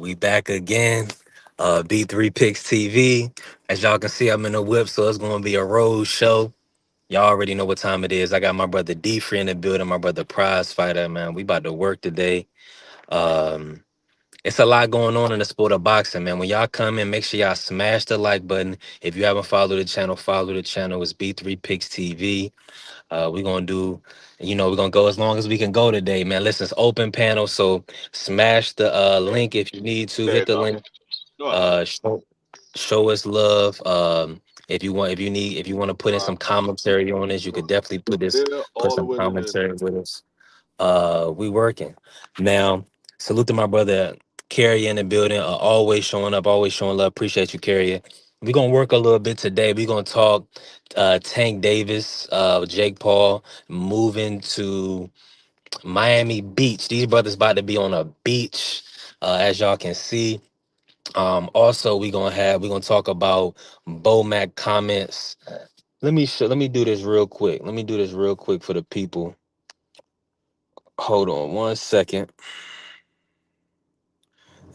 we back again. B3 Picks TV. As y'all can see, I'm in a whip, so it's gonna be a road show. Y'all already know what time it is. I got my brother D Free in the building, my brother Prize Fighter, man. We about to work today. Um, it's a lot going on in the sport of boxing, man. When y'all come in, make sure y'all smash the like button. If you haven't followed the channel, follow the channel. It's B3 Picks TV. We're gonna do, we're gonna go as long as we can go today, man. Listen, it's open panel, so smash the link if you need to. There Hit you the go. link. Go ahead. Show us love. If you want to put in Right. some commentary on this, you could definitely There, put all the some way to there. commentary with us. We working now. Salute to my brother Carrie in the building. Always showing up, always showing love. Appreciate you, Carrie. We're gonna work a little bit today. We're gonna talk Tank Davis, Jake Paul moving to Miami Beach. These brothers about to be on a beach, as y'all can see. Also, we're gonna talk about Bomac comments. Let me do this real quick. Let me do this real quick for the people. Hold on 1 second.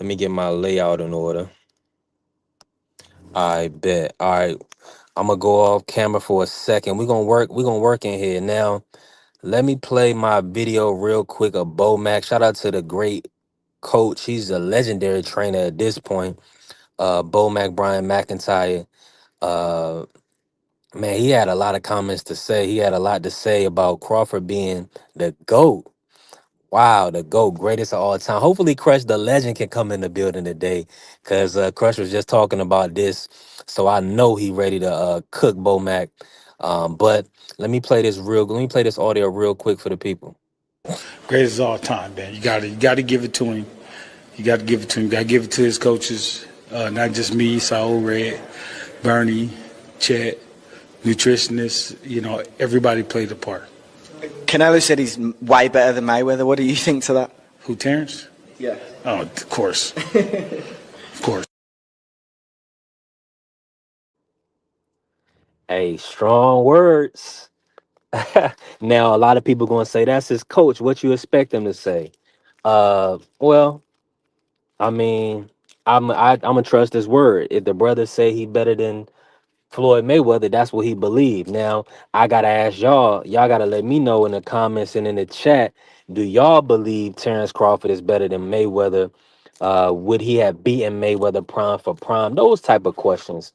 Let me get my layout in order. I bet. All right. I'm gonna go off camera for a second. We're gonna work in here. Now, let me play my video real quick of Bomac. Shout out to the great coach. He's a legendary trainer at this point. Bomac Brian McIntyre. Uh Man, he had a lot of comments to say. He had a lot to say about Crawford being the GOAT. Wow, the GOAT, greatest of all time. Hopefully, Crush the legend can come in the building today, because Crush was just talking about this, so I know he ready to cook Bomac. But let me play this audio real quick for the people. Greatest of all time, man. You gotta give it to him. You gotta give it to him. You gotta give it to his coaches, not just me, Saul Red, Bernie, Chet, nutritionists. Everybody played a part. Canelo said he's way better than Mayweather. What do you think to that? Who, Terrence? Yeah. Oh, of course, of course. Hey, strong words. Now, a lot of people gonna say that's his coach. What you expect him to say? Well, I mean, I'm gonna trust his word. If the brothers say he better than Floyd Mayweather, that's what he believed. Now, I gotta ask y'all. Y'all gotta let me know in the comments and in the chat. Do y'all believe Terrence Crawford is better than Mayweather? Would he have beaten Mayweather prime for prime? Those type of questions.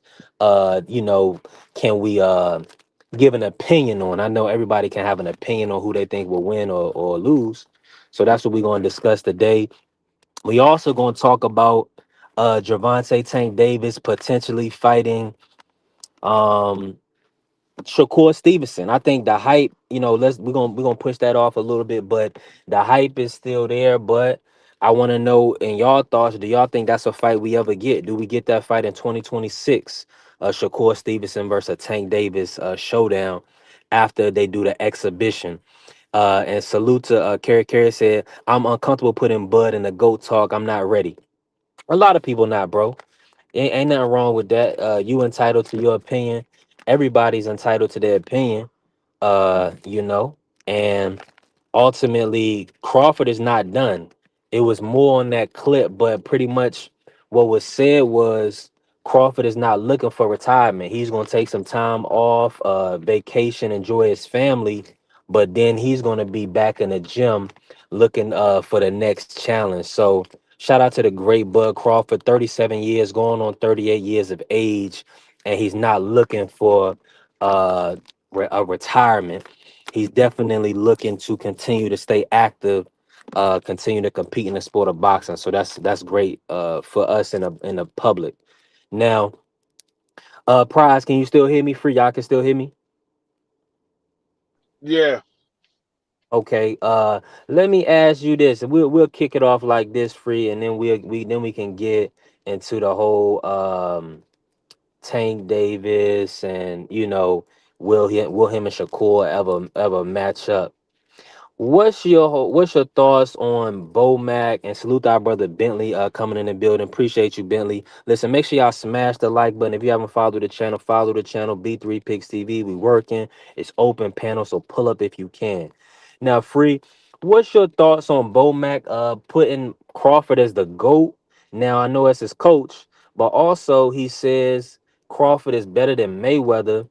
Can we give an opinion on? I know everybody can have an opinion on who they think will win or lose. So that's what we're gonna discuss today. We also gonna talk about Gervonta Tank Davis potentially fighting um Shakur Stevenson. I think the hype, we're gonna push that off a little bit, but the hype is still there. But I want to know in y'all thoughts, do y'all think that's a fight we ever get? Do we get that fight in 2026? Shakur Stevenson versus a Tank Davis showdown after they do the exhibition. And salute to Kerry. Kerry said, I'm uncomfortable putting Bud in the GOAT talk. I'm not ready. A lot of people not, bro. Ain't nothing wrong with that. You entitled to your opinion. Everybody's entitled to their opinion. You know, and ultimately Crawford is not done. It was more on that clip, but pretty much what was said was Crawford is not looking for retirement. He's gonna take some time off, vacation, enjoy his family, but then he's gonna be back in the gym looking for the next challenge. So shout out to the great Bud Crawford, 37 years, going on 38 years of age, and he's not looking for uh a retirement. He's definitely looking to continue to stay active, continue to compete in the sport of boxing. So that's great for us in the public. Now, Prize, can you still hear me? Free, y'all can still hear me? Yeah. Okay. Let me ask you this. We'll kick it off like this, Free, and then we can get into the whole Tank Davis and will him and Shakur ever match up? What's your thoughts on Bomac, and salute our brother Bentley coming in the building. Appreciate you, Bentley. Listen, make sure y'all smash the like button. If you haven't followed the channel, follow the channel. B3 Picks TV. We working. It's open panel, so pull up if you can. Now, Free, what's your thoughts on Bomac putting Crawford as the GOAT? Now I know it's his coach, but also he says Crawford is better than Mayweather.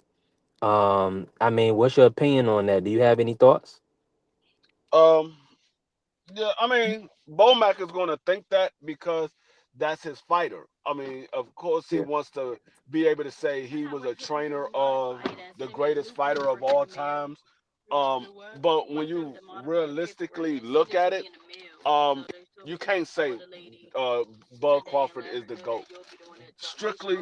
I mean, what's your opinion on that? Do you have any thoughts? Um, yeah, I mean, Bomac is going to think that because that's his fighter. I mean, of course, he Yeah. wants to be able to say he was a trainer of the greatest fighter of all times. But when you realistically look at it, um, you can't say uh, Bud Crawford is the GOAT. Strictly,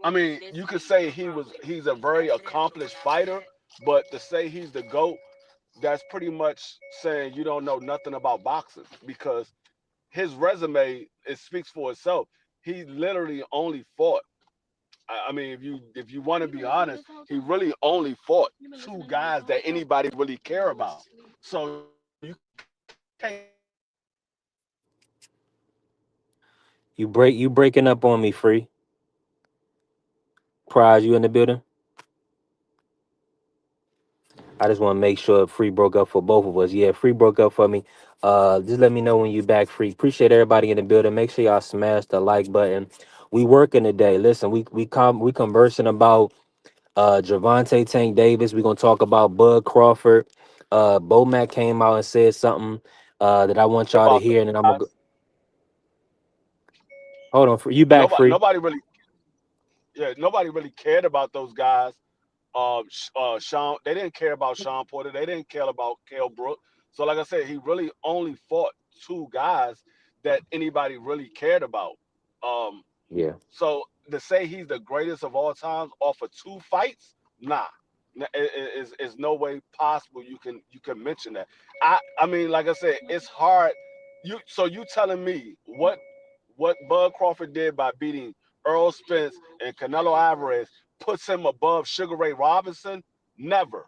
I mean, you could say he's a very accomplished fighter, but to say he's the GOAT, that's pretty much saying you don't know nothing about boxing because his resume it speaks for itself. He literally only fought. I mean, if you want to be honest, he really only fought two guys that anybody really care about. So you can't say he's the GOAT because You breaking up on me, Free. Prize, you in the building? I just want to make sure Free broke up for both of us. Yeah, Free broke up for me. Just let me know when you back, Free. Appreciate everybody in the building. Make sure y'all smash the like button. We working today. Listen, we conversing about Javante Tank Davis. We're gonna talk about Bud Crawford. Bomac came out and said something that I want y'all to about those hear, and then I'm gonna guys, go. Hold on, Free. You back, nobody Free? nobody really yeah nobody really cared about those guys. Sean, they didn't care about Sean Porter. They didn't care about Kell Brook. So, like I said, he really only fought two guys that anybody really cared about. Um, Yeah. so to say he's the greatest of all times off of two fights, nah, is no way possible. You can mention that. I mean, like I said, it's hard. You telling me what Bud Crawford did by beating Earl Spence and Canelo Alvarez puts him above Sugar Ray Robinson? Never.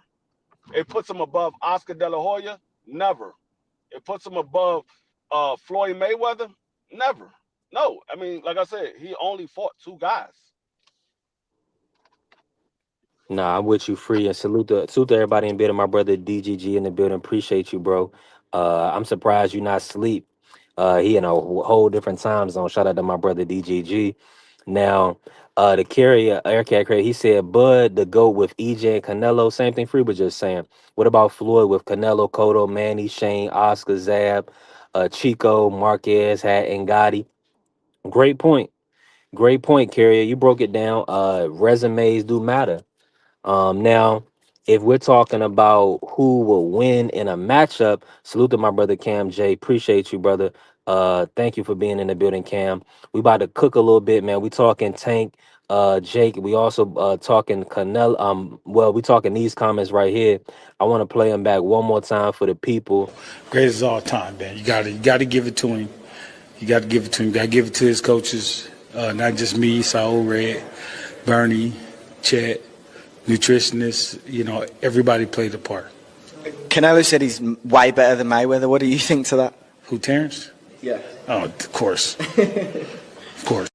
It puts him above Oscar De La Hoya? Never. It puts him above Floyd Mayweather? Never. No. I mean, like I said, he only fought two guys. Nah, I'm with you, Free, and salute to everybody in building. My brother DGG in the building. Appreciate you, bro. I'm surprised you not asleep. He in a whole different time zone. Shout out to my brother DGG. Now, the carrier Aircat Craig, he said Bud the GOAT with EJ and Canelo. Same thing Free was just saying. What about Floyd with Canelo, Cotto, Manny, Shane, Oscar, Zab, Chico, Marquez, Hat, and Gotti? Great point. Great point, Carrier. You broke it down. Resumes do matter. Now, if we're talking about who will win in a matchup, salute to my brother Cam J. Appreciate you, brother. Thank you for being in the building, Cam. We about to cook a little bit, man. We talking Tank, Jake. We also talking Canelo. Well, we talking these comments right here. I want to play them back one more time for the people. Greatest of all time, man. You got to give it to him. You got to give it to him. You got to give it to his coaches, not just me, Saul Red, Bernie, Chet, nutritionists. Everybody played a part. Canelo said he's way better than Mayweather. What do you think to that? Who, Terrence? Yeah. Oh, of course, of course.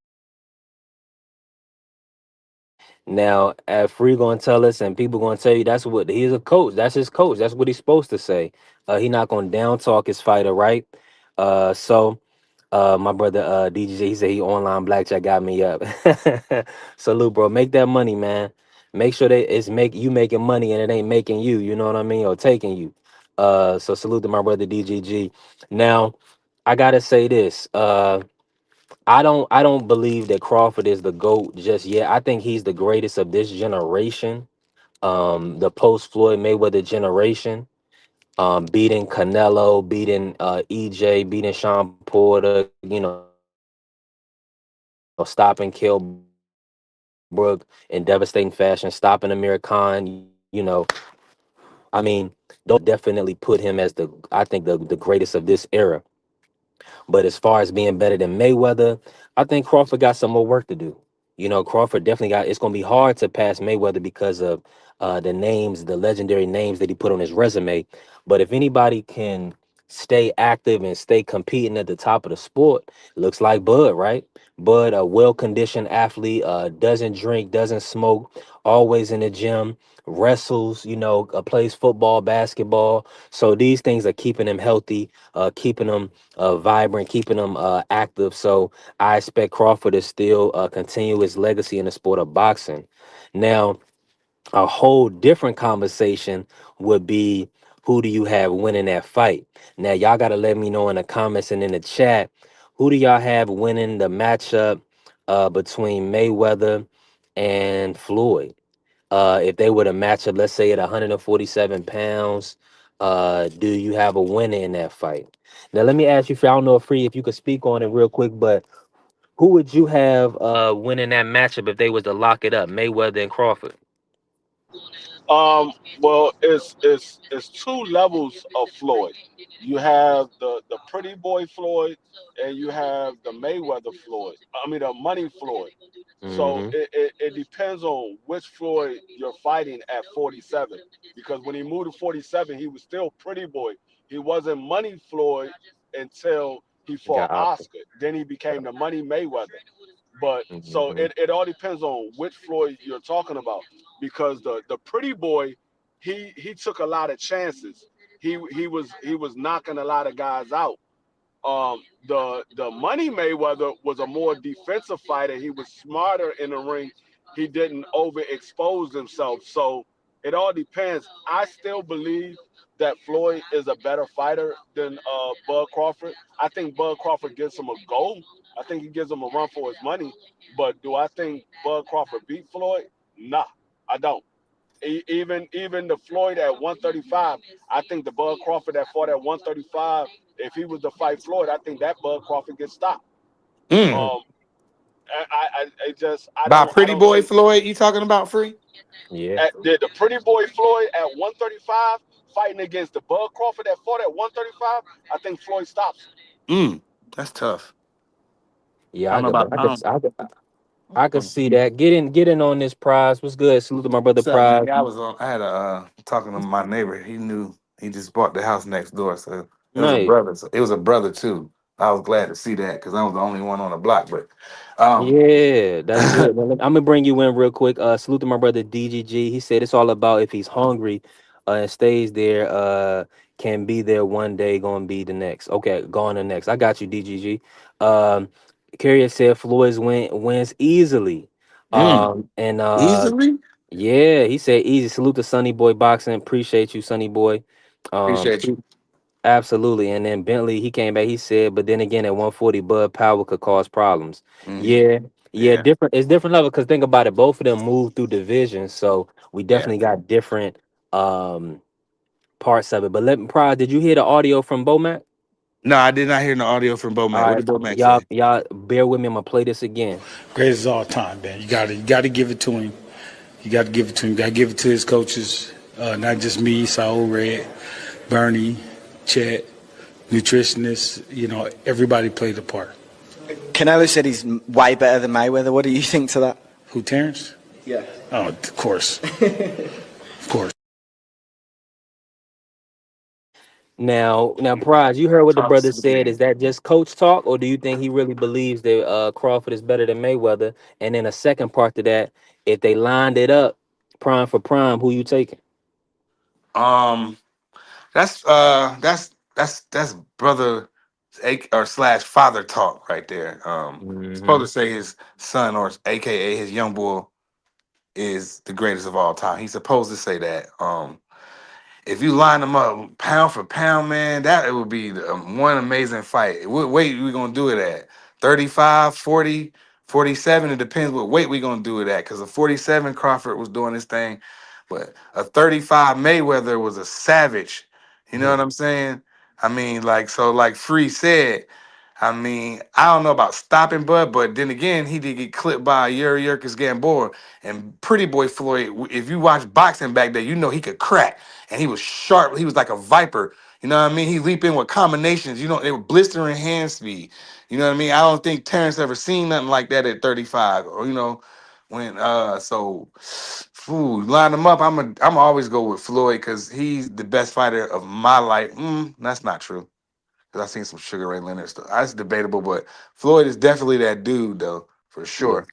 Now, if Free gonna tell us, and people gonna tell you that's what he's a coach. That's his coach. That's what he's supposed to say. He not gonna down talk his fighter, right? So my brother DJJ, he said he online blackjack got me up. Salute, bro. Make that money, man. Make sure that it's make you making money and it ain't making you. You know what I mean, or taking you. So salute to my brother DGG. Now, I gotta say this. I don't believe that Crawford is the GOAT just yet. I think he's the greatest of this generation. The post Floyd Mayweather generation. Beating Canelo, beating EJ, beating Sean Porter, stopping Kell Brook in devastating fashion, stopping Amir Khan, I mean, those guys definitely put him as I think the greatest of this era. But as far as being better than Mayweather, I think Crawford got some more work to do. Crawford definitely got. It's gonna be hard to pass Mayweather because of the legendary names that he put on his resume. But if anybody can stay active and stay competing at the top of the sport, looks like Bud, right? Bud, a well conditioned athlete, doesn't drink, doesn't smoke, always in the gym, wrestles, plays football, basketball. So these things are keeping him healthy, keeping him vibrant, keeping him active. So I expect Crawford to still continue his legacy in the sport of boxing. Now, a whole different conversation would be, who do you have winning that fight? Now, y'all got to let me know in the comments and in the chat, who do y'all have winning the matchup between Mayweather and Floyd? If they were to match up, let's say at 147 pounds, do you have a winner in that fight? Now, let me ask you, I don't know if Free, if you could speak on it real quick, but who would you have winning that matchup if they was to lock it up, Mayweather and Crawford? Well, it's two levels of Floyd. You have the pretty boy Floyd, and you have the Mayweather Floyd. I mean, the money Floyd. So Hmm. it depends on which Floyd you're fighting at 47. Because when he moved to 47, he was still pretty boy. He wasn't money Floyd until he fought Got Oscar. Oscar. Then he became the money Mayweather. But so Hmm. it all depends on which Floyd you're talking about, because the pretty boy, he took a lot of chances. He was knocking a lot of guys out. The Money Mayweather was a more defensive fighter. He was smarter in the ring. He didn't overexpose himself. So it all depends. I still believe that Floyd is a better fighter than Bud Crawford. I think Bud Crawford gives him a go. I think he gives him a run for his money. But do I think Bud Crawford beat Floyd? Nah, I don't. Even the Floyd at 135, I think the Bud Crawford that fought at 135, if he was to fight Floyd, I think that Bud Crawford gets stopped. Mm. Um, I just By I Pretty don't Boy think Floyd, you talking about Free? Yeah. the pretty boy Floyd at 135 fighting against the Bud Crawford that fought at 135. I think Floyd stops him. Mm. That's tough. I Yeah, don't I know could, about. I I could, don't. I could see that. Get in on this prize. What's good? Salute to my brother What's up, man? Prize. Yeah, I was on. I had a talking to my neighbor. He knew he just bought the house next door, so it was a Nice. brother. So it was a brother too. I was glad to see that because I was the only one on the block. But um, Yeah, that's good. I'm gonna bring you in real quick. Salute to my brother DGG. He said it's all about if he's hungry, and stays there, can be there one day, gonna be the next. Okay, gone the next. I got you, DGG. Um, Carrier said Floyd's wins easily. mm, And easily yeah, he said easy. Salute to Sunny Boy Boxing. Appreciate you, Sunny Boy. Um, appreciate you. Absolutely. And then Bentley, he came back, he said, but then again, at 140, Bud Power could cause problems. Mm, Yeah, yeah, yeah, different. It's different level because think about it, both of them moved through divisions. So we yeah. definitely got different parts of it. But let me Pride, did you hear the audio from Bomac? No, I did not hear the audio from All Bomac. What right, did Bomac y'all, say? y'all bear with me. I'm gonna play this again. Greatest of all time, man. You got to give it to him. You got to give it to him. You got to give it to his coaches, not just me, Saul Red, Bernie, Chet, nutritionists. Everybody played a part. Canelo said he's way better than Mayweather. What do you think to that? Who, Terrence? Yeah. Oh, of course, of course. Now, Prize, you heard what the Talk brother to said. me. Is that just coach talk, or do you think he really believes that Crawford is better than Mayweather? And then a second part to that, if they lined it up, prime for prime, who you taking? Um, that's brother or slash father talk right there. Supposed Hmm. to say his son or AKA his young boy is the greatest of all time. He's supposed to say that. If you line them up pound for pound, man, that it would be one amazing fight. What weight we gonna do it at? 35, 40, 47. It depends what weight we gonna do it at. Because a 47 Crawford was doing this thing, but a 35 Mayweather was a savage. You know what I'm saying? I mean, like so, like Free said. I mean, I don't know about stopping Bud, but then again, he did get clipped by Yuri Yurkus Gamboa and Pretty Boy Floyd. If you watch boxing back there, you know he could crack and he was sharp. He was like a viper. You know what I mean? He leap in with combinations. You know, they were blistering hand speed. You know what I mean? I don't think Terrence ever seen nothing like that at 35. Or when line them up. I'm always go with Floyd because he's the best fighter of my life. That's not true. Because I seen some Sugar Ray Leonard stuff. That's debatable, but Floyd is definitely that dude though, for Yeah. sure.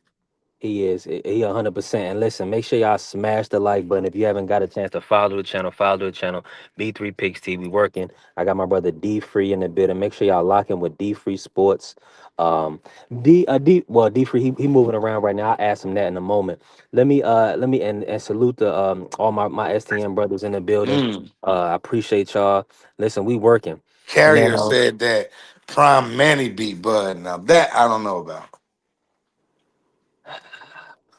He is. He 100%. And listen, make sure y'all smash the like button. If you haven't got a chance to follow the channel, follow the channel. B3 Picks TV working. I got my brother D Free in the building. Make sure y'all lock in with D Free Sports. Um, D Free, he moving around right now. I'll ask him that in a moment. Let me and salute the all my STM brothers in the building. Mm. I appreciate y'all. Listen, we working. Carrier Now, said that Prime Manny beat Bud. Now that I don't know about.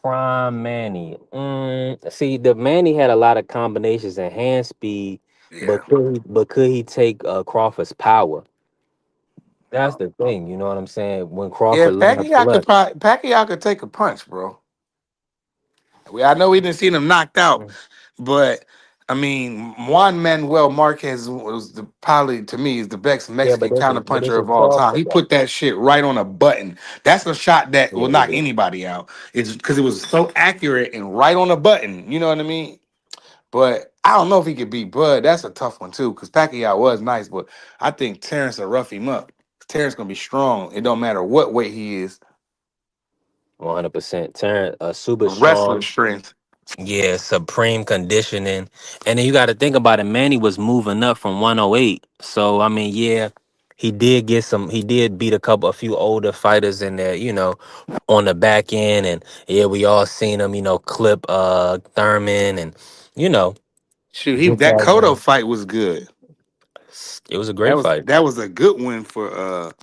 Prime Manny. See, the Manny had a lot of combinations and hand speed, Yeah. but could he take Crawford's power? That's the thing. You know what I'm saying? When Yeah, Crawford learned plus, Pacquiao could take a punch, bro. I know we didn't see him knocked out, but I mean, Juan Manuel Marquez was probably to me is the best yeah, Mexican but this counterpuncher is of all time. Crawford He though. put that shit right on a button. That's a shot that will Yeah, he knock did. anybody out. It's because it was so accurate and right on a button. You know what I mean? But I don't know if he could beat Bud. That's a tough one too, because Pacquiao was nice, but I think Terrence will rough him up. Terrence gonna be strong. It don't matter what weight he is. 100%. Terrence, super Wrestling strong. strength. Yeah, supreme conditioning. And then you got to think about it. Manny was moving up from 108. So I mean, yeah, he did get some. He did beat a few older fighters in there. On the back end, and yeah, we all seen him. Clip Thurman, and you know, Shoot, he get that that Cotto win. fight was good. It was a That great was fight. that was a good win for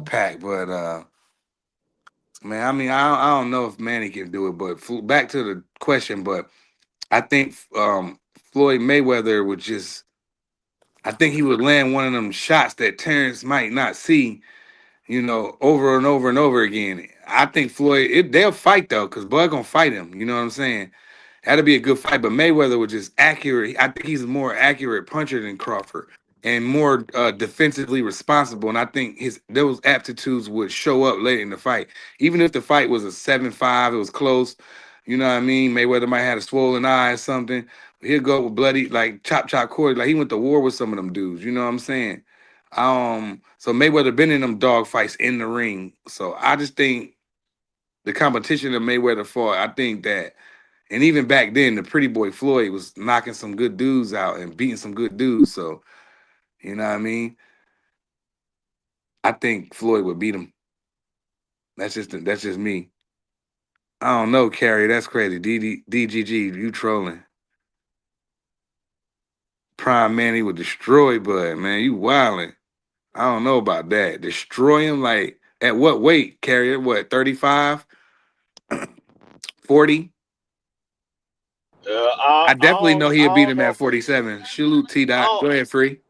Pac. But man, I mean, I don't know if Manny can do it. But back to the question, but I think Floyd Mayweather would just. I think he would land one of them shots that Terrence might not see, over and over and over again. I think they'll fight though, because Bud gonna fight him. You know what I'm saying? That'd be a good fight. But Mayweather was just accurate. I think he's a more accurate puncher than Crawford and more defensively responsible. And I think those aptitudes would show up late in the fight. Even if the fight was a 7-5, it was close. You know what I mean? Mayweather might have a swollen eye or something. He'll go with bloody, like chop cord. Like he went to war with some of them dudes. You know what I'm saying? So Mayweather been in them dog fights in the ring. So I just think the competition that Mayweather fought, I think that, and even back then, the pretty boy Floyd was knocking some good dudes out and beating some good dudes. So you know what I mean? I think Floyd would beat him. That's just me. I don't know, Carrie. That's crazy. DGG, you trolling. Prime Manny would destroy Bud, man. You wilding. I don't know about that. Destroy him like at what weight, Carrie? At what, 35, 40? I definitely know I he'll beat don't him know at if he. 47. Salute T I Dot. don't, Go ahead, free.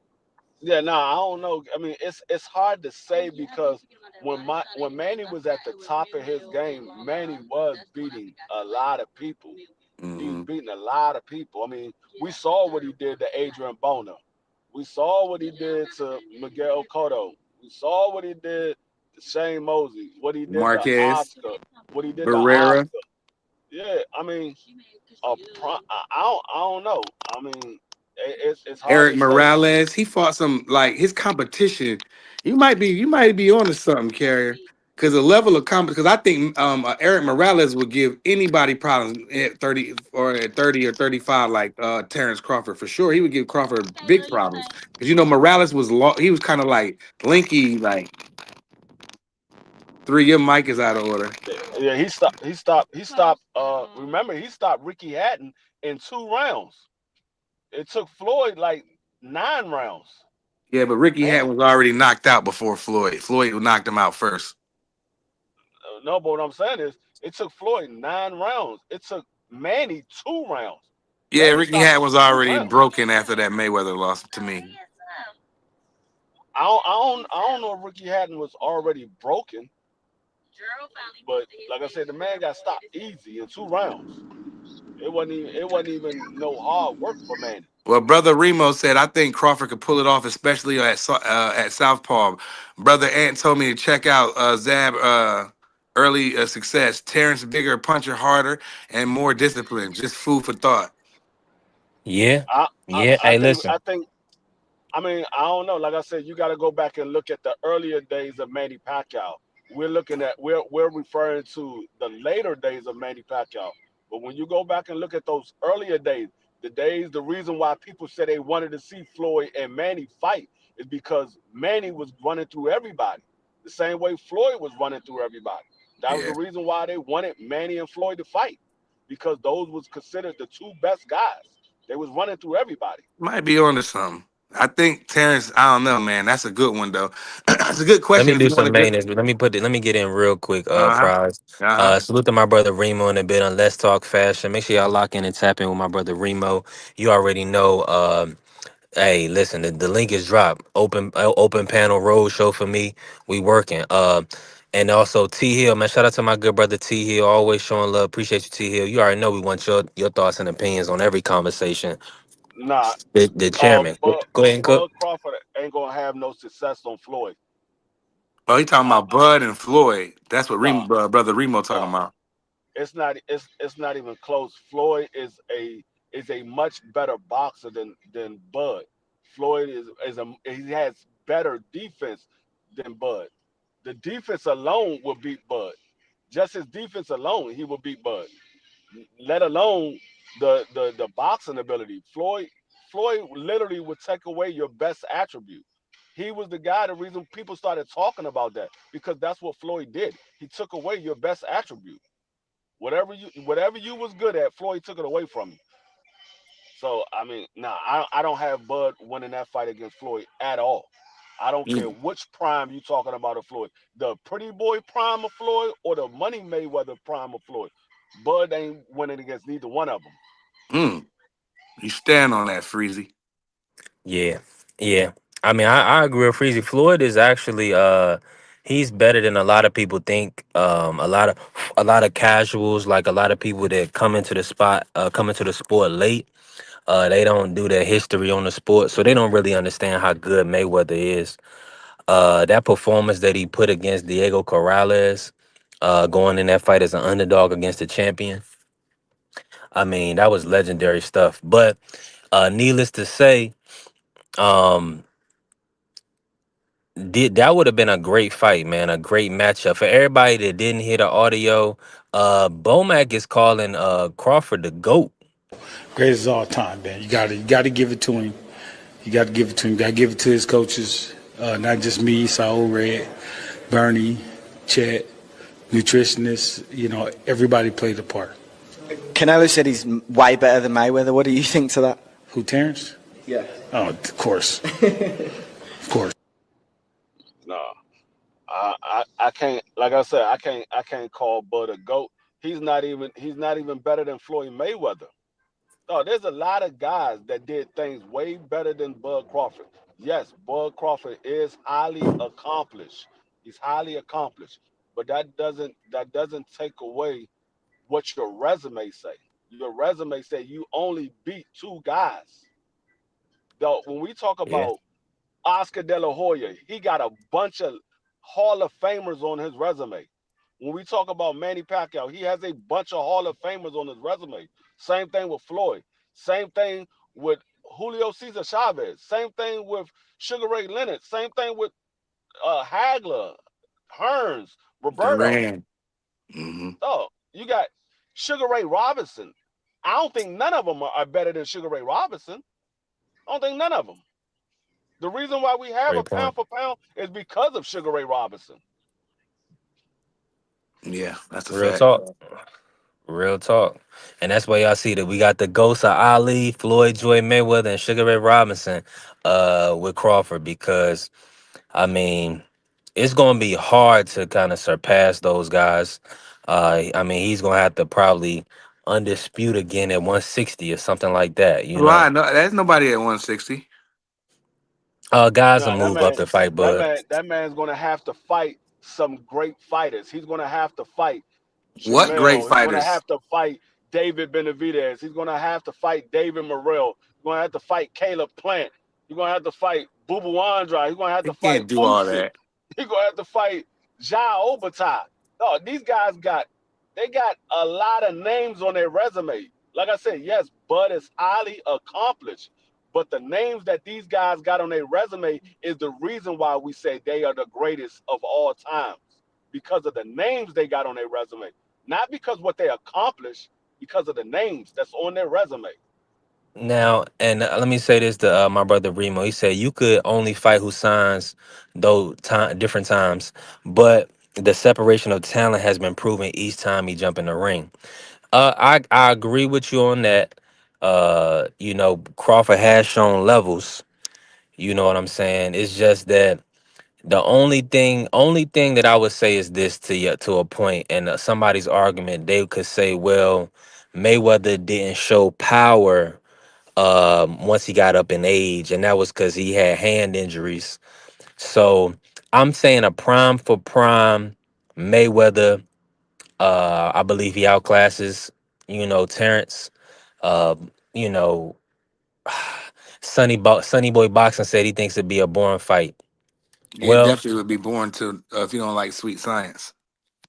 yeah, I don't know. I mean, it's hard to say because when Manny was at the top of his game, Manny was beating a lot of people. He was Hmm. beating a lot of people. I mean, we saw what he did to Adrian Bona. We saw what he did to Miguel Cotto. We saw what he did to Shane Mosey. What he did to Marquez, Oscar. What he did to Barrera. Oscar. Yeah, I mean, I don't know. I mean, it's hard Eric to say. Morales, he fought some like his competition. You might be onto something, Carrier. Because the level of because I think Eric Morales would give anybody problems at 30 or at 30 or 35, like Terrence Crawford for sure. He would give Crawford big problems. Because Morales was he was kind of like linky, like three. Your mic is out of order. Yeah, he stopped. He stopped. Remember, he stopped Ricky Hatton in 2 rounds. It took Floyd like 9 rounds. Yeah, but Ricky Man, Hatton was already knocked out before Floyd. Floyd knocked him out first. no, but what I'm saying is, it took Floyd 9 rounds. It took Manny 2 rounds. Yeah, Manny Ricky stopped Hatton him was in two already rounds. broken after that Mayweather loss to me. I don't know if Ricky Hatton was already broken, but like I said, the man got stopped easy in 2 rounds. It wasn't even no hard work for Manny. Well, brother Remo said, I think Crawford could pull it off, especially at Southpaw. Brother Ant told me to check out Zab early success. Terrence bigger, puncher harder, and more disciplined. Just food for thought. Yeah, I I, yeah. I Hey, think listen. I think I mean, I don't know. Like I said, you got to go back and look at the earlier days of Manny Pacquiao. We're referring to the later days of Manny Pacquiao. But when you go back and look at those earlier days, the reason why people said they wanted to see Floyd and Manny fight is because Manny was running through everybody, the same way Floyd was running through everybody. That was the Yeah, reason why they wanted Manny and Floyd to fight, because those was considered the two best guys. They was running through everybody. might be onto something. I think Terrence. I don't know, man. That's a good one though. It's a good Let me question if do you want to some get. maintenance, but let me get in real quick, Uh huh. Fries. Uh huh. Salute to my brother Remo in a bit on Let's Talk Fashion. Make sure y'all lock in and tap in with my brother Remo. You already know. Hey, listen, the link is dropped. Open panel road show for me. We working. And also T Hill, man. Shout out to my good brother T Hill. Always showing love. Appreciate you, T Hill. You already know we want your thoughts and opinions on every conversation. Nah, The chairman. Go ahead and cook. Bud Crawford ain't gonna have no success on Floyd. Oh, he talking I, about Bud and Floyd. That's what no, brother Remo talking no, about. it's not even close. Floyd is a much better boxer than Bud. Floyd he has better defense than Bud. The defense alone will beat Bud. Just his defense alone, he will beat Bud. Let alone the boxing ability. Floyd literally would take away your best attribute. He was the guy. The reason people started talking about that, because that's what Floyd did. He took away your best attribute. Whatever you was good at, Floyd took it away from you. So I mean, nah, I don't have Bud winning that fight against Floyd at all. I don't care Mm. which prime you talking about of Floyd, the pretty boy prime of Floyd or the Money Mayweather prime of Floyd. Bud ain't winning against neither one of them. Mm. You stand on that, Freezy. Yeah, yeah. I mean, I agree with Freezy. Floyd is actually he's better than a lot of people think. A lot of casuals, like a lot of people that come into the sport late. They don't do their history on the sport, so they don't really understand how good Mayweather is. That performance that he put against Diego Corrales, going in that fight as an underdog against the champion. I mean, that was legendary stuff. But needless to say, um, that would have been a great fight, man. A great matchup for everybody that didn't hear the audio. Bomac is calling Crawford the GOAT. Greatest of all time, man. You got to give it to him. You got to give it to him. Got to give it to his coaches, not just me, Saul Red, Bernie, Chet, nutritionists. Everybody played a part. Canelo said he's way better than Mayweather. What do you think to that? Who, Terrence? Yeah. Oh, of course, of course. No, I can't. Like I said, I can't call Bud a goat. He's not even better than Floyd Mayweather. No, there's a lot of guys that did things way better than Bud Crawford. Yes, Bud Crawford is highly accomplished. He's highly accomplished, but that doesn't take away what your resume say. Your resume say you only beat two guys. Though when we talk Yeah, about Oscar De La Hoya, he got a bunch of Hall of Famers on his resume. When we talk about Manny Pacquiao, he has a bunch of Hall of Famers on his resume. Same thing with Floyd. Same thing with Julio Cesar Chavez. Same thing with Sugar Ray Leonard. Same thing with Hagler, Hearns, Roberto. Duran. Hmm. Oh, you got Sugar Ray Robinson. I don't think none of them are better than Sugar Ray Robinson. I don't think none of them. The reason why we have a great point. pound for pound is because of Sugar Ray Robinson. Yeah, that's a Real fact. talk. Real talk. And that's why y'all see that we got the ghosts of Ali, Floyd, Joy Mayweather, and Sugar Ray Robinson with Crawford because I mean it's gonna be hard to kind of surpass those guys. I mean he's gonna have to probably undispute again at 160 or something like that, you know. Why? No, there's nobody at 160. Guys will No, move up to fight Bud. that man's gonna have to fight some great fighters. He's gonna have to fight What great Jamel. He's gonna fighters? have to fight David Benavidez. He's gonna have to fight David Morrell. He's gonna have to fight Caleb Plant. He's gonna have to fight Bubu Andrade. He's gonna have He to fight can't do all Usyk. that. He's gonna have to fight Ja Obata. No, these guys got a lot of names on their resume. Like I said, yes, Bud is highly accomplished, But the names that these guys got on their resume is the reason why we say they are the greatest of all times, because of the names they got on their resume, not because what they accomplished, because of the names that's on their resume. Now, and let me say this to my brother Remo. He said you could only fight who signs though time different times, but the separation of talent has been proven each time he jump in the ring. I agree with you on that. Crawford has shown levels. You know what I'm saying? It's just that the only thing that I would say is this to you to a point, and somebody's argument they could say, well, Mayweather didn't show power once he got up in age, and that was because he had hand injuries. So I'm saying a prime for prime Mayweather. I believe he outclasses, Terrence. Uh, you know, Sonny Boy Boxing said he thinks it'd be a boring fight. It Well, definitely would be boring to if you don't like sweet science.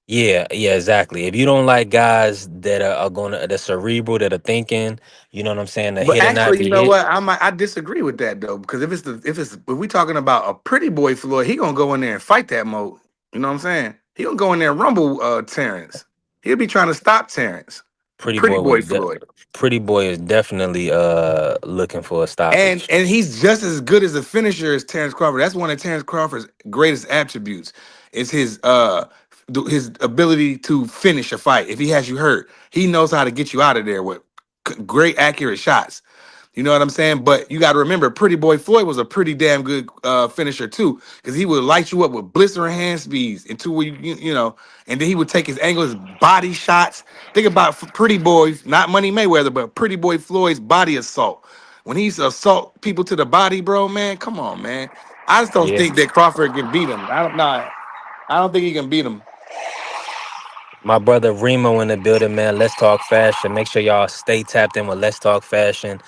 yeah, yeah, exactly. If you don't like guys that are gonna the cerebral that are thinking, you know what I'm saying, the But hit or not actually, you be know hit, what? I disagree with that though, because if we talking about a pretty boy Floyd, he gonna go in there and fight that mode. You know what I'm saying? He gonna go in there and rumble Terrence. He'll be trying to stop Terrence. pretty Pretty boy boy would Floyd. pretty boy is definitely looking for a And stoppage. and he's just as good as a finisher as Terrence Crawford. That's one of Terrence Crawford's greatest attributes is his ability to finish a fight. If he has you hurt, he knows how to get you out of there with great accurate shots. You know what I'm saying? But you got to remember, Pretty Boy Floyd was a pretty damn good finisher too, because he would light you up with blistering hand speeds into where and then he would take his angle, his body shots. Think about Pretty Boy, not Money Mayweather, but Pretty Boy Floyd's body assault. When he's assault people to the body, bro, man, come on, man. I just don't Yeah. think that Crawford can beat him. I don't know. I don't think he can beat him. My brother Remo in the building, man. Let's talk fashion. Make sure y'all stay tapped in with Let's Talk Fashion.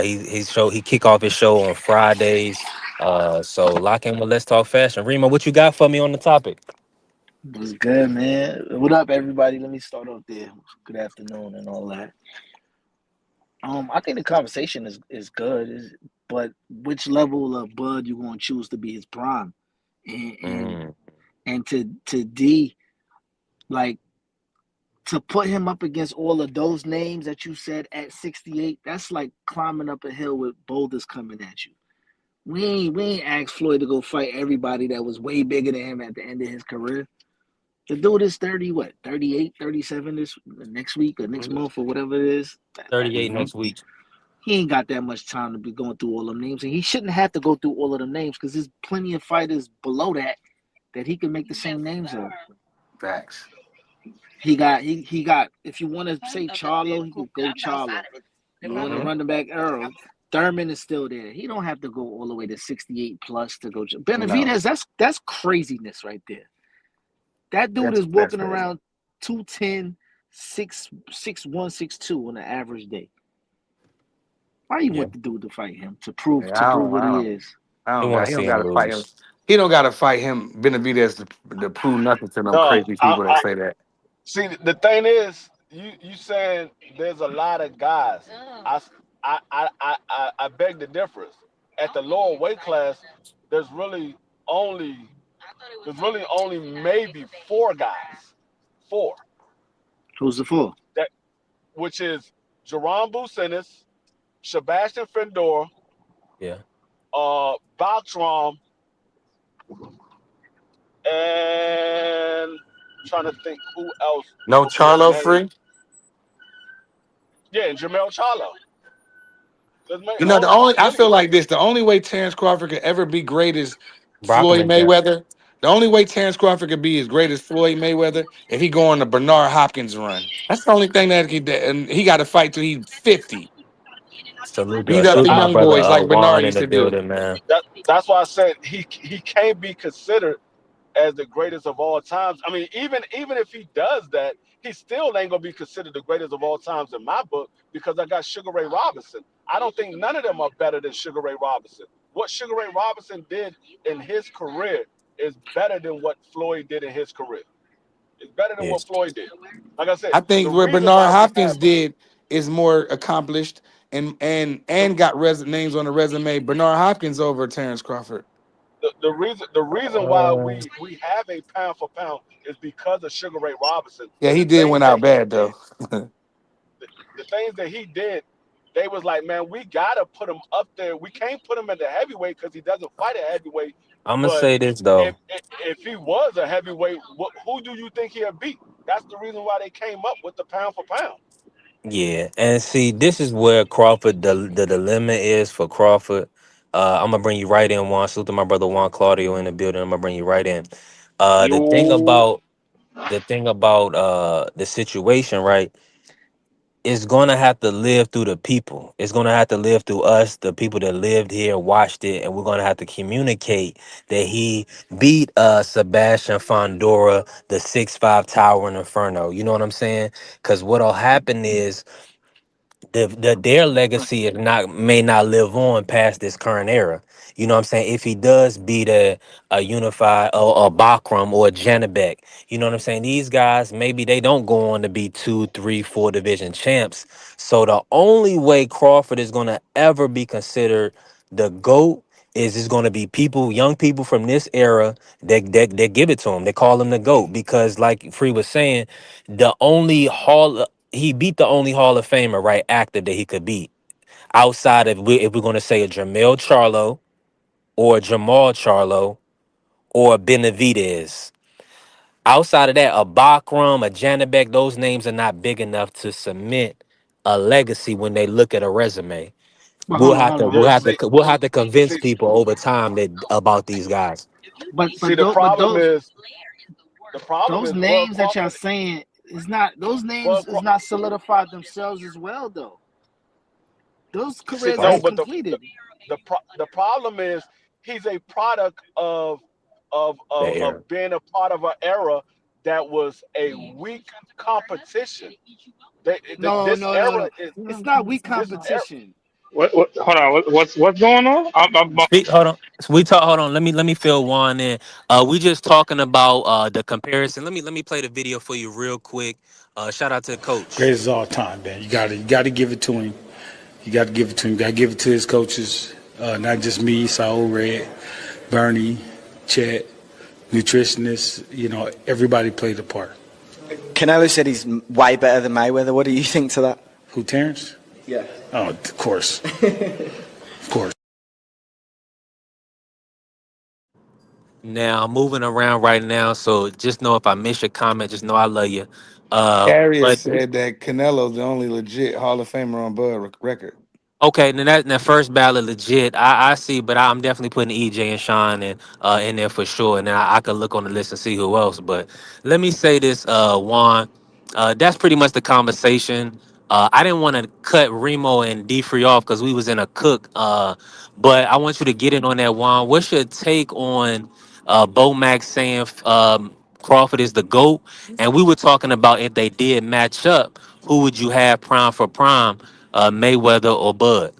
He kick off his show on Fridays. So lock in with Let's Talk Fashion. Remo, what you got for me on the topic? What's good, man? What up, everybody? Let me start off there. Good afternoon and all that. I think the conversation is good, but which level of Bud you gonna choose to be his prime? And and Mm, and to D, like, to put him up against all of those names that you said at 68, that's like climbing up a hill with boulders coming at you. We ain't asked Floyd to go fight everybody that was way bigger than him at the end of his career. The dude is 30, what, 38, 37 this next week or next month or whatever it is. 38 Mhm. next week. He ain't got that much time to be going through all them names. And he shouldn't have to go through all of them names because there's plenty of fighters below that he can make the same names of. Facts. He got if you want to say Charlo, he could go Charlo. You want to Hmm. run the back Earl. Thurman is still there. He don't have to go all the way to 68 plus to go. No, Benavidez, that's craziness right there. That dude is that's walking crazy. around 210, 6'1", 6'2" on an average day. Why you Yeah. want the dude to fight him to prove Yeah, to prove what he is? He want to He don't see him got to fight him. lose. He don't got to fight him. Benavidez to prove nothing to them No, crazy people that say that. see, the thing is, you saying there's a lot of guys. I I beg the difference. At the lower weight class, there's really only there's really only maybe four guys, four Who's the four? that which is Jaron Businis, Sebastian Fendor, Yeah. Baltram, and I'm trying to think who else No would be a Charlo name. free. Yeah, and Jamel Charlo. There's You know, I really feel like this. The only way Terrence Crawford could ever be great as Floyd Brockman got Mayweather. The only way Terrence Crawford could be as great as Floyd Mayweather if he go on the Bernard Hopkins run. That's the only thing and he got to fight till he's 50. Beat up salute the to my I, young brother boys like Juan Bernard in used the to do. building, man. that's why I said he can't be considered as the greatest of all times. I mean, even if he does that, he still ain't gonna be considered the greatest of all times in my book because I got Sugar Ray Robinson. I don't think none of them are better than Sugar Ray Robinson. What Sugar Ray Robinson did in his career is better than what Floyd did in his career. It's better than what Yes. Floyd did. Like I said, I the think what reason Bernard why we Hopkins have did is more accomplished and got names on the resume. Bernard Hopkins over Terrence Crawford. The reason why we have a pound for pound is because of Sugar Ray Robinson. Yeah, he The did win things that out he bad did, though. the things that he did, they was like, man, we gotta put him up there. We can't put him in the heavyweight because he doesn't fight at heavyweight. I'm gonna But say this though. if he was a heavyweight, who do you think he'll beat? That's the reason why they came up with the pound for pound. Yeah, and see, this is where Crawford the dilemma is for Crawford. I'm gonna bring you right in, Juan. Salute to my brother Juan Claudio in the building. I'm gonna bring you right in. The thing Yo, about the situation, right? It's gonna have to live through the people. It's gonna have to live through us, the people that lived here, watched it, and we're gonna have to communicate that he beat Sebastian Fondora, the 6'5" Tower in Inferno. You know what I'm saying? Because what'll happen is their legacy is not may not live on past this current era. You know what I'm saying? If he does beat a unified or a Bakram or a Janabek, you know what I'm saying? These guys maybe they don't go on to be 2, 3, 4 division champs. So the only way Crawford is gonna ever be considered the GOAT is going to be people, young people from this era that give it to him. They call him the GOAT because, like Free was saying, the only he beat the only Hall of Famer, right, active that he could beat outside of if we're going to say a Jamel Charlo or a Jamal Charlo or a Benavidez. Outside of that, a Bakram, a Janabek, those names are not big enough to cement a legacy when they look at a resume. But hold on, hold on, Yeah, hold on. We'll have to convince see, people over time that about these guys. But see. but The those but problem those is the problem those is Bud names that y'all Crawford. saying is not those Bud names is Craw- not solidified themselves as well though. Those See, careers no, ain't Right. but completed. the problem is he's a product The of era. being a part of an era that was a weak competition. No, This no, no, era no. is It's not weak this era. competition. what? Hold on. What's going on? Speak. Hold on. We talk. Hold on. Let me fill one in. We just talking about the comparison. Let me play the video for you real quick. Shout out to the coach. Greatest of all time, man. You got to give it to him. You got to give it to him. Got to give it to his coaches, not just me, Saul Red, Bernie, Chet, nutritionists. Everybody played a part. Canelo said he's way better than Mayweather. What do you think to that? Who, Terrence? Yeah. Oh, of course, of course. Now I'm moving around right now, so just know if I miss your comment, just know I love you. Carrier But said that Canelo's the only legit Hall of Famer on Bud record. okay, then that first ballot legit. I see, but I'm definitely putting EJ and Sean in there for sure. And then I could look on the list and see who else. But let me say this, Juan. That's pretty much the conversation. I didn't want to cut Remo and D Free off because we was in a cook. But I want you to get in on that, Juan. What's your take on Bomac saying Crawford is the GOAT? And we were talking about if they did match up, who would you have prime for prime? Mayweather or Bud.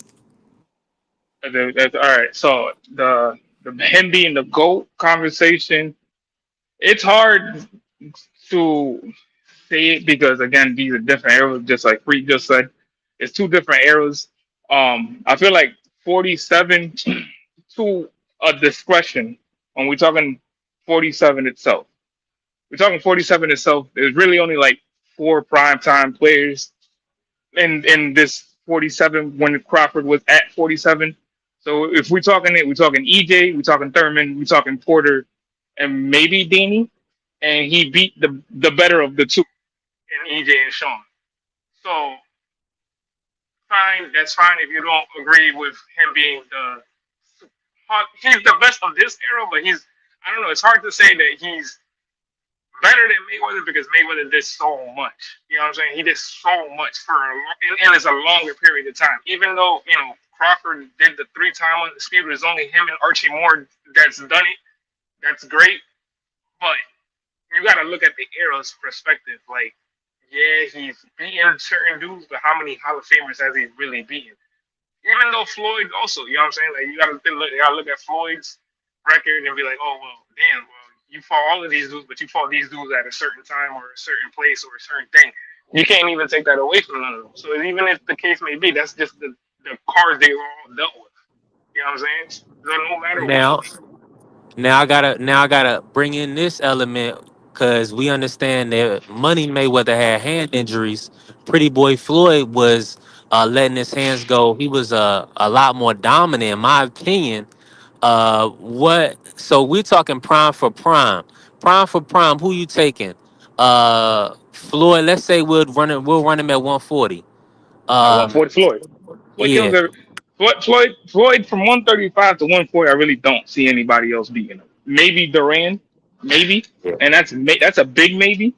That's all right. So the him being the GOAT conversation, it's hard to say it because again, these are different eras. Just like Free just said, it's two different eras. I feel like 47 to a discretion when we're talking 47 itself. We're talking 47 itself. There's really only like four primetime players in this 47 when Crawford was at 47. So if we're talking EJ, we're talking Thurman, we're talking Porter, and maybe Danny, and he beat the better of the two in EJ and Sean. So fine, that's fine if you don't agree with him being he's the best of this era, but he's I don't know. It's hard to say that he's better than Mayweather because Mayweather did so much. You know what I'm saying? He did so much and it's a longer period of time. Even though Crawford did the 3 time undisputed, it's only him and Archie Moore that's done it. That's great, but you got to look at the era's perspective. Like, yeah, he's beaten certain dudes, but how many Hall of Famers has he really beaten? Even though Floyd also, you know what I'm saying? Like you gotta look at Floyd's record and be like, oh well, damn, well, you fought all of these dudes, but you fought these dudes at a certain time or a certain place or a certain thing. You can't even take that away from none of them. So even if the case may be, that's just the cards they all dealt with. You know what I'm saying? So no matter what. Now, now I gotta bring in this element because we understand that Money Mayweather had hand injuries. Pretty Boy Floyd was letting his hands go. He was a lot more dominant, in my opinion. What? So we're talking prime for prime. Prime for prime. Who you taking? Floyd. Let's say we'll run him at 140. I Um, 140 Floyd. Floyd kills yeah, every Floyd from 135 to 140. I really don't see anybody else beating him. Maybe Duran, maybe, yeah, and that's a big maybe.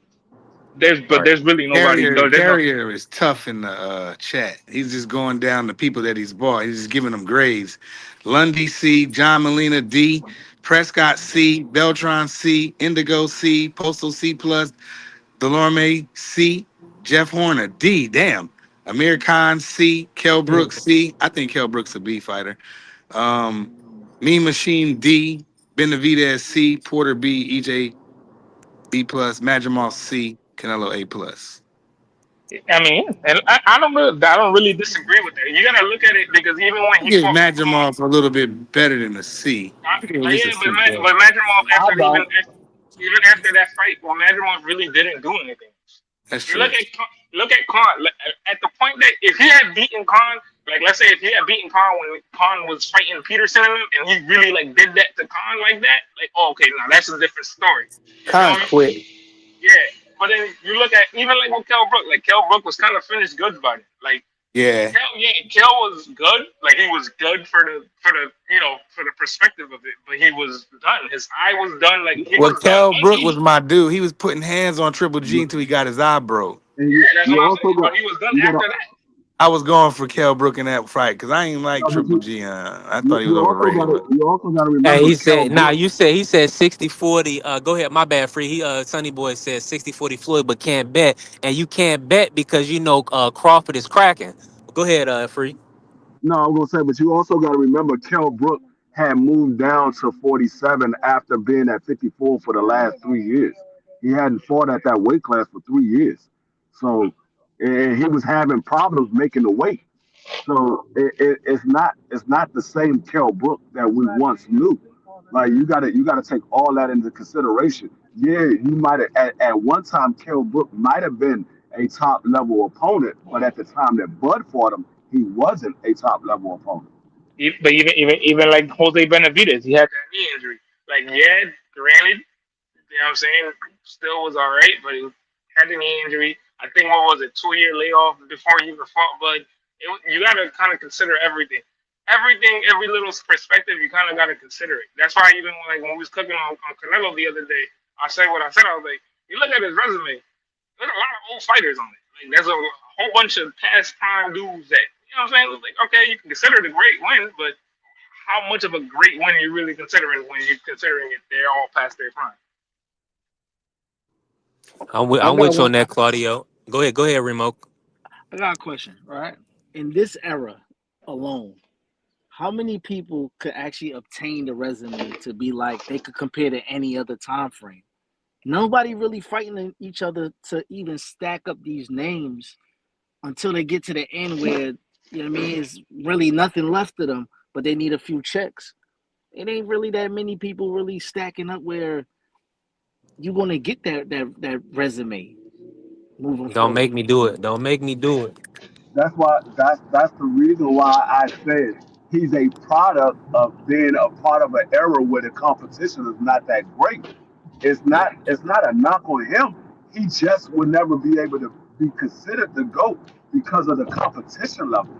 right. There's really nobody. Carrier No, there's no. Carrier is tough in the chat. He's just going down the people that he's bought. He's just giving them grades. Lundy C, John Molina D, Prescott C, Beltron C, Indigo C, Postal C plus, Delorme C, Jeff Horner D. Damn. Amir Khan C, Kell Hmm. Brooks C. I think Kell Brooks a B fighter. Um, Mean Machine D, Benavidez C, Porter B, EJ B plus, Madrimal C, Canelo A plus. I mean, and I don't really disagree with that. You gotta look at it because even when I he give fought Madrimal a little bit better than a C. I give him at least a Yeah, C plus. But Madrimov I don't. even after that fight, well, Madrimov really didn't do anything. That's You true. look at Khan at the point that if he had beaten Khan, like let's say if he had beaten Khan when Khan was fighting Peterson and he really like did that to Khan like that, like oh, okay, now that's a different story. You Khan feel me? quit. Yeah. But then you look at even like with Kell Brook, like Kell Brook was kind of finished goods by it. Like Yeah. Kel was good. Like he was good for the for the perspective of it, but he was done. His eye was done. Like he Well, was done. Kell And Brook was my dude. He was putting hands on Triple G You, until he got his eye broke. and yeah, that's what you I'm also saying. got But he was done you got after that. I was going for Kell Brook in that fight because I ain't like no, but Triple G. I thought he was you also got overrated, to but you also got to Hey, remember he Kell said, nah, Brook. he said 60-40. Go ahead, my bad, Free. Sonny Boy said 60-40 Floyd, but can't bet. And you can't bet because Crawford is cracking. Go ahead, Free. No, I'm gonna say, but you also got to remember Kell Brook had moved down to 47 after being at 54 for the last 3 years. He hadn't fought at that weight class for 3 years, so and he was having problems making the weight. So it's not the same Kell Brook that we once knew. Like you gotta take all that into consideration. Yeah, you might have at one time Kell Brook might have been a top level opponent, but at the time that Bud fought him, he wasn't a top level opponent. But even like Jose Benavidez, he had that knee injury. Like yeah, granted, you know what I'm saying? Still was all right, but he had a knee injury. I think what was it, 2 year layoff before he even fought. But you got to kind of consider everything, every little perspective. You kind of got to consider it. That's why even when we was cooking on Canelo the other day, I said what I said. I was like, you look at his resume. There's a lot of old fighters on it. Like there's a whole bunch of past prime dudes that you know what I'm saying. It's like okay, you can consider it a great win, but how much of a great win are you really considering when you're considering it? They're all past their prime. I I'm got with you one. on that, Claudio. Go ahead, Remote. I got a question. Right, in this era alone, how many people could actually obtain the resume to be like they could compare to any other time frame? Nobody really fighting each other to even stack up these names until they get to the end where you know what I mean it's really nothing left of them, but they need a few checks. It ain't really that many people really stacking up where you're gonna get that resume moving Don't forward. make me do it. Don't make me do it. That's the reason why I said he's a product of being a part of an era where the competition is not that great. Yeah. It's not a knock on him. He just would never be able to be considered the GOAT because of the competition level.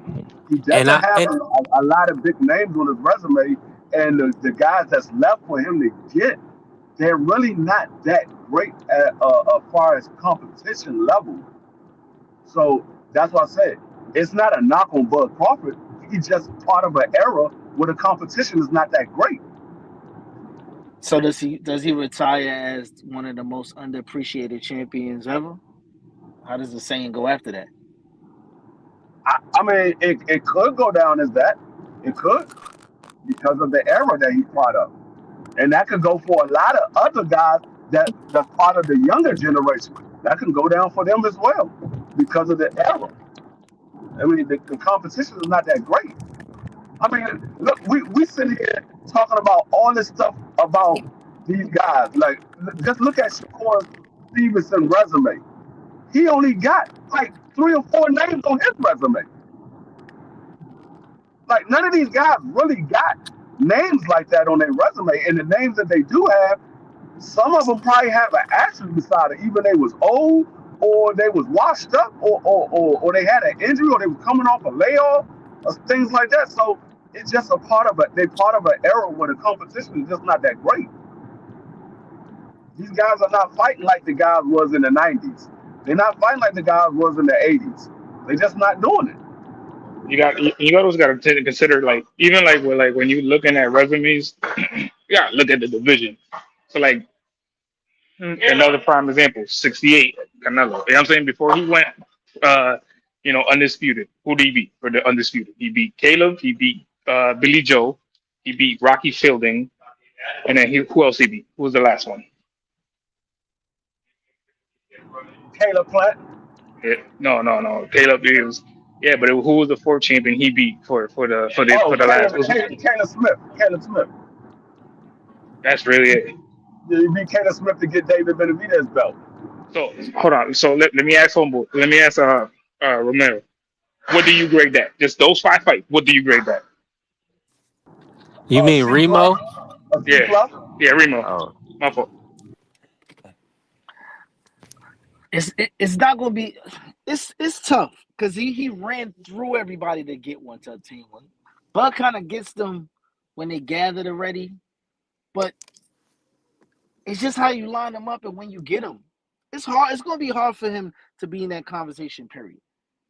He And doesn't I have and a lot of big names on his resume, and the guys that's left for him to get, they're really not that great as far as competition level. So that's why I said it's not a knock on Bud Crawford. He's just part of an era where the competition is not that great. So does he retire as one of the most underappreciated champions ever? How does the saying go after that? I mean, it could go down as that. It could because of the era that he's part of, and that could go for a lot of other guys that's part of the younger generation. That can go down for them as well because of the era. I mean, the competition is not that great. I mean, look, we sit here talking about all this stuff about these guys. Like, just look at Shakur Stevenson resume. He only got like 3 or 4 names on his resume. Like, none of these guys really got names like that on their resume. And the names that they do have, some of them probably have an asterisk beside it. Either they was old, or they was washed up, or they had an injury, or they were coming off a layoff, or things like that. So it's just a part of it. They part of an era where the competition is just not that great. These guys are not fighting like the guys was in the '90s. They're not fighting like the guys was in the '80s. They're just not doing it. You always got to consider like even like when you looking at resumes, you got to look at the division. So like another prime example, 68 Canelo. You know what I'm saying? Before he went, uh, undisputed. Who did he beat for the undisputed? He beat Caleb. He beat Billy Joe. He beat Rocky Fielding, and then who else he beat? Who was the last one? Caleb Plant. Yeah, no. Caleb is but who was the fourth champion he beat for Oh, the last? Caleb Smith. Caleb Smith. That's really it. You beat Caleb Smith to get David Benavidez belt. So hold on. So let me ask Homeboy. Let me ask Romero. What do you grade that? Just those 5 fights. What do you grade that? You mean C plus. Remo? A C Yeah, plus. yeah, Remo. Oh, My fault. It's not gonna be. It's tough because he ran through everybody to get one to obtain one. Bud kind of gets them when they gathered already, but it's just how you line them up and when you get them. It's hard. It's gonna be hard for him to be in that conversation. Period.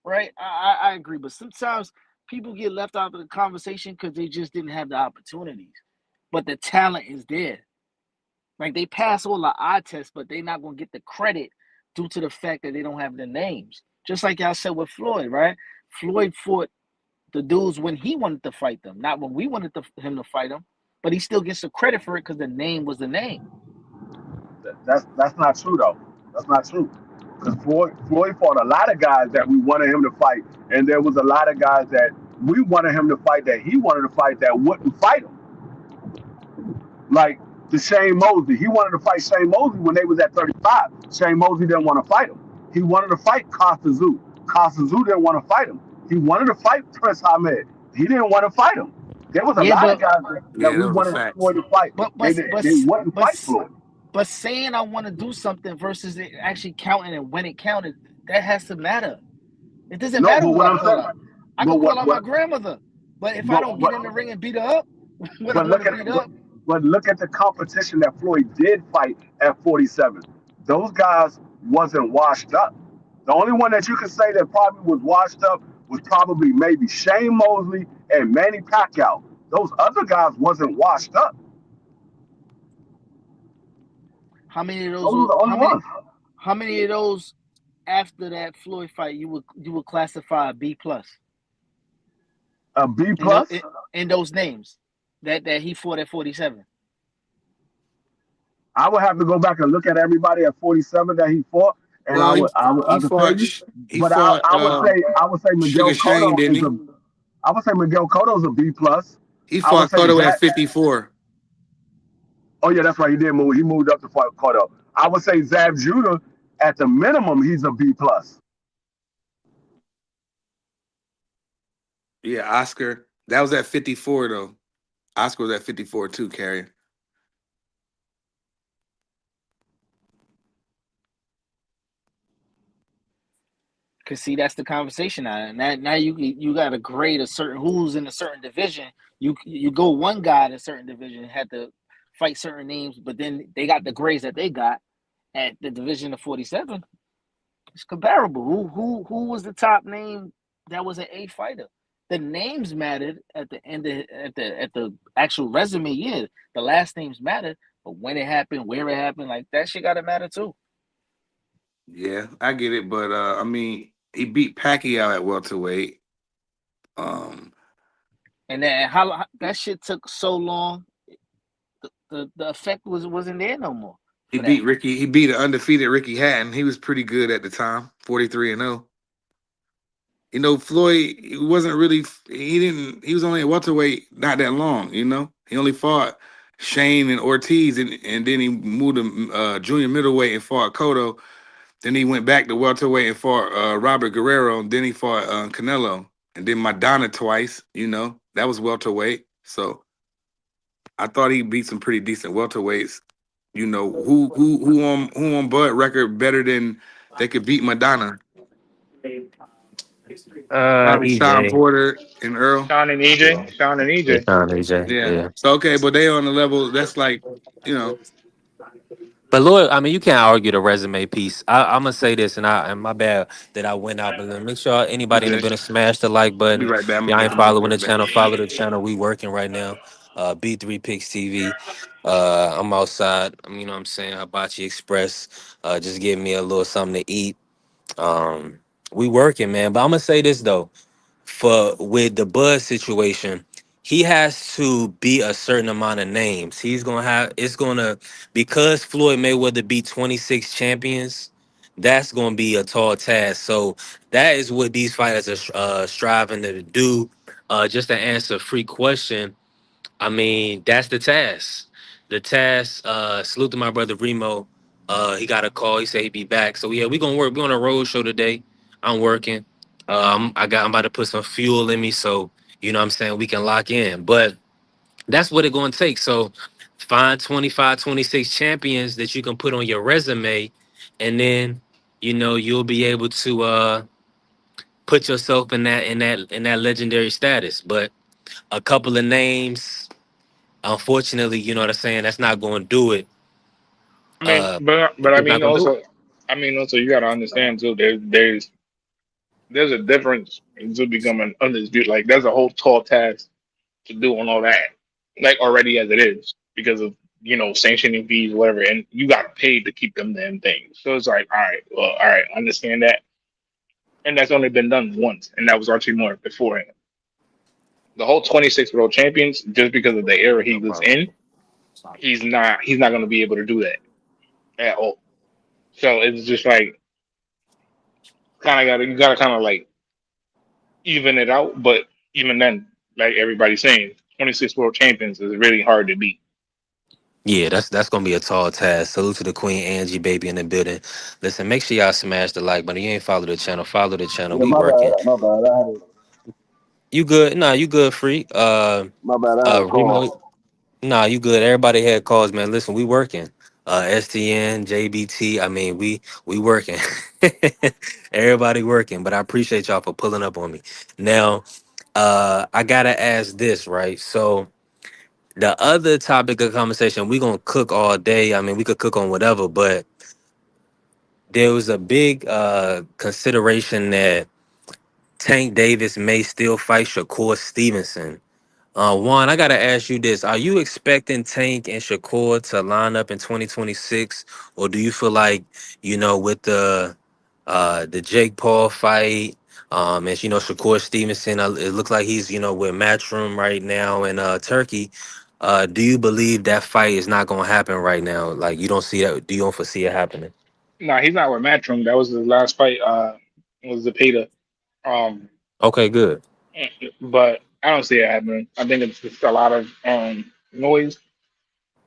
Right? I agree, but sometimes people get left out of the conversation because they just didn't have the opportunities. But the talent is there. Like they pass all the eye tests, but they're not gonna get the credit due to the fact that they don't have the names. Just like y'all said with Floyd, right? Floyd fought the dudes when he wanted to fight them, not when we wanted him to fight them. But he still gets the credit for it because the name was the name. That's not true though. That's not true. Because Floyd fought a lot of guys that we wanted him to fight, and there was a lot of guys that we wanted him to fight that he wanted to fight that wouldn't fight him. Like the Shane Mosley, he wanted to fight Shane Mosley when they was at 35. Shane Mosley didn't want to fight him. He wanted to fight Costa Zoo. Costa Zoo didn't want to fight him. He wanted to fight Prince Ahmed. He didn't want to fight him. There was a Yeah, lot of but guys that Yeah, we that was a wanted fact. Floyd to fight. but They but but they wouldn't but fight Floyd. but saying I want to do something versus it actually counting and when it counted, that has to matter. It doesn't No, matter but who what I I'm call saying, out. I but could call what out my what grandmother, but if I but don't get what in the ring and beat her up when I but want look to at beat up, look at the competition that Floyd did fight at 47. Those guys wasn't washed up. The only one that you can say that probably was washed up was probably maybe Shane Mosley and Manny Pacquiao. Those other guys wasn't washed up. how many of Those those? were the only ones. How many of those after that Floyd fight you would classify a B plus A B in those plus. in those names that he fought at 47? I would have to go back and look at everybody at 47 that he fought, and Well, I he could tell fought you. he But fought I would say Sugar Miguel Shane, Cotto didn't is he? a I would say Miguel Cotto's a B plus. He I would fought say Cotto at Zach. 54. Oh yeah, that's right. He did move. He moved up to fight Cotto. I would say Zab Judah at the minimum he's a B plus. Yeah, Oscar. That was at 54 though. Oscar was at 54 too, Carrie. Cause see, that's the conversation now. Now you got to grade a certain who's in a certain division. You go one guy in a certain division had to fight certain names, but then they got the grades that they got at the division of 47. It's comparable. Who was the top name that was an A fighter? The names mattered at the end of, at the actual resume. Yeah, the last names mattered, but when it happened, where it happened, like that shit got to matter too. Yeah, I get it, but I mean, he beat Pacquiao at welterweight. Um, And then how that shit took so long, the effect wasn't there no more. He for that. beat Ricky. He beat an undefeated Ricky Hatton. He was pretty good at the time, 43-0. Floyd he wasn't really. He didn't. He was only at welterweight not that long. He only fought Shane and Ortiz, and then he moved to junior middleweight and fought Cotto. Then he went back to welterweight and fought Robert Guerrero. And then he fought Canelo, and then Madonna twice. That was welterweight. So I thought he beat some pretty decent welterweights. Who on Bud record better than they could beat Madonna? Probably Sean EJ. Porter and Earl. Sean and Yeah, EJ. Sean and yeah, EJ. Sean EJ. Yeah. Yeah. So okay, but they on the level that's like, you know, But Lord, I mean, you can't argue the resume piece. I'm gonna say this, and my bad that I went out, but make sure you anybody in the good. building smash the like I'll be button. right back. I'm If gonna y'all get ain't the mic following the right back. channel, follow the channel. We working right now. B3 Picks TV. I'm outside. You know what I'm saying? Hibachi Express. Just give me a little something to eat. Um, we working, man. But I'm gonna say this though. For with the Bud situation, he has to beat a certain amount of names. He's gonna have it's gonna because Floyd Mayweather beat 26 champions. That's gonna be a tall task. So that is what these fighters are striving to do. Just to answer a free question, I mean, that's the task. The task, salute to my brother Remo. He got a call. He said he'd be back. So yeah, we gonna work. We on a road show today. I'm working. I'm about to put some fuel in me, so you know what I'm saying we can lock in. But that's what it's gonna take. So find 25, 26 champions that you can put on your resume, and then you'll be able to put yourself in that legendary status. But a couple of names. Unfortunately, you know what I'm saying. That's not going to do it. I mean, Uh, but it's not going to do it. I mean also you gotta understand too. There's a difference to becoming undisputed. Like there's a whole tall task to do on all that, like already as it is because of sanctioning fees, whatever, and you got paid to keep them damn things. So it's like, all right, well, all right, understand that, and that's only been done once, and that was Archie Moore beforehand. The whole 26 world champions, just because of the era he No was problem. in, he's not going to be able to do that at all. So it's just like kind of got you got to kind of like even it out, but even then, like everybody's saying, 26 world champions is really hard to beat. Yeah, that's going to be a tall task. Salute to the Queen Angie baby in the building. Listen, make sure y'all smash the like button. You ain't follow the channel. Follow the channel. Yeah, We working. my bad. You good? Nah, you good, free. My bad. I had a Remo. call. Nah, you good. Everybody had calls, man. Listen, we working. STN, JBT. I mean, we working. Everybody working. But I appreciate y'all for pulling up on me. Now, I gotta ask this, right? So the other topic of conversation, we gonna cook all day. I mean, we could cook on whatever, but there was a big consideration that Tank Davis may still fight Shakur Stevenson. Juan, I gotta ask you this: are you expecting Tank and Shakur to line up in 2026, or do you feel like with the Jake Paul fight, and Shakur Stevenson, it looks like he's with Matchroom right now in Turkey. Do you believe that fight is not gonna happen right now? Like you don't see that? Do you don't foresee it happening? Nah, he's not with Matchroom. That was his last fight. Was the Peta. Um, Okay, good. but I don't see it happening. I think it's just a lot of noise,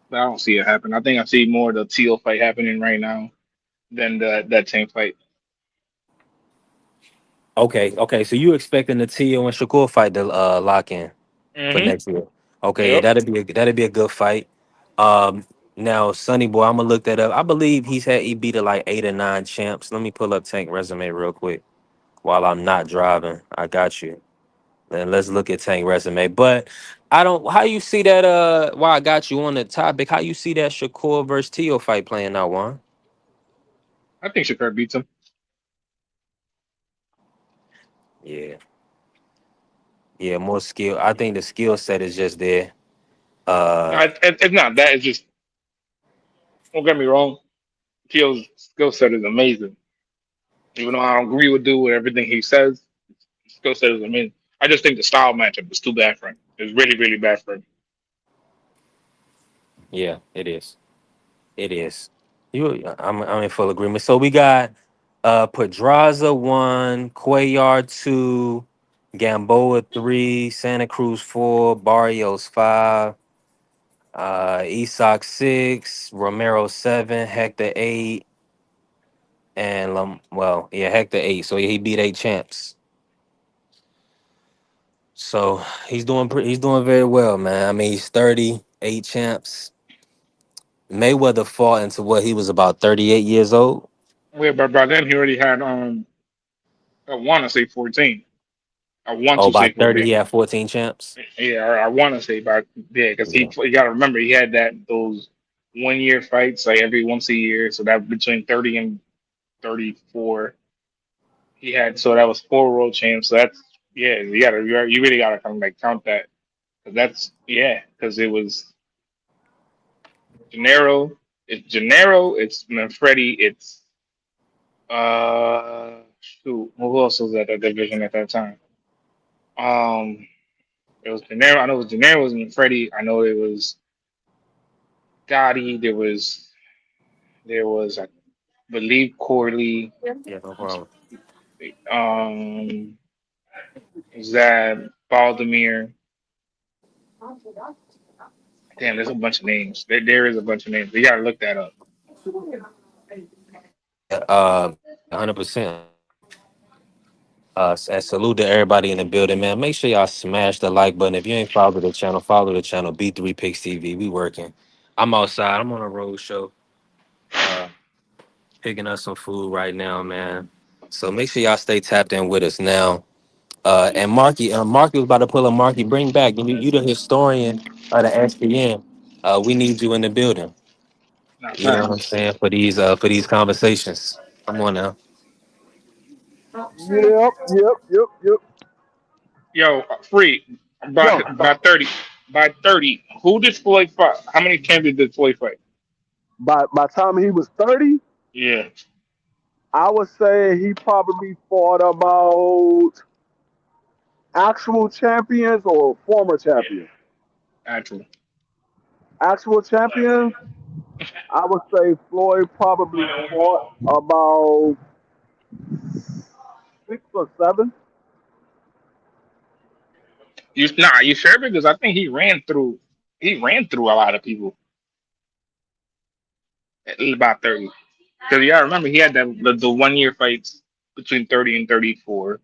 but I don't see it happen. I think I see more of the Teal fight happening right now than that same fight. Okay. So you expecting the Tio and Shakur fight to lock in for Hmm. next year? Okay, yeah, Yep. that'd be a good fight. Um, Now Sonny Boy, I'm gonna look that up. I believe he beat like 8 or 9 champs. Let me pull up Tank resume real quick while I'm not driving. I got you. Then let's look at Tank resume. But I don't. How you see that? While I got you on the topic, how you see that Shakur versus Tio fight playing out, Juan? I think Shakur beats him. Yeah, yeah, more skill. I think the skill set is just there. No, Uh, it's not that. It's just don't get me wrong. Teal's skill set is amazing. Even though I don't agree with everything he says, skill set is amazing. I just think the style matchup is too bad for him. It's really, really bad for him. yeah, it is. It is. I'm in full agreement. So we got Pedraza 1, Cuellar 2, Gamboa 3, Santa Cruz 4, Barrios 5, Isak 6, Romero 7, Hector 8, and Hector 8. So he beat 8 champs. So he's doing very well, man. I mean, he's 38 champs. Mayweather fought into what he was about 38 years old. Yeah, but by then he already had I want to say 14. I want Oh, to by say 30, 14. he had 14 champs. Yeah, I want to say about yeah, because Yeah. you got to remember he had those 1 year fights like every once a year, so that between 30 and 34 he had, so that was four world champs. So that's yeah, you really gotta kind of like count that. 'Cause that's yeah, because it was Gennaro, it's Manfredi, it's shoot, who else was at that division at that time? Um, it was Gennaro. I know it was Gennaro, it was Manfredi. I know it was Gotti. There was I believe Corley. Yeah, no problem. Um, Zab, Baldemir. Damn, there's a bunch of names. There is a bunch of names. You gotta look that up. Yeah, 100%. And salute to everybody in the building, man. Make sure y'all smash the like button. If you ain't followed the channel, follow the channel. B3 Picks TV. We working. I'm outside. I'm on a road show. Uh, Picking up some food right now, man. So make sure y'all stay tapped in with us now. And Marky was about to pull a Marky. Bring back. You the historian of the SPN. We need you in the building. Not You know what I'm facts. saying for these conversations. Come on now. Yep, yep, yep, yep. Yo, free by Yo, by 30. By 30, who did Floyd fight? How many champions did Floyd fight? by time he was 30, Yeah, I would say he probably fought about actual champions or former champions. actually. Actual champions, I would say Floyd probably fought about 6 or 7. You sure? Because I think he ran through a lot of people at about 30. Because yeah, I remember he had the 1 year fights between 30 and 34,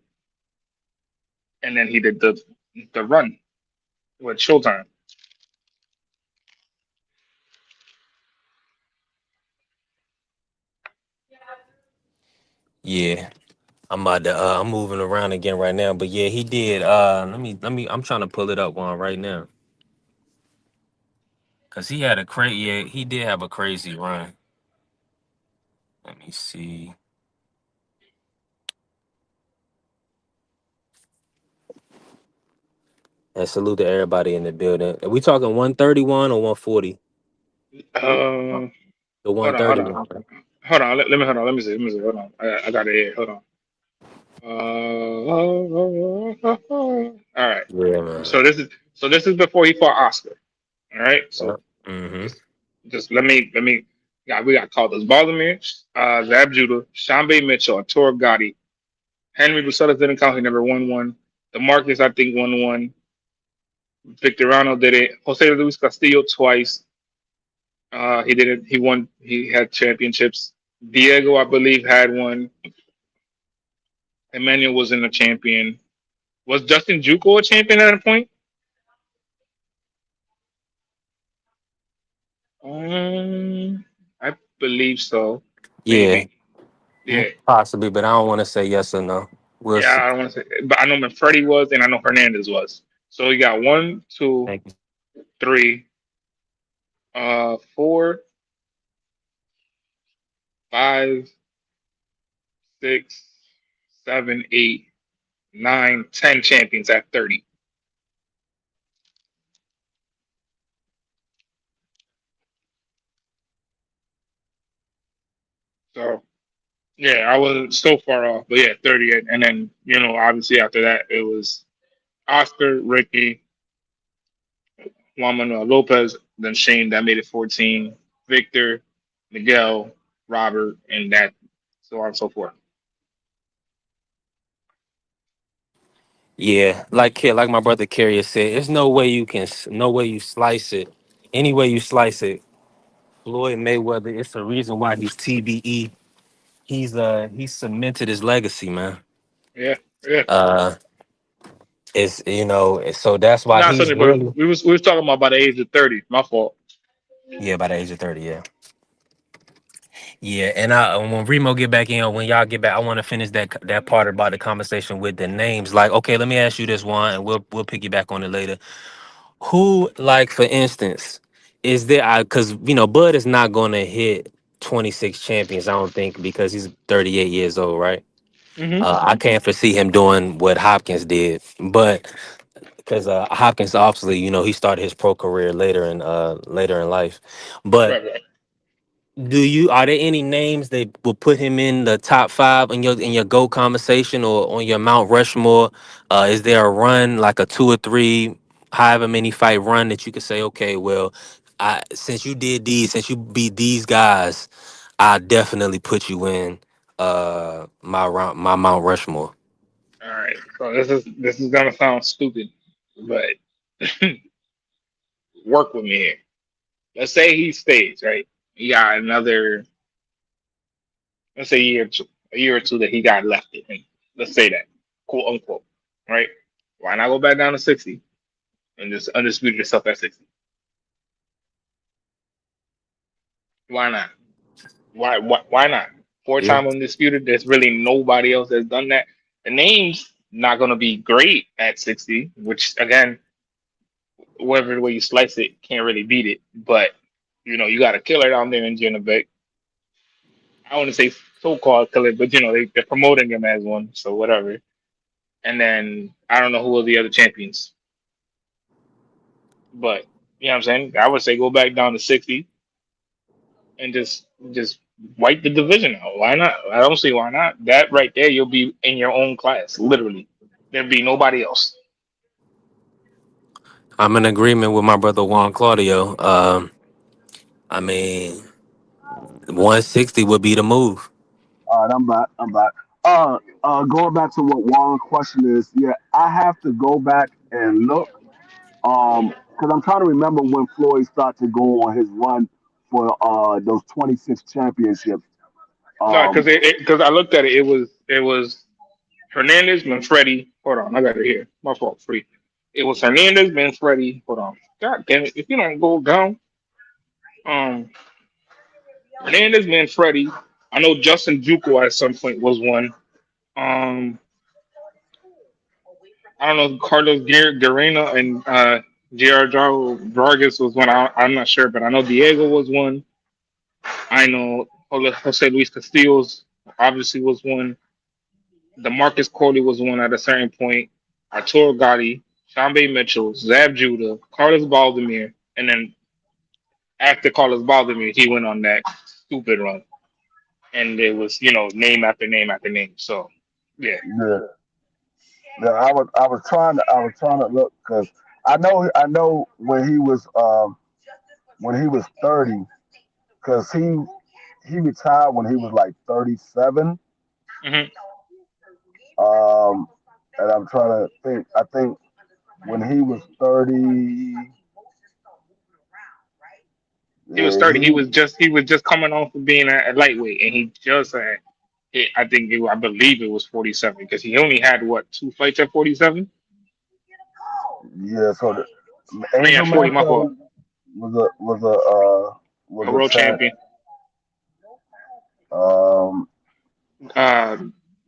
and then he did the run with Showtime. Yeah. I'm moving around again right now. But yeah, he did. I'm trying to pull it up one right now. Cause he had a crazy yeah, he did have a crazy run. Let me see. And salute to everybody in the building. Are we talking 131 or 140? Uh, The hold on, hold 131. on, hold on. Let me hold on. Let me see. Hold on. I got it here. Hold on. All right. Yeah, man. So this is before he fought Oscar. All right. Yeah. So Mm-hmm. just let me. We got called those Baltimore, Zab Judah, Shambe Mitchell, Arturo Gotti, Henry Bucella's didn't count. He never won one. DeMarcus I think won one. Victoriano did it. Jose Luis Castillo twice. He did it. He won. He had championships. Diego I believe had one. Emmanuel wasn't a champion. Was Justin Juco a champion at a point? I believe so. Yeah, Maybe. Yeah. possibly, but I don't want to say yes or no. We'll Yeah, see. I don't want to say, but I know Manfredi was, and I know Hernandez was. So we got one, two, Thank you. three, 4, 5, 6, 7, 8, 9, 10 champions at 30. So yeah, I wasn't so far off, but yeah, 30. And then obviously after that it was Oscar, Ricky, Juan Manuel Lopez, then Shane that made it 14, Victor, Miguel, Robert, and that so on and so forth. Yeah, like my brother Carrier said, there's no way you can no way you slice it. Any way you slice it, Floyd Mayweather. It's a reason why he's TBE. He's cemented his legacy, man. Yeah, yeah. Uh, it's so that's why Not he's certainly, but really we was talking about by the age of 30. My fault. yeah by the age of 30. Yeah, yeah. And when Remo get back in, or when y'all get back, I want to finish that part about the conversation with the names. Like, okay, let me ask you this one, and we'll piggyback on it later. Who, like, for instance, is there? Because Bud is not going to hit 26 champions. I don't think because he's 38 years old, right? Hmm. I can't foresee him doing what Hopkins did, but because Hopkins obviously, he started his pro career later in life. But Right, right. are there any names that will put him in the top five in your GO conversation or on your Mount Rushmore? Is there a run, like a two or three, however many fight run, that you could say, okay, well, since you beat these guys, I definitely put you in my Mount Rushmore. All right. So this is gonna sound stupid, but work with me here. Let's say he stays, right? He got another, let's say a year or two that he got left in him. Let's say that, quote unquote, right? Why not go back down to 60 and just undisputed yourself at 60? Why not? Why not? Four Yeah. time undisputed. There's really nobody else that's done that. The name's not gonna be great at 60, which again, whatever way you slice it, can't really beat it. But you got a killer down there in Genovic. I want to say so-called killer, but they're promoting him as one, so whatever. And then I don't know who are the other champions, but you know what I'm saying. I would say go back down to 60 and just wipe the division out. Why not? I don't see why not. That right there, you'll be in your own class, literally. There'll be nobody else. I'm in agreement with my brother Juan Claudio. I mean, 160 would be the move. All right, I'm back. I'm back. Going back to what Warren's question is, yeah, I have to go back and look, because I'm trying to remember when Floyd started to go on his run for those 26 championships. No, because Um, because I looked at it, it was Hernandez, Manfredi. Hold on, I got it here. My fault, free. It was Hernandez, Manfredi. Hold on. God damn it! If you don't go down, um, Hernandez, Manfredi. I know Justin Juco at some point was one. Um, I don't know Carlos Guerrero and Gerardo Vargas was one. I'm not sure, but I know Diego was one. I know Jose Luis Castillo's obviously was one. DeMarcus Corley was one at a certain point. Arturo Gotti, Shambe Mitchell, Zab Judah, Carlos Baldemir, and then after Carlos Baldemir, he went on that stupid run, and it was name after name after name. So yeah, yeah, yeah, I was trying to look because I know when he was 30 because he retired when he was like 37. hmm Um, and I'm trying to think. I think when he was 30, he was yeah, 30. He was just coming off of being a lightweight, and he just had. I believe it was 47 because he only had what, two fights at 47. yeah. So the I mean Angel at 40. My fault. Mantel was A a world champ. champion. Um, Uh,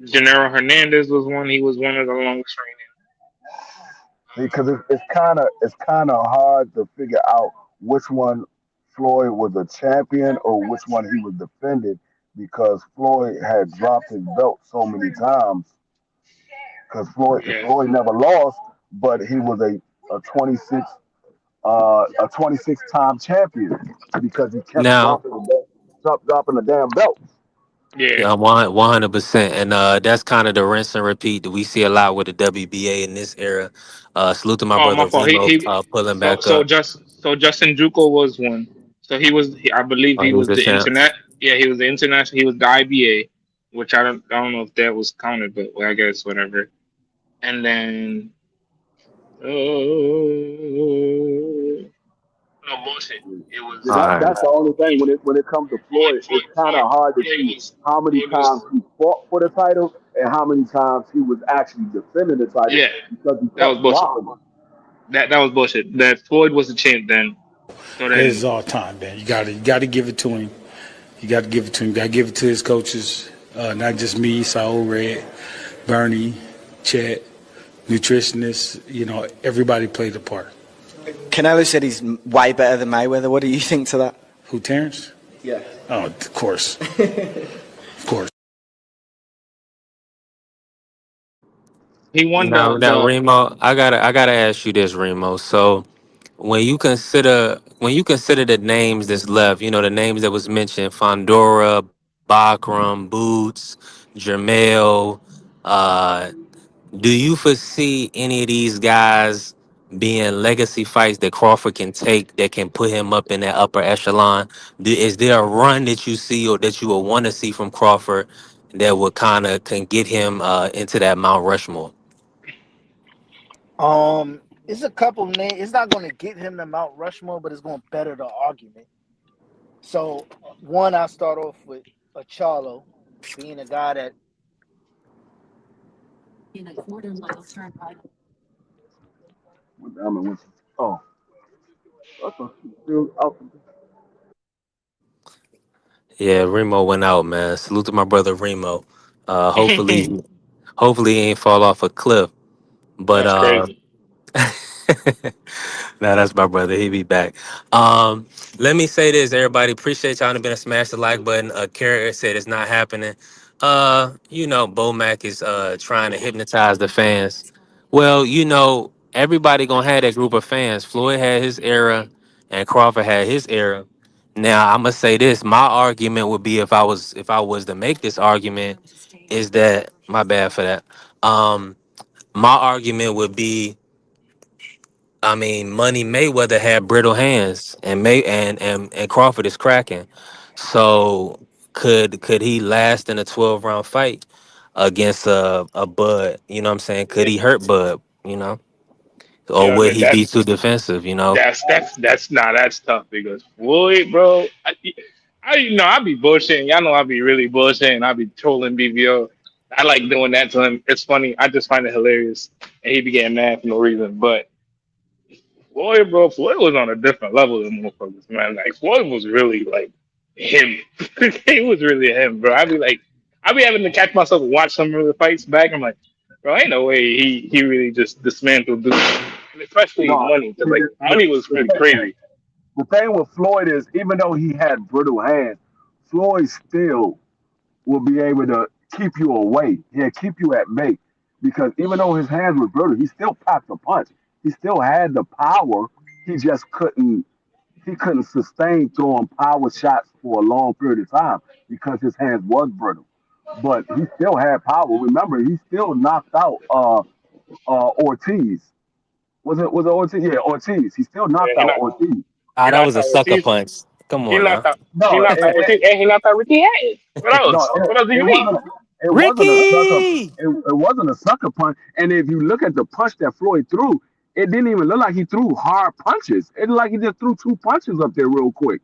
Gennaro Hernandez was one. He was one of the longest because it's kind of hard to figure out which one Floyd was a champion or which one he was defended because Floyd had dropped his belt so many times. Because Floyd reigning. Yeah. Floyd never lost, but he was a 26 a 26 time champion because he kept Now, dropping the damn belt. Yeah. yeah, 100%, and that's kind of the rinse and repeat that we see a lot with the WBA in this era. Salute to my Oh, my brother fault. He Remo he. pulling So back up. Justin Juco was one. So I believe Oh, he he was was the the champ. internet. Yeah, he was the international. He was the IBA, which I don't know if that was counted, but well, I guess whatever. And then, no bullshit. It Yeah, was All right. that's the only thing when it comes to Floyd, it's kind of hard to Yeah, see how many it was times he fought for the title and how many times he was actually defending the title yeah, because he that was kept bullshit. dropping it. That was bullshit. That Floyd was the champ then. So It's then, all time, man. You got to give it to him. You got to give it to him. You got to give it to his coaches, not just me, Saul Red, Bernie, Chet, nutritionists. Everybody played a part. Canelo said he's way better than Mayweather. What do you think to that? Who, Terrence? Yeah. Oh, of course, of course. he won Now, the Remo, I gotta ask you this, Remo. So, when you consider the names that's left, the names that was mentioned: Fondora, Bakram, Boots, Jermel. Do you foresee any of these guys being legacy fights that Crawford can take that can put him up in that upper echelon? Is there a run that you see or that you would want to see from Crawford that would kind of can get him into that Mount Rushmore? It's a couple names. It's not going to get him to Mount Rushmore, but it's going to better the argument. So, one, I'll start off with Achalo being a guy that I mean, oh, I thought he was still out. Yeah, Remo went out, man. Salute to my brother Remo. Hopefully he ain't fall off a cliff. But that's crazy. nah, that's my brother. He be back. Um, Let me say this, everybody. Appreciate y'all to been a smash the like button. Carrier said it's not happening. Bomac is trying to hypnotize the fans. Well, everybody gonna have that group of fans. Floyd had his era, and Crawford had his era. Now I'm gonna say this. My argument would be if I was to make this argument, is that my bad for that. My argument would be, I mean, Money Mayweather had brittle hands, and and Crawford is cracking. So could he last in a 12 round fight against a Bud? You know what I'm saying? Could Yeah, he hurt Bud? Or yeah, would but he be too defensive? that's tough because Floyd, bro. I be bullshitting. Y'all know I be really bullshitting. I be trolling BBO. I like doing that to him. It's funny. I just find it hilarious, and he be getting mad for no reason. But Floyd, bro, Floyd was on a different level than motherfuckers, man. Like Floyd was really like him. He was really him, bro. I be having to catch myself and watch some of the fights back. I'm like, bro, ain't no way he really just dismantled dude. And especially No, Money, because see, like Money was the, pretty crazy. the thing with Floyd is even though he had brittle hands, Floyd still will be able to keep you away. He'll keep you at bay because even though his hands were brittle, he still packed a punch. He still had the power. He just couldn't sustain throwing power shots for a long period of time because his hands was brittle. But he still had power. Remember, he still knocked out Ortiz. Was it Ortiz? Yeah, Ortiz. He still Yeah, knocked out Ortiz. Ah, he that was knocked a out sucker Ortiz. punch. Come He on knocked now, out he No, knocked out Ortiz, and he knocked out Ricky Hatton. What no, else? What else do it you need? wasn't. It wasn't a sucker. Ricky. It wasn't a sucker punch. And if you look at the punch that Floyd threw, it didn't even look like he threw hard punches. It looked like he just threw two punches up there real quick.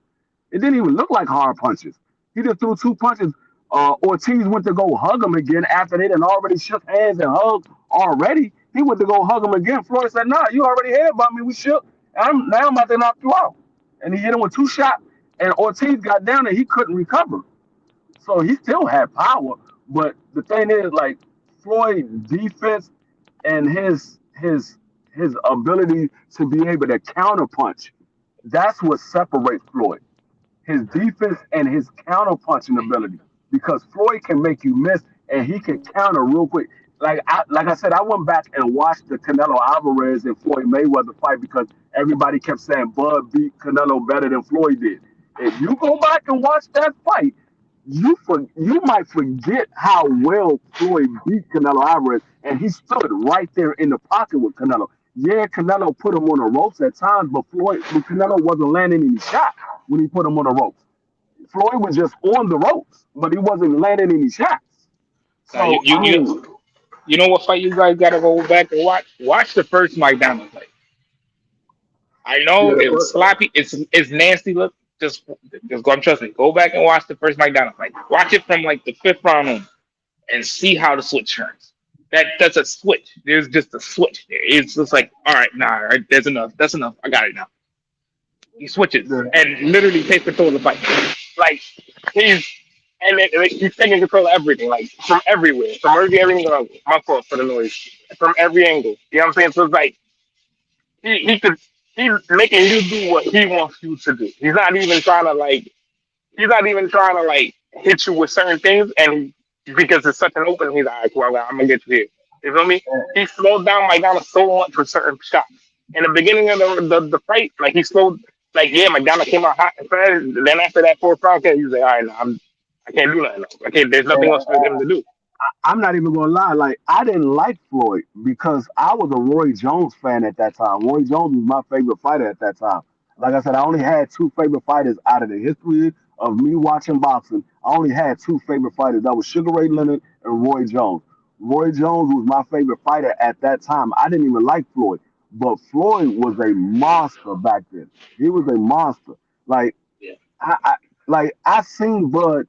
It didn't even look like hard punches. He just threw two punches. Ortiz went to go hug him again after they done already shook hands and hugged already. He went to go hug him again. Floyd said, "Nah, you already had about me. We shook. Now I'm about to knock you out." And he hit him with two shots. And Ortiz got down and he couldn't recover. So he still had power. But the thing is, like Floyd's defense and his ability to be able to counterpunch, that's what separates Floyd, his defense and his counter-punching ability. Because Floyd can make you miss and he can counter real quick. Like I said, I went back and watched the Canelo Alvarez and Floyd Mayweather fight because everybody kept saying Bud beat Canelo better than Floyd did. If you go back and watch that fight, you might forget how well Floyd beat Canelo Alvarez, and he stood right there in the pocket with Canelo. Yeah, Canelo put him on the ropes at times, but Canelo wasn't landing any shots. when he put him on the ropes. Floyd was just on the ropes, but he wasn't landing any shots. Now you So you I mean, you you know what fight you guys gotta go back and watch? Watch the first Mike Daniel fight. I yeah, know the it was first, sloppy. It's nasty. Look, just go. Trust me. Go back and watch the first Mike Daniel fight. Watch it from like the fifth round on, and see how the switch turns. That's a switch. There's just a switch there. It's just like, all right, nah, all right, there's enough. That's enough. I got it now. He switches the, and literally takes control of the fight. Like he's he's taking control of everything, like from everywhere, from every angle. My fault for the noise. From every angle. You know what I'm saying? So it's like he could he's making you do what he wants you to do. He's not even trying to like hit you with certain things, and because it's such an open, he's like, well, I'm gonna get you here. You feel me? He slowed down McDonald so much for certain shots. In the beginning of the fight, like he slowed, like yeah, McDonald came out hot and fast. Then after that fourth round, he was like, all right, now I can't do nothing. Else. I can't. There's nothing else for him to do. I'm not even gonna lie. Like I didn't like Floyd because I was a Roy Jones fan at that time. Roy Jones was my favorite fighter at that time. Like I said, I only had two favorite fighters out of the history of me watching boxing. I only had two favorite fighters. That was Sugar Ray Leonard and Roy Jones. Roy Jones was my favorite fighter at that time. I didn't even like Floyd, but Floyd was a monster back then. He was a monster. Like Yeah. I like I seen Bud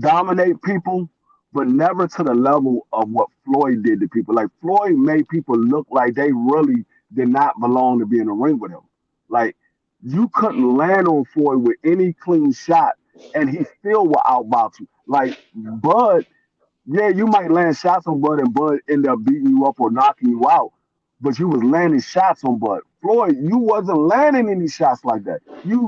dominate people, but never to the level of what Floyd did to people. Like Floyd made people look like they really did not belong to be in the ring with him. Like you couldn't land on Floyd with any clean shot, and he still will outbox you. Like Bud, yeah, you might land shots on Bud and Bud end up beating you up or knocking you out, but you was landing shots on Bud. Floyd, you wasn't landing any shots like that. You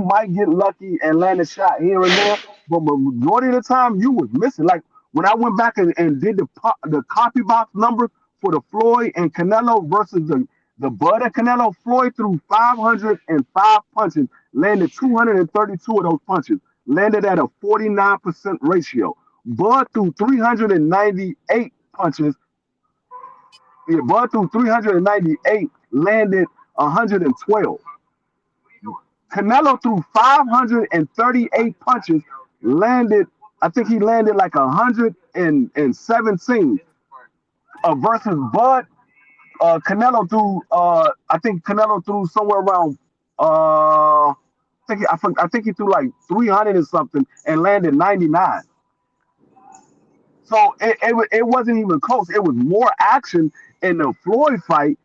might get lucky and land a shot here and there, but majority of the time you was missing. Like when I went back and did the copy box numbers for the Floyd and Canelo versus the Bud and Canelo, Floyd threw 505 punches, landed 232 of those punches, landed at a 49% ratio. Bud threw 398 punches. Yeah, Bud threw 398, landed 112. Canelo threw 538 punches, landed, I think he landed like 117. Versus Bud, I think Canelo threw somewhere around, I think he threw like 300 and something and landed 99. So it wasn't even close. It was more action in the Floyd fight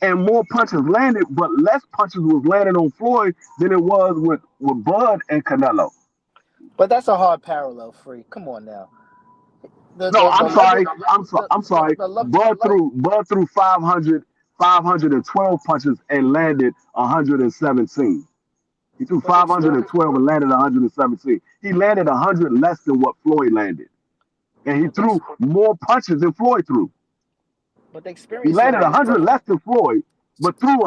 and more punches landed, but less punches was landed on Floyd than it was with Bud and Canelo. But that's a hard parallel, free. Come on now. No, I'm The level sorry. I'm sorry. the level Bud threw 512 punches and landed 117. He threw but the 512 and landed 117. He landed 100 less than what Floyd landed. And he but the threw more punches than Floyd threw. but the He experience landed level is 100 less different. than Floyd, but threw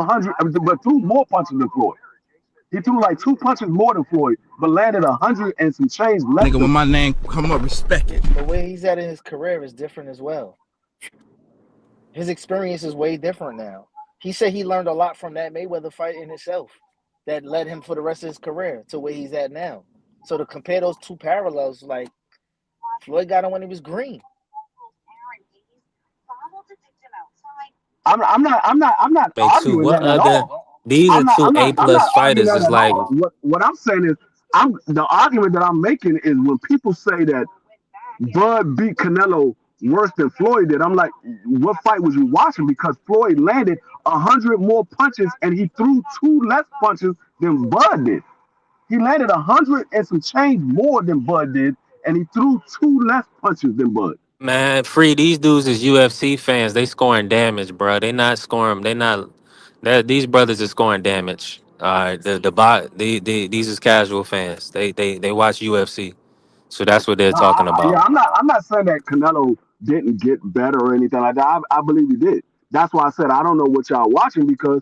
more punches than Floyd. He threw like two punches more than Floyd, but landed 100 and some change less Nigga, than. when my name come up, respect it. But where he's at in his career is different as well. His experience is way different now. He said he learned a lot from that Mayweather fight in itself that led him for the rest of his career to where he's at now. So to compare those two parallels, like Floyd got him when he was green. I'm not Make two. arguing What that at other? all. These are I'm not two I'm not A I'm plus not arguing fighters. that It's at like, all. What I'm saying is the argument that I'm making is when people say that Bud beat Canelo worse than Floyd did. I'm like, what fight was you watching? Because Floyd landed 100 more punches and he threw two less punches than Bud did. He landed 100 and some change more than Bud did, and he threw two less punches than Bud. man, free. These dudes is UFC fans. They scoring damage, bro. They not scoring. They not. That these brothers are scoring damage. All right, these is casual fans. They watch UFC, so that's what they're No, talking yeah, about. I'm not saying that Canelo didn't get better or anything like that. I believe he did. That's why I said I don't know what y'all watching because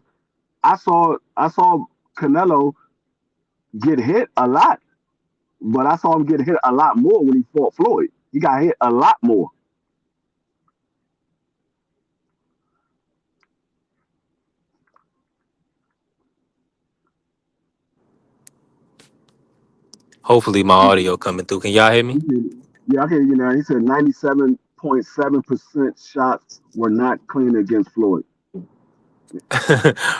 I saw Canelo get hit a lot, but I saw him get hit a lot more when he fought Floyd. He got hit a lot more. Hopefully my He, audio coming through. Can y'all hear he me? said, yeah, I can hear you now. He said 97.7% shots were not clean against Floyd.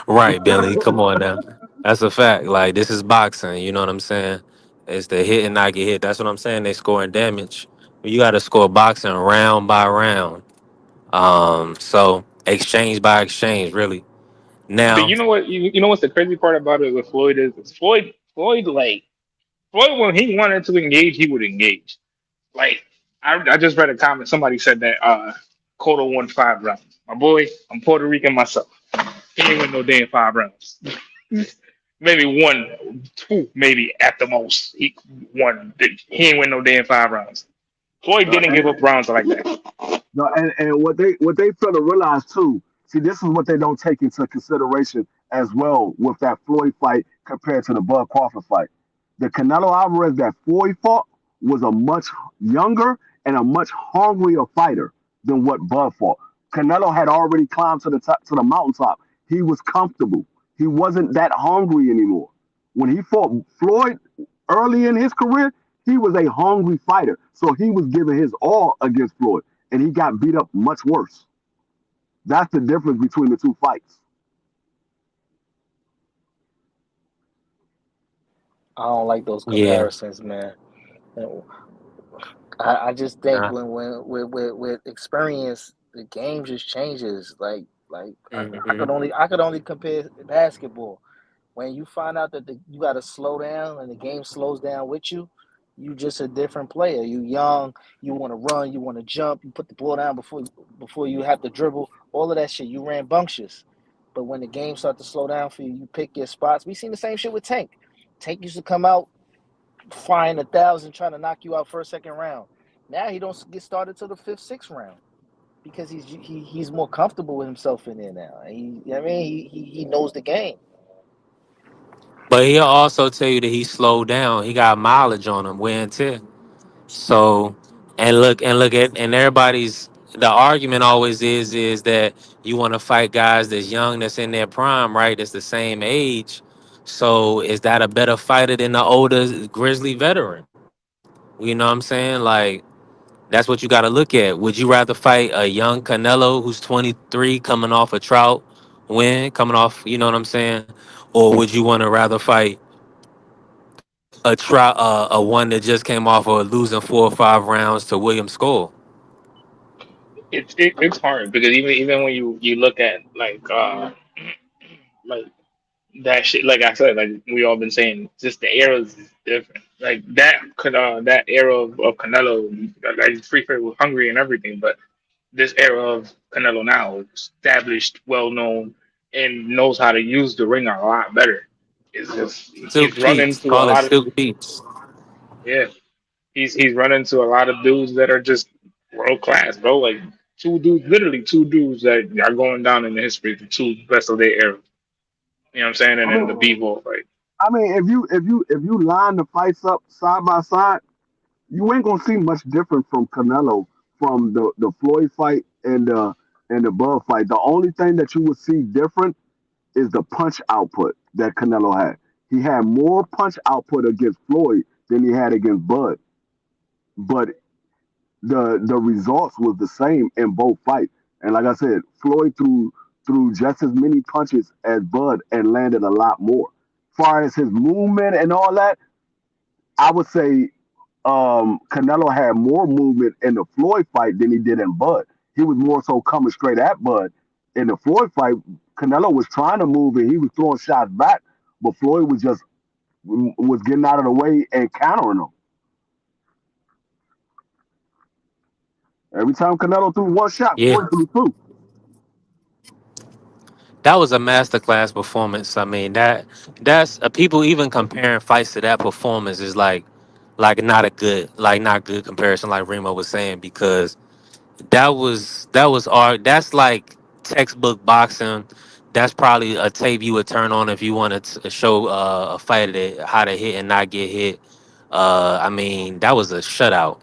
Right, Billy. Come on now. That's a fact. Like this is boxing. You know what I'm saying? It's the hit and not get hit. That's what I'm saying. They scoring damage. You got to score boxing round by round. So exchange by exchange, really. But Now, you know what? You know what's the crazy part about it with Floyd is Floyd like Floyd when he wanted to engage, he would engage. Like I just read a comment. Somebody said that Cotto won 5 rounds. My boy, I'm Puerto Rican myself. He ain't win no damn 5 rounds. Maybe one, two, maybe at the most. He won. He ain't win no damn 5 rounds. Floyd Uh, didn't give up rounds like that. No, and what they fail to realize too. See, this is what they don't take into consideration as well with that Floyd fight compared to the Bud Crawford fight. The Canelo Alvarez that Floyd fought was a much younger and a much hungrier fighter than what Bud fought. Canelo had already climbed to the top, to the mountaintop. He was comfortable. He wasn't that hungry anymore. When he fought Floyd early in his career, he was a hungry fighter. So he was giving his all against Floyd, and he got beat up much worse. That's the difference between the two fights. I don't like those yeah. comparisons, man. And I just think Nah. when with experience, the game just changes. Like Hmm. I could only compare basketball. When you find out that you got to slow down and the game slows down with you, you just a different player. You young, you want to run, you want to jump, you put the ball down before you have to dribble. All of that shit, you rambunctious. But when the game starts to slow down for you, you pick your spots. We seen the same shit with Tank. Tank used to come out flying 1,000, trying to knock you out first, second round. Now he don't get started till the fifth, sixth round because he's more comfortable with himself in there now. I mean, he knows the game. But he'll also tell you that he slowed down. He got mileage on him, wear and tear. So, and everybody's the argument always is that you want to fight guys that's young, that's in their prime, right? That's the same age. So, is that a better fighter than the older grizzly veteran? You know what I'm saying? Like that's what you got to look at. Would you rather fight a young Canelo who's 23 coming off a Trout win, coming off, you know what I'm saying? Or would you want to rather fight a one that just came off of losing 4 or 5 rounds to William Skull? It's hard because even when you look at like that shit, like I said, like we all been saying, just the eras is different. Like that era of Canelo, like he's free for was hungry and everything, but this era of Canelo now is established, well known, and knows how to use the ring a lot better. It's just Silk he's run Cheeks. into a Call it lot of Silk Cheeks. yeah, he's run into a lot of dudes that are just world class, bro. Like literally two dudes that are going down in the history, the two best of their era. You know what I'm saying? I And then mean, the Bivol fight. if you line the fights up side by side, you ain't gonna see much different from Canelo from the Floyd fight and the Bud fight. The only thing that you would see different is the punch output that Canelo had. He had more punch output against Floyd than he had against Bud, but the results was the same in both fights. And like I said, Floyd threw just as many punches as Bud and landed a lot more. Far as his movement and all that, I would say Canelo had more movement in the Floyd fight than he did in Bud. He was more so coming straight at Bud. In the Floyd fight, Canelo was trying to move and he was throwing shots back, but Floyd was getting out of the way and countering him. Every time Canelo threw one shot, Yeah, Floyd threw two. that was a masterclass performance. I mean, that's people even comparing fights to that performance is like not a good not good comparison, like Remo was saying, because that was art. That's like textbook boxing. That's probably a tape you would turn on if you wanted to show a fighter that, how to hit and not get hit. I mean, that was a shutout.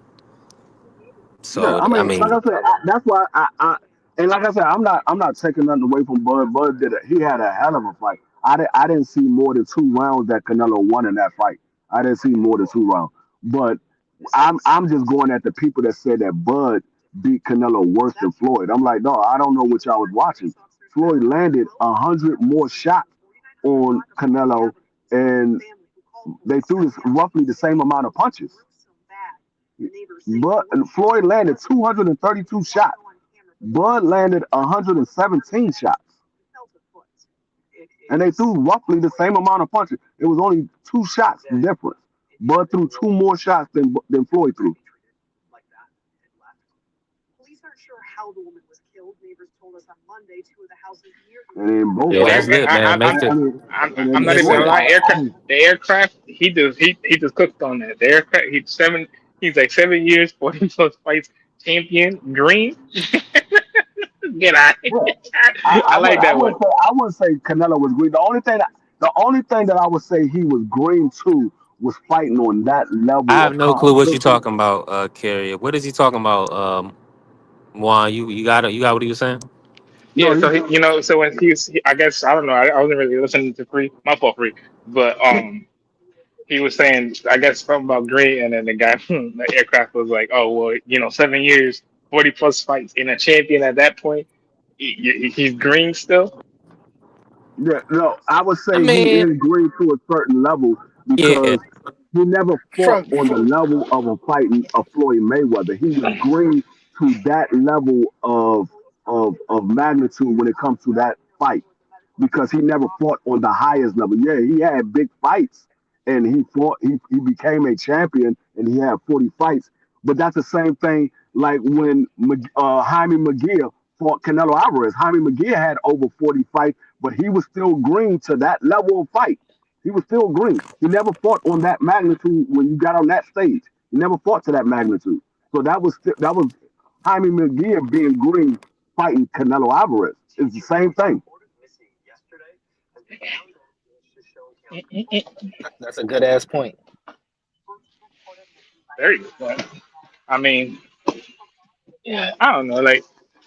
Yeah, So I I mean, like mean, I said, that's why and like I said, I'm not taking nothing away from Bud. He had a hell of a fight. I didn't see more than 2 rounds that Canelo won in that fight. I didn't see more than 2 rounds. But I'm just going at the people that said that Bud beat Canelo worse than Floyd. I'm like, no, I don't know what y'all was watching. Floyd landed 100 more shots on Canelo, and they threw this roughly the same amount of punches. But Floyd landed 232 shots. Bud landed 117 shots, and they threw roughly the same amount of punches. It was only 2 shots difference. Bud threw 2 more shots than Floyd threw. And then both Yeah, Yeah, of that's them. lit, man. Make the I mean, and I'm then not even Floyd. gonna listen. lie. I mean, The aircraft, he just cooked on that. The aircraft, he's like 7 years, 40+ fights, champion, green. Get out! yeah, I like that one. I would say Canelo was green. The only thing that I would say he was green too was fighting on that I level have of no clue what you competition. talking about, Carrier. What is he talking about? Juan, you got what he was saying? No, Yeah, he so so when I guess I don't know. I wasn't really listening to Free. My fault, Free. But he was saying, I guess something about green, and then the guy from the aircraft was like, "Oh well, 7 years, 40+ fights, in a champion at that point, he's green still." Yeah, no, I would I say he mean, is green to a certain level yeah. because he never fought From, on the from level of a fighting a Floyd Mayweather. He was green to that level of magnitude when it comes to that fight because he never fought on the highest level. Yeah, he had big fights and he became a champion and he had 40 fights. But that's the same thing like when Jaime McGear fought Canelo Alvarez. Jaime McGear had over 40 fights, but he was still green to that level of fight. He was still green. He never fought on that magnitude when you got on that stage. He never fought to that magnitude. So that was Jaime McGear being green fighting Canelo Alvarez. It's the same thing. that's a good ass point. Very good point. I mean, yeah, I don't know. Like,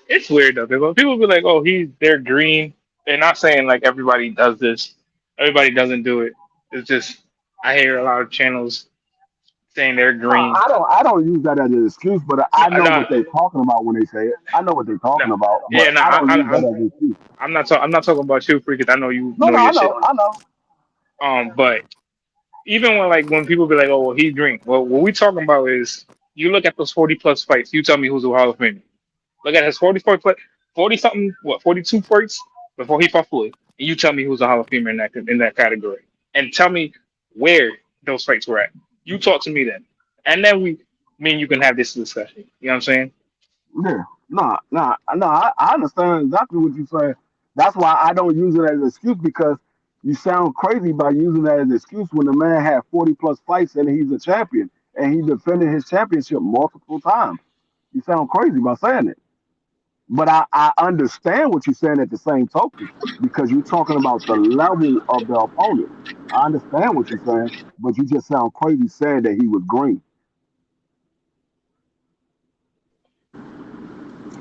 it's weird though, because when people be like, "Oh, they're green," they're not saying like everybody does this. Everybody doesn't do it. It's just I hear a lot of channels saying they're No, green. I don't use that as an excuse, but No, I know no, what they're talking about when they say it. I know what they're no. talking about, but Yeah, no. I don't use that as an excuse. I'm not talking about you, freak, 'cause I know you No, know no, your I shit. know, I know. But even when people be like, "Oh, well, he's green," well, what we talking about is you look at those 40+ fights. You tell me who's a Hall of Famer. Look at his 40 something, 42 fights before he fought Floyd. And you tell me who's a Hall of Famer in that category, and tell me where those fights were at. You talk to me then, and then me and you can have this discussion. You know what I'm saying? Yeah, I understand exactly what you're saying. That's why I don't use it as an excuse because you sound crazy by using that as an excuse when the man had 40 plus fights and he's a champion and he defended his championship multiple times. You sound crazy by saying it. But I understand what you're saying at the same token because you're talking about the level of the opponent. I understand what you're saying, but you just sound crazy saying that he was green.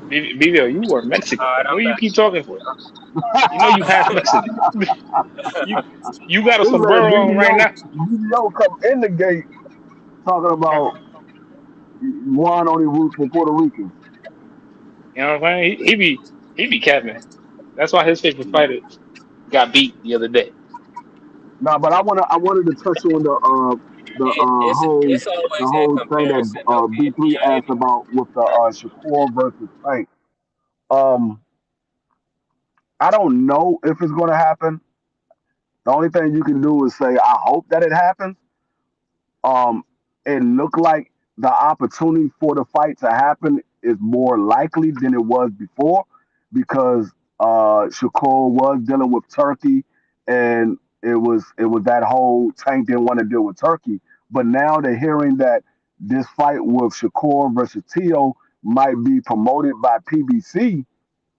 BBO, you are Mexican. All right, What I'm do you back. keep talking for? You know you half Mexican. you you got a This man sombrero on right now. BBO come in the gate talking Huh? about Juan only roots for Puerto Ricans. You know what I'm saying? He be capping. That's why his favorite fighter got beat the other day. Nah, but I wanted to touch on It's the always in whole thing that comparison, though, B3 BBO. asked about with the Shakur versus Tank. Um, I don't know if it's going to happen. The only thing you can do is say I hope that it happens. Um, it looked like the opportunity for the fight to happen is more likely than it was before because Shakur was dealing with Turkey, and it was that whole Tank didn't want to deal with Turkey. But now they're hearing that this fight with Shakur versus Tio might be promoted by PBC.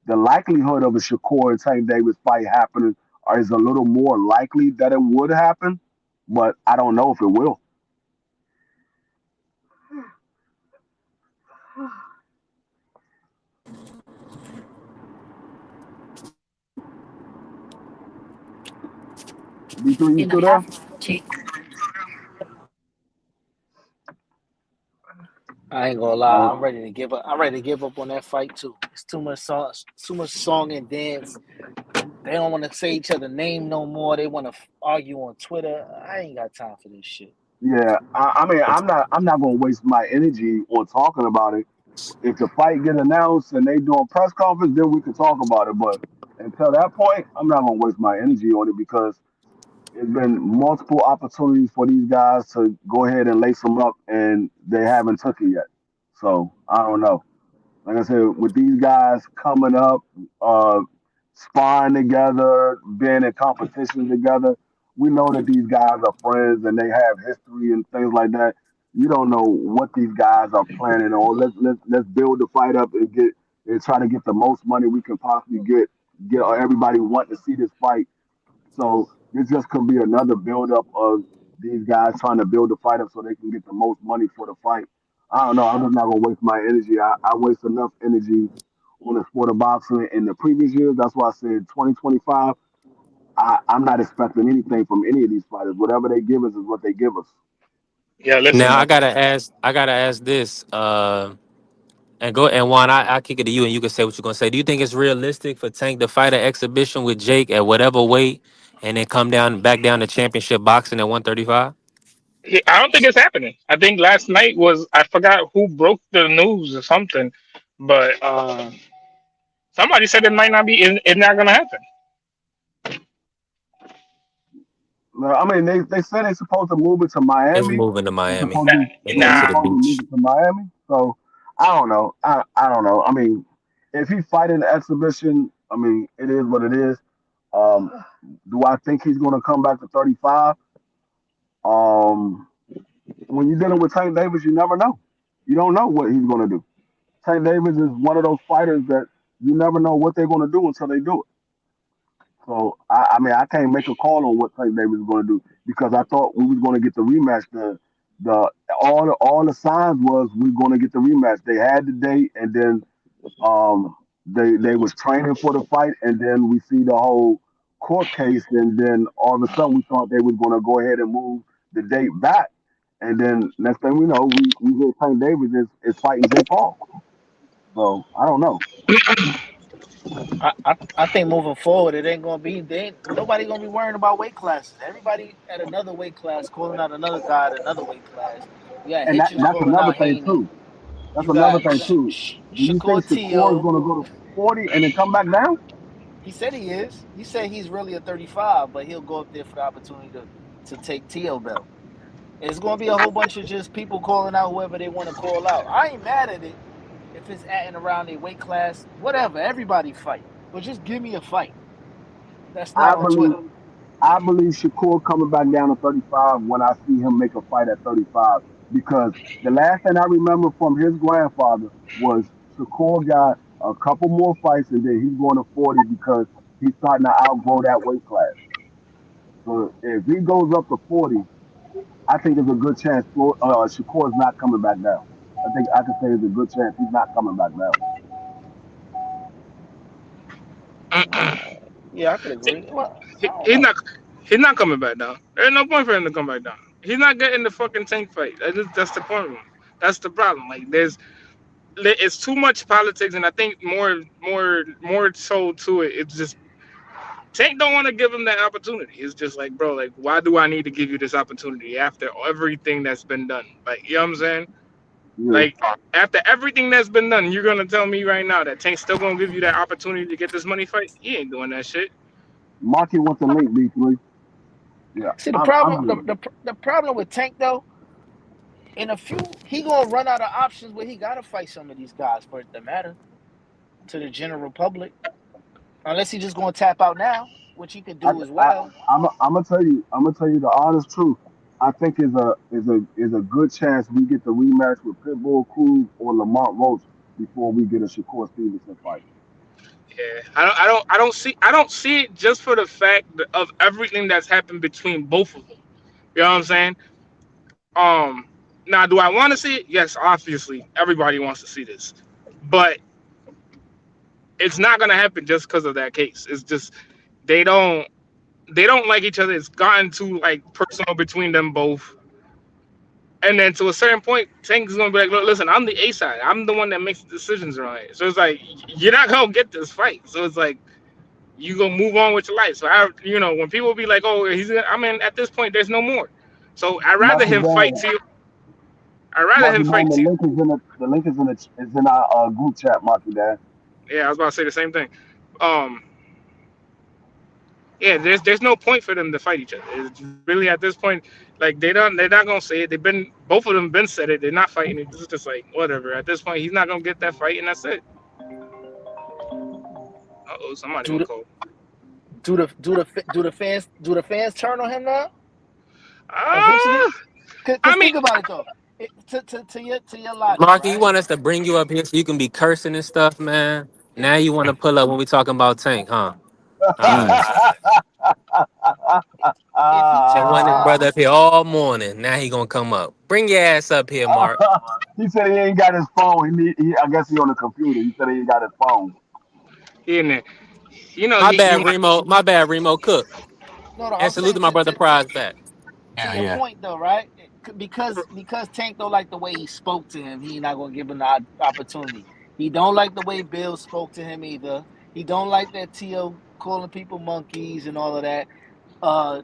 The likelihood of a Shakur and Tank Davis fight happening is a little more likely that it would happen, but I don't know if it will. B3, you still there? I ain't gonna lie. I'm Um, ready to give up. I'm ready to give up on that fight too. It's too much song and dance. They don't want to say each other name no more. They want to argue on Twitter. I ain't got time for this shit. yeah, I mean, I'm not gonna waste my energy on talking about it. If the fight get announced and they doing press conference, then we can talk about it. But until that point, I'm not gonna waste my energy on it because it's been multiple opportunities for these guys to go ahead and lace them up, and they haven't took it yet. So I don't know. Like I said, with these guys coming up, uh, sparring together, being in competition together, we know that these guys are friends and they have history and things like that. You don't know what these guys are planning on. Let's build the fight up and get and try to get the most money we can possibly get. Get everybody wanting to see this fight, so this just could be another build up of these guys trying to build the fight up so they can get the most money for the fight. I don't know. I'm just not gonna waste my energy. I waste enough energy on the sport of boxing in the previous years. That's why I said 2025. I'm not expecting anything from any of these fighters. Whatever they give us is what they give us. Yeah, listen, Now man. I gotta ask this. And go and Juan, I kick it to you, and you can say what you're gonna say. Do you think it's realistic for Tank to fight an exhibition with Jake at whatever weight, and then come down back down to championship boxing at 135? I don't think it's happening. I think last night was I forgot who broke the news or something, but somebody said it might not be. It's not gonna happen. No, I mean, they said they're supposed to move it to It's Miami. moving to They're Miami. supposed to, They're yeah, going he's to Nah, the supposed to move beach. it to Miami. So I don't know. I don't know. I mean, if he's fighting the exhibition, I mean, it is what it is. Um, do I think he's going to come back to 35? Um, when you're dealing with Tank Davis, you never know. You don't know what he's going to do. Tank Davis is one of those fighters that you never know what they're going to do until they do it. So I mean, I can't make a call on what Tank Davis is going to do because I thought we was going to get the rematch. The all the signs was we are going to get the rematch. They had the date, and then they was training for the fight, and then we see the whole court case, and then all of a sudden we thought they was going to go ahead and move the date back, and then next thing we know, we hear Tank Davis is fighting Jake Paul. So I don't know. I think moving forward, it ain't gonna be. They ain't, nobody gonna be worrying about weight classes. Everybody at another weight class calling out another guy at another weight class. You got And Hitchens that's calling another out thing Haney. too. That's You another got thing too. Do you think Shakur Shakur is Tio. going to go to 40 and then come back down? He said he is. He said he's really a 35, but he'll go up there for the opportunity to take Tio belt. It's gonna be a whole bunch of just people calling out whoever they want to call out. I ain't mad at it if it's at and around a weight class, whatever. Everybody fight, but just give me a fight that's I not on believe Twitter. I believe Shakur coming back down to 35 when I see him make a fight at 35 because the last thing I remember from his grandfather was Shakur got a couple more fights and then he's going to 40 because he's starting to outgrow that weight class. So if he goes up to 40, I think there's a good chance Shakur is not coming back down. I think I can say there's a good chance he's not coming back down. Yeah, I could agree. Well, I don't he's know. not. He's not coming back down. There's no point for him to come back down. He's not getting the fucking Tank fight. That's the point. That's the problem. Like it's too much politics, and I think more so to it. It's just Tank don't want to give him that opportunity. It's just like, bro, like, why do I need to give you this opportunity after everything that's been done? Like, you know what I'm saying? Yeah. Like, after everything that's been done, you're gonna tell me right now that Tank's still gonna give you that opportunity to get this money fight? He ain't doing that shit. Marky wants the link, B3. Yeah. See I'm good. the problem with Tank though, in a few he gonna run out of options where he gotta fight some of these guys for it to matter to the general public. Unless he just gonna tap out now, which he could I, do as I, well. I'm gonna tell you. I'm gonna tell you the honest truth. I think is a good chance we get the rematch with Pitbull Cruz or Lamont Roach before we get a Shakur Stevenson fight. Yeah, I don't see it just for the fact of everything that's happened between both of them. You know what I'm saying? Um, Now do I want to see it? Yes, obviously everybody wants to see this, but it's not gonna happen just because of that case. It's just they don't they don't like each other. It's gotten too like personal between them both. And then to a certain point, Tank is gonna be like, look, listen, I'm the A side. I'm the one that makes the decisions around here. So it's like you're not gonna get this fight. So it's like you gonna move on with your life. So when people be like, oh, I mean, at this point, there's no more. So I'd rather Marky him fight Dan, to you. I'd rather Marky him Dan, fight to you. the link is in our group chat, Marky Dan. Yeah, I was about to say the same thing. Um, yeah, there's no point for them to fight each other. It's really at this point, like they're not gonna say it. They've been both of them been said it. They're not fighting it. This is just like whatever. At this point, he's not gonna get that fight, and that's it. Oh, somebody Do gonna the call. do the fans turn on him now? Eventually, Ah, I because mean, think about it though. To your logic, Marky, you right? want us to bring you up here so you can be cursing and stuff, man. Now you want to pull up when we talking about Tank, huh? All right. If he Been turns wanting this on, brother up here all morning. Now he gonna come up. Bring your ass up here, Mark. He said he ain't got his phone. I guess he on the computer. He said he ain't got his phone. he in there. You know, My he bad, might. Remo. My bad, Remo Cook. no, And I'm salute saying to my brother Prize back. to Yeah, your yeah. point though, right? Because Tank don't like the way he spoke to him. He not gonna give him the opportunity. He don't like the way Bill spoke to him either. He don't like that Tio calling people monkeys and all of that. Uh,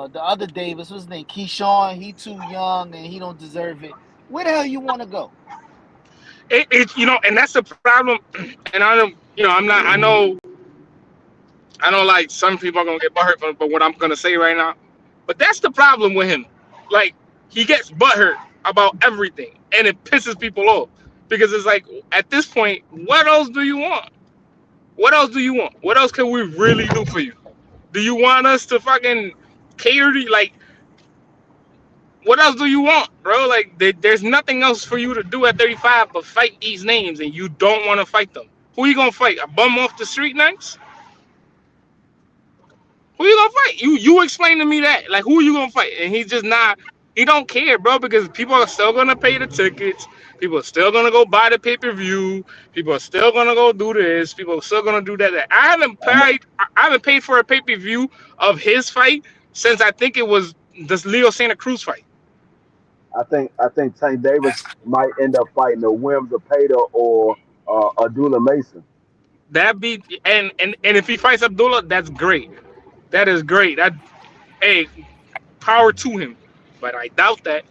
the other Davis, what's his name? Keyshawn, he too young and he don't deserve it. Where the hell you want to go? And that's the problem. And I don't, I'm not. I know, like some people are gonna get butthurt, but what I'm gonna say right now. But that's the problem with him. Like he gets butthurt about everything, and it pisses people off because it's like at this point, what else do you want? What else do you want? What else can we really do for you? Do you want us to fucking cater to you? Like, what else do you want, bro? Like, there's nothing else for you to do at 35 but fight these names, and you don't want to fight them. Who you gonna fight? A bum off the street next? Who you gonna fight? You explain to me that. Like, who you gonna fight? And he's just not. He don't care, bro, because people are still gonna pay the tickets. People are still gonna go buy the pay-per-view. People are still gonna go do this. People are still gonna do that. I haven't paid for a pay-per-view of his fight since I think it was this Leo Santa Cruz fight. I think Tank Davis might end up fighting a Wims, a Pater, or Abdullah Mason. That be and if he fights Abdullah, that's great. That is great. That hey, power to him. But I doubt that.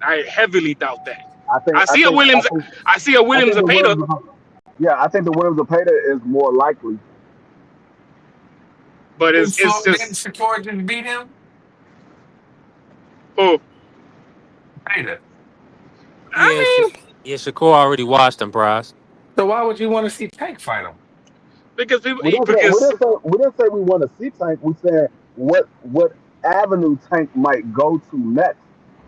I heavily doubt that. I think I I see a think I Williams. think I see a I Williams think the Zepeda, Wims. Yeah, I think the Wims, a Pater is more likely. but it's Didn't just Shakur just beat him? oh, Later. Yeah, I mean, yeah. Shakur already watched him, Prize. So why would you want to see Tank fight him? because people We didn't say we because didn't say we didn't say we want to see Tank. We said what avenue Tank might go to next.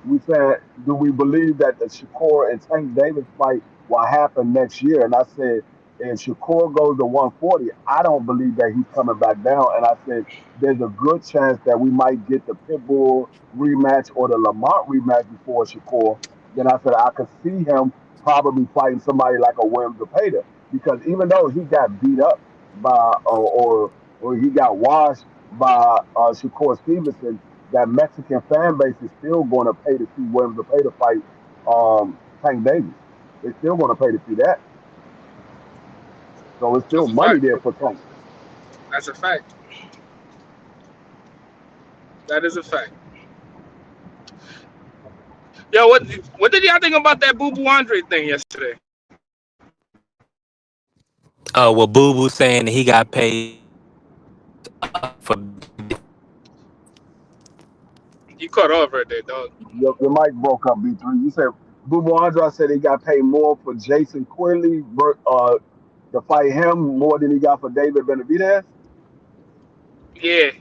We said, do we believe that the Shakur and Tank Davis fight will happen next year? And I said, if Shakur goes to 140, I don't believe that he's coming back down. And I said, there's a good chance that we might get the Pitbull rematch or the Lamont rematch before Shakur. Then I said I could see him probably fighting somebody like a Williams Zepeda because even though he got beat up by or he got washed by Shakur Stevenson, that Mexican fan base is still going to pay to see Williams to pay to fight Tank Davis. They're still going to pay to see that. So it's still that's a money fact. there for Tank. That's a fact. That is a fact. Yo, what did y'all think about that Boo Boo Andre thing yesterday? Well, Boo Boo saying that he got paid for. You cut off right there, dog. Your mic broke up, B3. You said Bubu Andrade said he got paid more for Jason Quinley to fight him more than he got for David Benavidez. Yeah.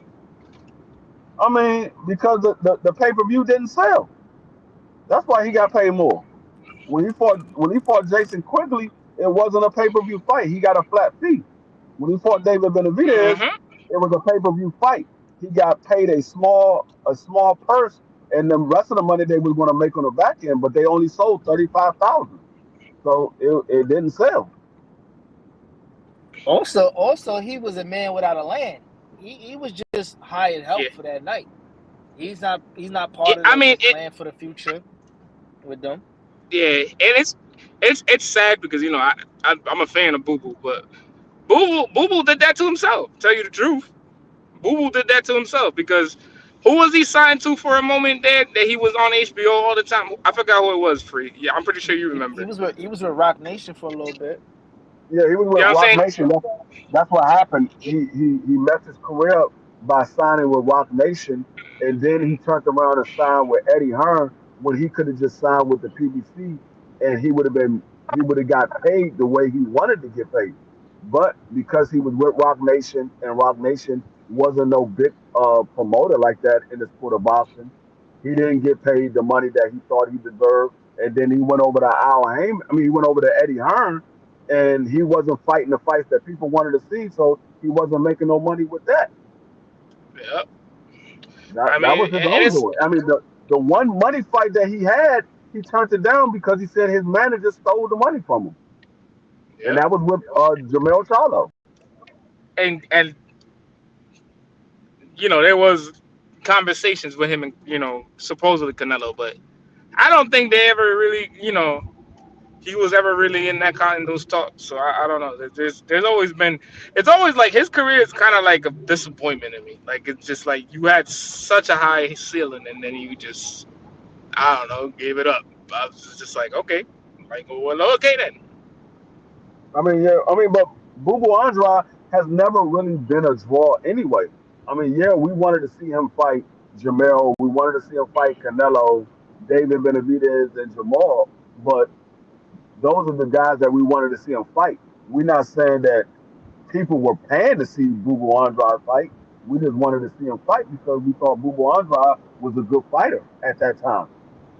I mean, because the pay per view didn't sell. That's why he got paid more. When he fought Jason Quigley, it wasn't a pay per view fight. He got a flat fee. When he fought David Benavidez, Mm-hmm. it was a pay per view fight. He got paid a small purse, and the rest of the money they was going to make on the back end, but they only sold 35,000, so it didn't sell. Also, he was a man without a land. He was just hired Yeah. help for that night. He's not Yeah. part of I the mean, plan for the future. with them. Yeah, and it's sad because I'm a fan of Boo Boo, but Boo Boo did that to himself. Tell you the truth, Boo Boo did that to himself because who was he signed to for a moment there that he was on HBO all the time? I forgot who it was. Free. Yeah, I'm pretty sure you He remember. was with Rock Nation for a little bit. Yeah, he was You with know what I'm Rock saying? Nation. That's what happened. He messed his career up by signing with Rock Nation, and then he turned around and signed with Eddie Hearn when he could have just signed with the PBC, and he would have got paid the way he wanted to get paid. But because he was with Rock Nation and Rock Nation wasn't no big promoter like that in the sport of boxing, he didn't get paid the money that he thought he deserved. And then he went over to Al Haym. I mean, he went over to Eddie Hearn, and he wasn't fighting the fights that people wanted to see, so he wasn't making no money with that. Yeah. I That mean, was his and own it's doing. I mean, the one money fight that he had, he turned it down because he said his manager stole the money from him, and yeah, that was with Jamel Charlo. and there was conversations with him and supposedly Canelo, but I don't think they ever really he was ever really in that kind of those talks. So I don't know. There's always been it's always like his career is kind of like a disappointment to me. Like it's just like you had such a high ceiling and then you just I don't know gave it up. I was just like okay, like well okay then. I mean, yeah, I mean, but Bubu Andrade has never really been a draw anyway. I mean, yeah, we wanted to see him fight Jamel, we wanted to see him fight Canelo, David Benavidez, and Jamal, but those are the guys that we wanted to see him fight. We're not saying that people were paying to see Bubu Andrade fight. We just wanted to see him fight because we thought Bubu Andrade was a good fighter at that time.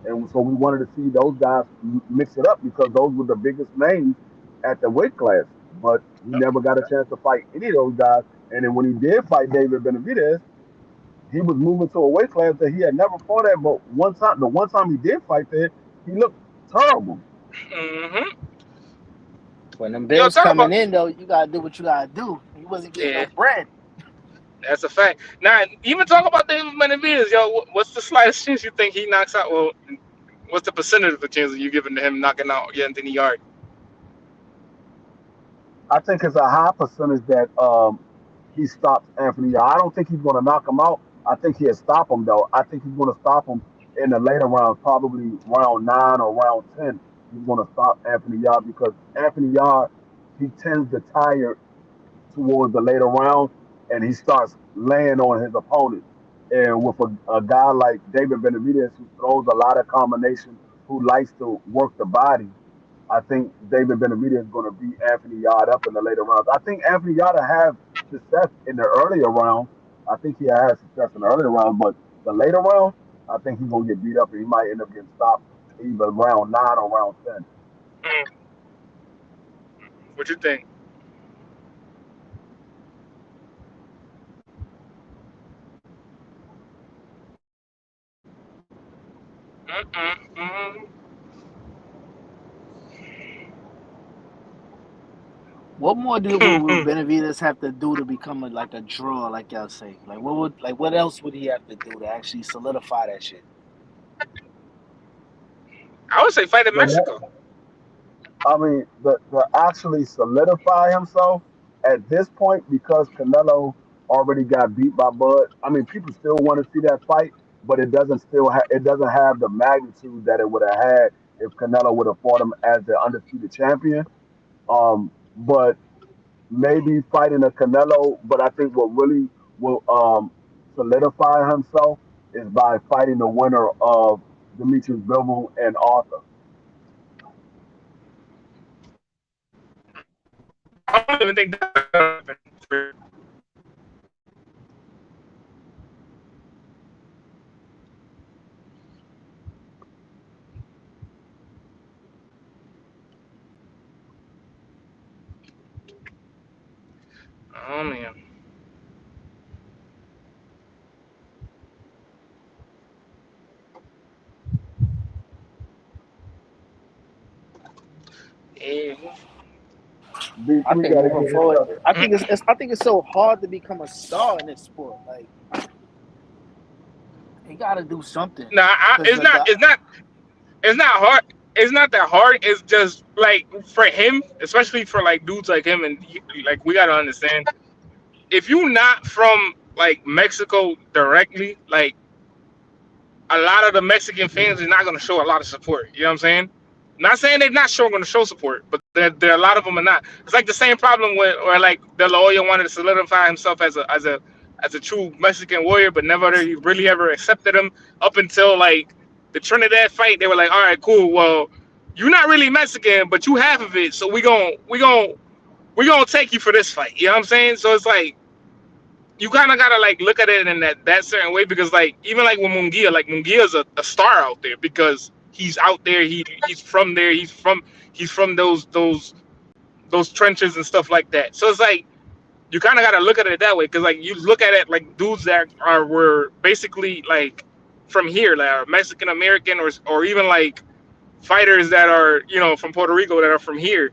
And so we wanted to see those guys mix it up because those were the biggest names at the weight class. But he never got a chance to fight any of those guys. And then when he did fight David Benavidez, he was moving to a weight class that he had never fought at. But the one time he did fight there, he looked terrible. Hmm. When them Yo, bills talk about coming in though, you gotta do what you gotta do. He wasn't getting yeah, no bread. that's a fact. Now even talk about David Benavidez, yo. What's the slightest chance you think he knocks out? Well, what's the percentage of the chances you giving to him knocking out Anthony Yard? I think it's a high percentage that he stops Anthony. I don't think he's going to knock him out. I think he'll stop him though. I think he's going to stop him in the later rounds, probably round 9 or round 10. He's going to stop Anthony Yard because Anthony Yard he tends to tire towards the later rounds and he starts laying on his opponent. And with a guy like David Benavidez who throws a lot of combinations, who likes to work the body, I think David Benavidez is going to beat Anthony Yard up in the later rounds. I think Anthony Yard will have success in the earlier rounds. I think he had success in the earlier rounds, but the later rounds, I think he's going to get beat up and he might end up getting stopped either round 9 or round 10. Mm, what you think? Mm-mm-mm. What more would Benavidez have to do to become like a draw, like y'all say? What else would he have to do to actually solidify that shit? I would say fight in Mexico. The I mean, to actually solidify himself at this point because Canelo already got beat by Bud. I mean, people still want to see that fight, but it doesn't have the magnitude that it would have had if Canelo would have fought him as the undisputed champion. But maybe fighting a Canelo. But I think what really will solidify himself is by fighting the winner of Demetrius Bivol and Arthur. I don't even think that's gonna happen. Oh man. Yeah. I B3 think got to moving get his forward, stuff. I think it's so hard to become a star in this sport. Like you got to do something Nah, because it's not. It's not. It's not hard. It's not that hard. It's just like for him, especially for like dudes like him, and like we gotta understand if you not from like Mexico directly, like a lot of the Mexican fans are not going to show a lot of support. You know what I'm saying? Not saying they're not showing going to show support, but there a lot of them are not. It's like the same problem with where like De La Hoya wanted to solidify himself as a true Mexican warrior, but never really ever accepted him up until like the Trinidad fight. They were like, all right, cool. Well, you're not really Mexican, but you half of it, so we gonna take you for this fight. You know what I'm saying? So it's like you kind of gotta like look at it in that certain way because like even like with Mungia, like Mungia's a star out there because he's out there. He's from there. He's from those trenches and stuff like that. So it's like you kind of gotta look at it that way because like you look at it like dudes that were basically like from here, like are Mexican American or even like fighters that are from Puerto Rico that are from here.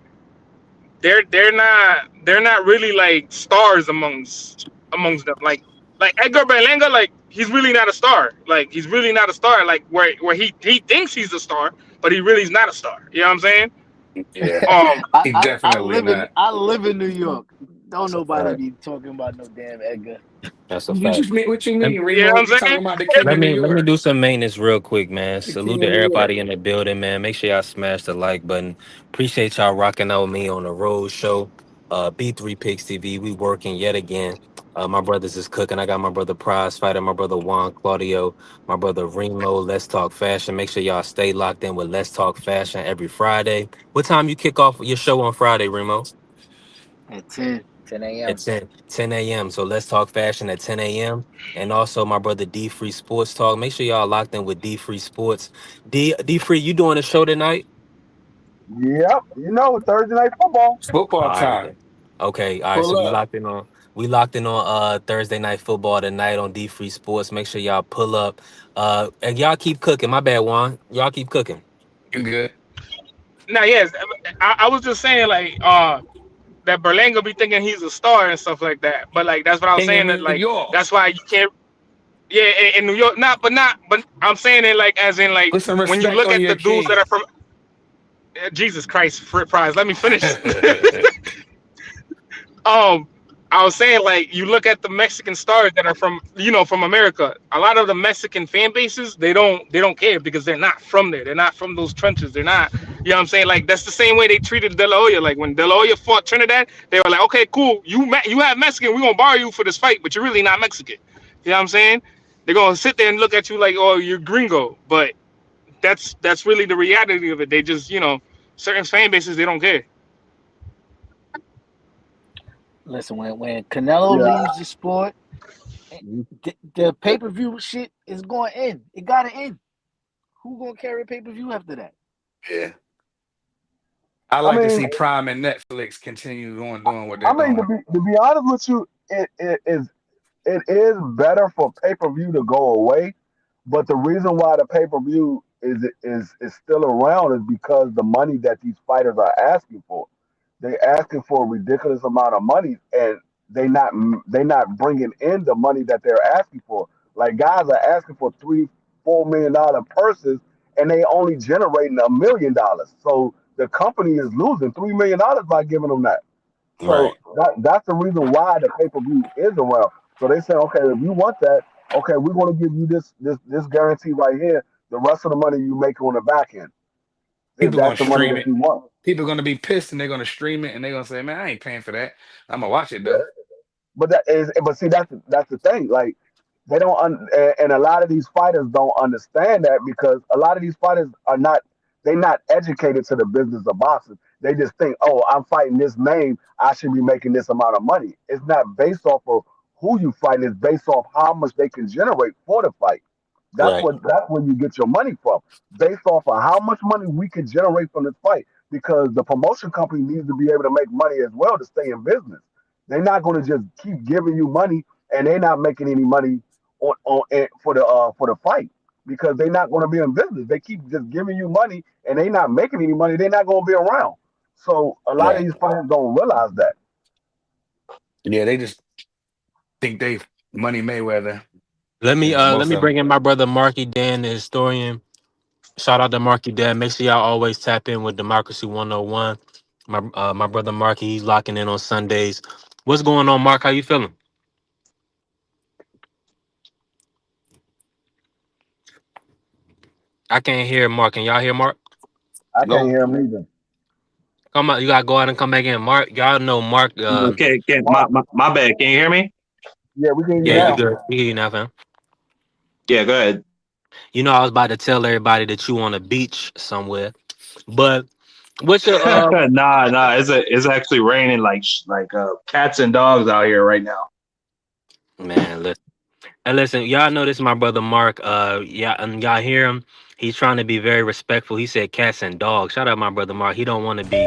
They're not really like stars amongst them. Like Edgar Berlanga, like he's really not a star. Like he's really not a star. Like where he thinks he's a star, but he really is not a star. You know what I'm saying? Yeah, I, he I, I definitely live in not. I live in New York. Don't That's a nobody fact. be talking about no damn Edgar. That's a You fact. just mean what you Lem- mean, You know Remo? what You I'm saying? talking about the king Let of New me let me York? do some maintenance real quick, man. The Salute king to of New York. everybody in the building, man. Make sure y'all smash the like button. Appreciate y'all rocking out with me on the road show. B3 Picks TV. We working yet again. My brothers is cooking. I got my brother Prize Fighter, my brother Juan Claudio, my brother Remo. Let's Talk Fashion. Make sure y'all stay locked in with Let's Talk Fashion every Friday. What time you kick off your show on Friday, Remo? At 10 At a.m. 10 a.m. So let's talk fashion at 10 a.m. And also my brother D Free Sports Talk. Make sure y'all locked in with D Free Sports. D Free, you doing a show tonight? Yep, Thursday night football. Football All right time. then. Okay, all right. So Pull up. we locked in on Thursday night football tonight on D Free Sports. Make sure y'all pull up. And y'all keep cooking. My bad, Juan. Y'all keep cooking. You good? Now, yes, I was just saying like that Berlanga be thinking he's a star and stuff like that. But like that's what I was King of saying that New like York. that's why you can't. Yeah, in New York, but I'm saying it like as in like Put some when you respect look on at the your dudes that are king. from Jesus Christ, Frit Prize. Let me finish. um, I was saying like you look at the Mexican stars that are from America. A lot of the Mexican fan bases they don't care because they're not from there. They're not from those trenches. They're not. You know what I'm saying? Like that's the same way they treated De La Hoya. Like when De La Hoya fought Trinidad, they were like, okay, cool, you have Mexican, we're gonna borrow you for this fight, but you're really not Mexican. You know what I'm saying? They're gonna sit there and look at you like, oh, you're gringo, but that's really the reality of it. They just certain fan bases they don't care. Listen, when Canelo Yeah, leaves the sport, the pay per view shit is going to end. It got to end. Who gonna carry pay per view after that? Yeah. I I like to mean, see Prime and Netflix continue on doing what they're I mean doing. to be honest with you, it is better for pay per view to go away. But the reason why the pay per view is still around is because the money that these fighters are asking for. They asking for a ridiculous amount of money, and they not bringing in the money that they're asking for. Like guys are asking for $3-4 million purses, and they only generating $1 million. So the company is losing $3 million by giving them that. So Right. that's the reason why the pay per view is around. So they say, okay, if you want that, okay, we're going to give you this guarantee right here. The rest of the money you make on the back end, if People that's gonna the money stream that it. you want. People gonna be pissed and they're gonna stream it and they're gonna say, "Man, I ain't paying for that. I'm gonna watch it though." But see, that's the thing. Like they don't, and a lot of these fighters don't understand that because a lot of these fighters are not, they not educated to the business of boxing. They just think, oh, I'm fighting this name, I should be making this amount of money. It's not based off of who you fight. It's based off how much they can generate for the fight. Right. That's where you get your money from, based off of how much money we can generate from this fight. Because the promotion company needs to be able to make money as well to stay in business. They're not going to just keep giving you money and they're not making any money for the fight because they're not going to be in business. They keep just giving you money and they're not making any money. They're not going to be around. So a lot of Right. these fighters don't realize that. Yeah, they just think they Money Mayweather. Let me You know, uh let most me of them. bring in my brother Marky Dan, the historian. Shout out to Marky Dad. Make sure y'all always tap in with Democracy 101. My brother Marky, he's locking in on Sundays. What's going on, Mark? How you feeling? I can't hear Mark. Can y'all hear Mark? I can't Nope. hear him either. Come out. You gotta go out and come back in. Mark, y'all know Mark. Okay, Mark, my bad. Can you hear me? yeah, we can hear you Yeah, you now. good. We hear you now, fam. Yeah, go ahead. You know, I was about to tell everybody that you on a beach somewhere, but what's your Nah, it's actually raining like cats and dogs out here right now. man? Listen, y'all know this is my brother Mark. Yeah, and y'all hear him. He's trying to be very respectful. He said cats and dogs. Shout out my brother Mark. He don't want to be.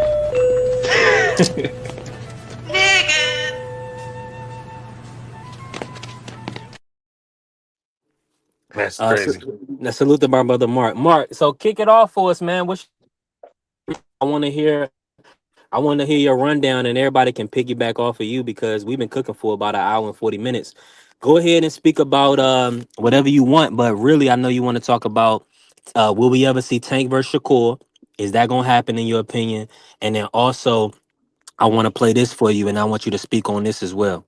That's So, crazy. now salute to my brother Mark. Mark, so kick it off for us, man. I want to hear. I want to hear your rundown, and everybody can piggyback off of you because we've been cooking for about an hour and 40 minutes. Go ahead and speak about whatever you want, but really, I know you want to talk about will we ever see Tank versus Shakur? Is that gonna happen in your opinion? And then also, I want to play this for you, and I want you to speak on this as well.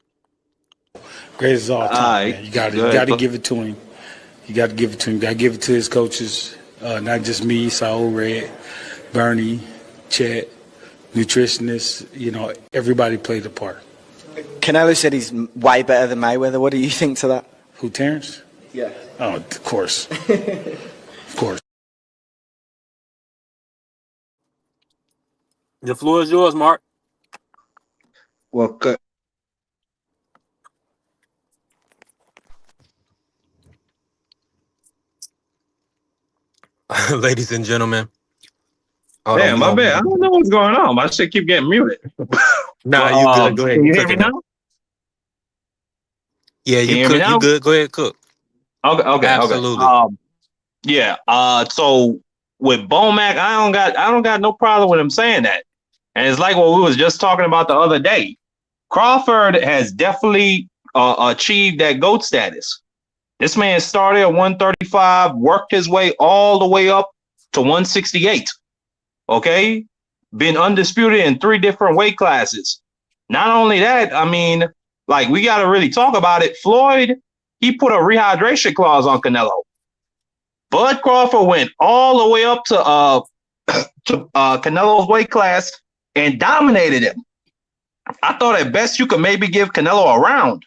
Greatest of all All time, right, man. go You got ahead. to give it to him. You got to give it to him. You got to give it to his coaches, not just me, Saul, Red, Bernie, Chet, nutritionists. Everybody played a part. Canelo said he's way better than Mayweather. What do you think to that? Who, Terrence? Yeah. Oh, of course, of course. The floor is yours, Mark. Well, Ladies and gentlemen. Hold on, damn, we my bad. I gonna. don't know what's going on. My shit keep getting muted. Nah, Well, you good. Go ahead. can You you hear me cooking now? now? Yeah, Can you you hear me cook. You now? good. Go ahead, cook. Okay. Absolutely. Yeah. So with Bomac, I don't got no problem with him saying that. And it's like what we was just talking about the other day. Crawford has definitely achieved that GOAT status. This man started at 135, worked his way all the way up to 168. Okay? Been undisputed in 3 different weight classes. Not only that, I mean, like we got to really talk about it. Floyd, he put a rehydration clause on Canelo. Bud Crawford went all the way up to Canelo's weight class and dominated him. I thought at best you could maybe give Canelo a round.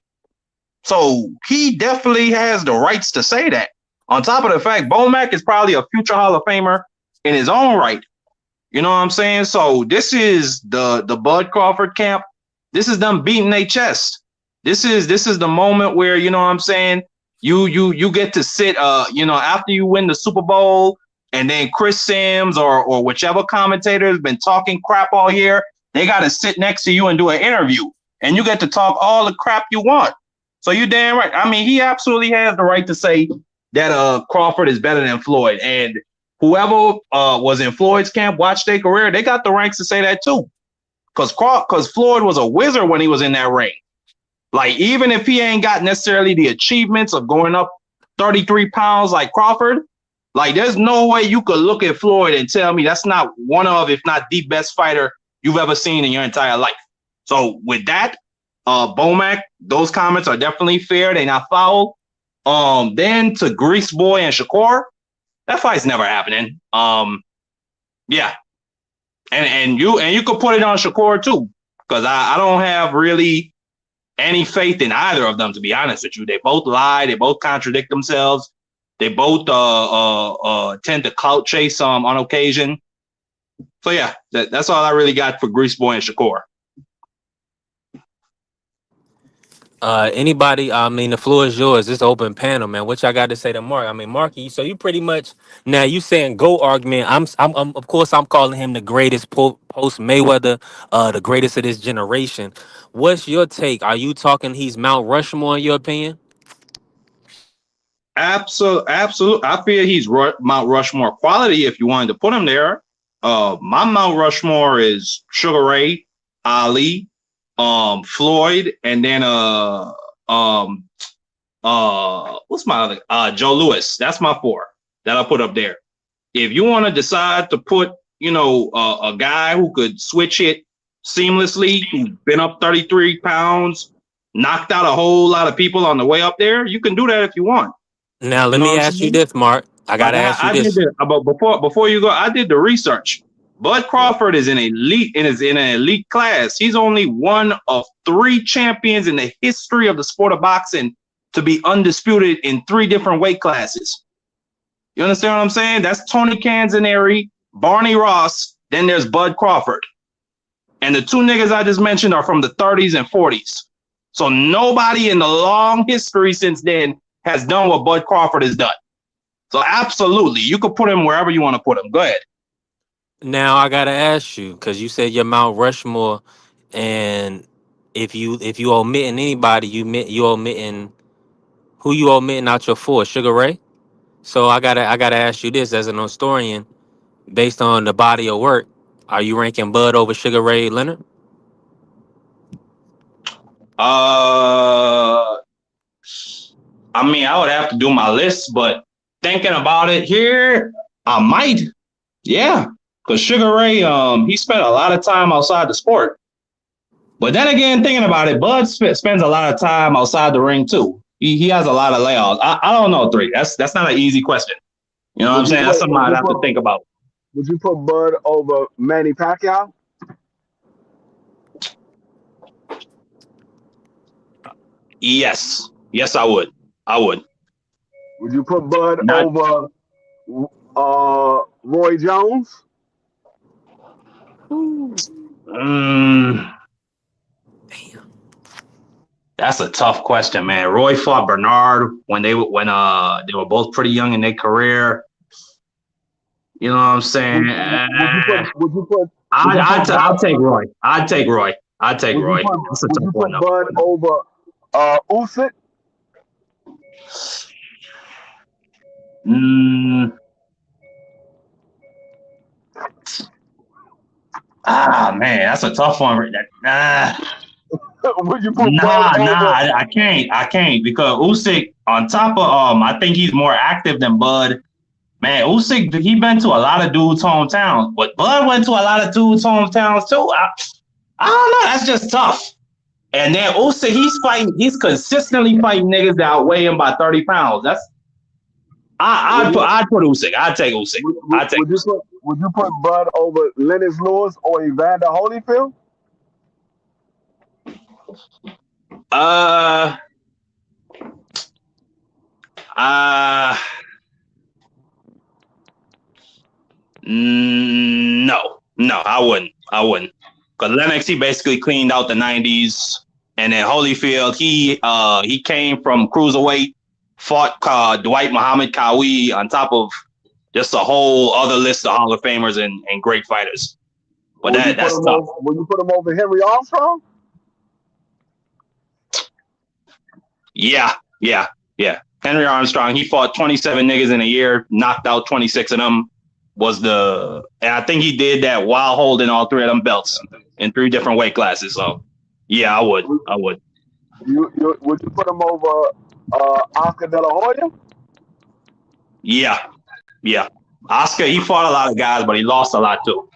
So he definitely has the rights to say that. On top of the fact, Bomac is probably a future Hall of Famer in his own right. You know what I'm saying? So this is the Bud Crawford camp. This is them beating their chest. This is the moment where, you know what I'm saying, you get to sit after you win the Super Bowl, and then Chris Sims or whichever commentator has been talking crap all year, they got to sit next to you and do an interview, and you get to talk all the crap you want. So you damn right. I mean, he absolutely has the right to say that Crawford is better than Floyd, and whoever was in Floyd's camp, watched their career, they got the ranks to say that too. Because Floyd was a wizard when he was in that ring. Like, even if he ain't got necessarily the achievements of going up 33 pounds like Crawford, like, there's no way you could look at Floyd and tell me that's not one of, if not the best fighter you've ever seen in your entire life. So with that, Bomac, those comments are definitely fair. They're not foul. Then to Grease Boy and Shakur, that fight's never happening. Yeah, and you could put it on Shakur too, because I don't have really any faith in either of them, to be honest with you. They both lie. They both contradict themselves. They both tend to clout chase on occasion. So yeah, that's all I really got for Grease Boy and Shakur. Anybody? I mean, the floor is yours. This open panel, man. What y'all got to say to Mark? I mean, Marky. So you pretty much now you saying go argument. I'm of course I'm calling him the greatest post Mayweather, the greatest of this generation. What's your take? Are you talking he's Mount Rushmore in your opinion? Absolutely. I feel he's Mount Rushmore quality if you wanted to put him there. My Mount Rushmore is Sugar Ray, Ali, Floyd, and then what's my other Joe Louis. That's my 4 that I put up there. if you want to decide to put, a guy who could switch it seamlessly, who's been up 33 pounds, knocked out a whole lot of people on the way up there, you can do that if you want. Now You let know what me I'm ask you saying? this, Mark. I Like gotta ask you I did this. the but before you go, I did the research. Bud Yeah. Crawford is in an elite class. He's only one of 3 champions in the history of the sport of boxing to be undisputed in 3 different weight classes. You understand what I'm saying? That's Tony Canzoneri, Barney Ross, then there's Bud Crawford. And the 2 niggas I just mentioned are from the 30s and 40s. So nobody in the long history since then has done what Bud Crawford has done. So absolutely, you could put him wherever you want to put him. Go ahead. Now I gotta ask you because you said your Mount Rushmore, and if you omitting anybody, you omitting who you omitting out your 4, Sugar Ray. So I gotta ask you this as an historian, based on the body of work, are you ranking Bud over Sugar Ray Leonard? Uh, I mean, I would have to do my list, but thinking about it here, I might. Yeah, because Sugar Ray, he spent a lot of time outside the sport. But then again, thinking about it, Bud spends a lot of time outside the ring too. He has a lot of layouts. I don't know, 3. That's not an easy question. You know what I'm Would you saying? That's put something would I'd you have to put think about. would you put Bud over Manny Pacquiao? Yes, I would. I would. Would you put Bud Not. over Roy Jones? Mm, that's a tough question, man. Roy fought Bernard when they were both pretty young in their career. You know what I'm saying? Would you put would you put would you put I'll Bud take Roy. I'd take Roy. I'd take would you Roy. put That's a would tough you one put though. Bud over Usyk? Mm, man, that's a tough one. Would you put Bud over I can't. I can't because Usyk, on top of I think he's more active than Bud. Man, Usyk, he been to a lot of dudes' hometowns, but Bud went to a lot of dudes' hometowns too. I don't know. That's just tough. And then Usyk, he's consistently fighting niggas that outweigh him by 30 pounds. would you I'd put Usyk. I'd take Usyk. I'd take Usyk. would you put Bud over Lennox Lewis or Evander Holyfield? Uh, uh, no, I wouldn't. I wouldn't. Because Lennox, he basically cleaned out the 90s. And then Holyfield, he came from cruiserweight, fought Dwight Muhammad Kawi on top of just a whole other list of Hall of Famers and great fighters. But that's tough. Would you put him over Henry Armstrong? Yeah, yeah, yeah. Henry Armstrong, he fought 27 niggas in a year, knocked out 26 of them. And I think he did that while holding all 3 of them belts in 3 different weight classes. So, yeah, I would. Would you put him over Oscar De La Hoya? Yeah, yeah. Oscar, he fought a lot of guys, but he lost a lot too.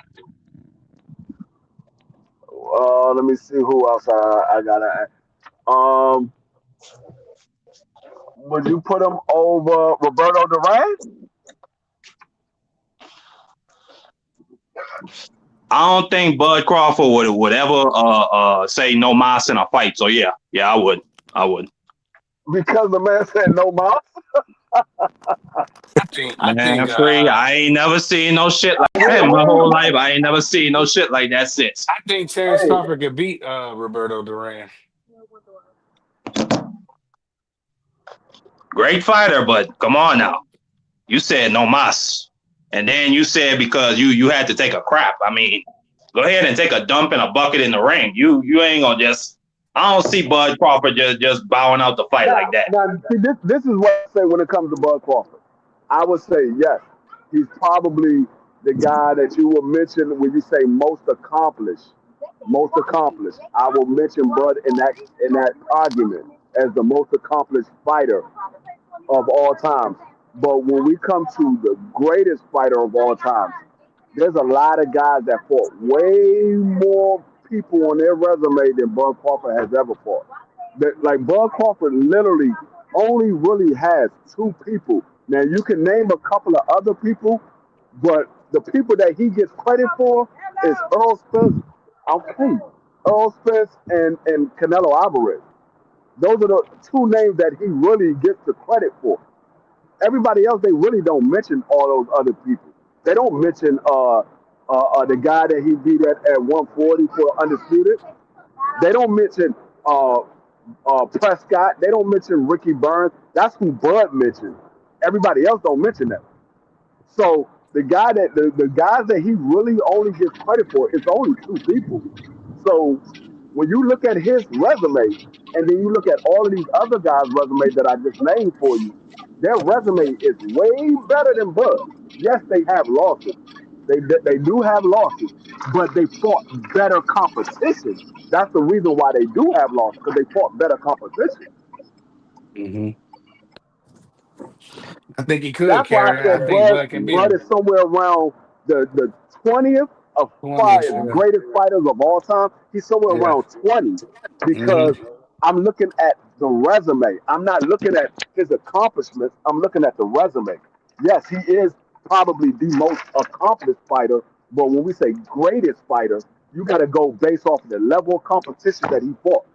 Let me see who else I gotta. Would you put him over Roberto Duran? I don't think Bud Crawford would ever say no mas in a fight. So yeah, I would. Because the man said no mas. I Man, think free. I ain't never seen no shit like that in my whole life. I ain't never seen no shit like that since. I think Terrence Hey, Crawford could beat Roberto Duran. Great fighter, but come on now. You said no mas. And then you said because you had to take a crap. I mean, go ahead and take a dump in a bucket in the ring. You ain't gonna just. I don't see Bud Crawford just bowing out the fight like that. now see, this is what I say when it comes to Bud Crawford. I would say yes, he's probably the guy that you will mention when you say most accomplished. Most accomplished. I will mention Bud in that argument as the most accomplished fighter of all time. But when we come to the greatest fighter of all time, there's a lot of guys that fought way more people on their resume than Bud Crawford has ever fought. Like Bud Crawford literally only really has two people. Now you can name a couple of other people, but the people that he gets credit for is Earl Spence, okay, Earl Spence and Canelo Alvarez. Those are the two names that he really gets the credit for. Everybody else, they really don't mention all those other people. They don't mention the guy that he beat at 140 for undisputed. They don't mention uh, Prescott. They don't mention Ricky Burns. That's who Bud mentioned. Everybody else don't mention that. So the guys that he really only gets credit for is only two people. So when you look at his resume and then you look at all of these other guys' resume that I just named for you, their resume is way better than Bud. Yes, they have losses. They do have losses, but they fought better competition. That's the reason why they do have losses, because they fought better competition. Hmm. I think he could, That's why I Carrie. I said think Bud can beat Bud him. is somewhere around the 20th of 20th. Yeah. greatest fighters of all time. He's somewhere Yeah. around 20 Hmm. because I'm looking at the resume. I'm not looking at his accomplishments. I'm looking at the resume. Yes, he is probably the most accomplished fighter, but when we say greatest fighter, you got to go based off of the level of competition that he fought.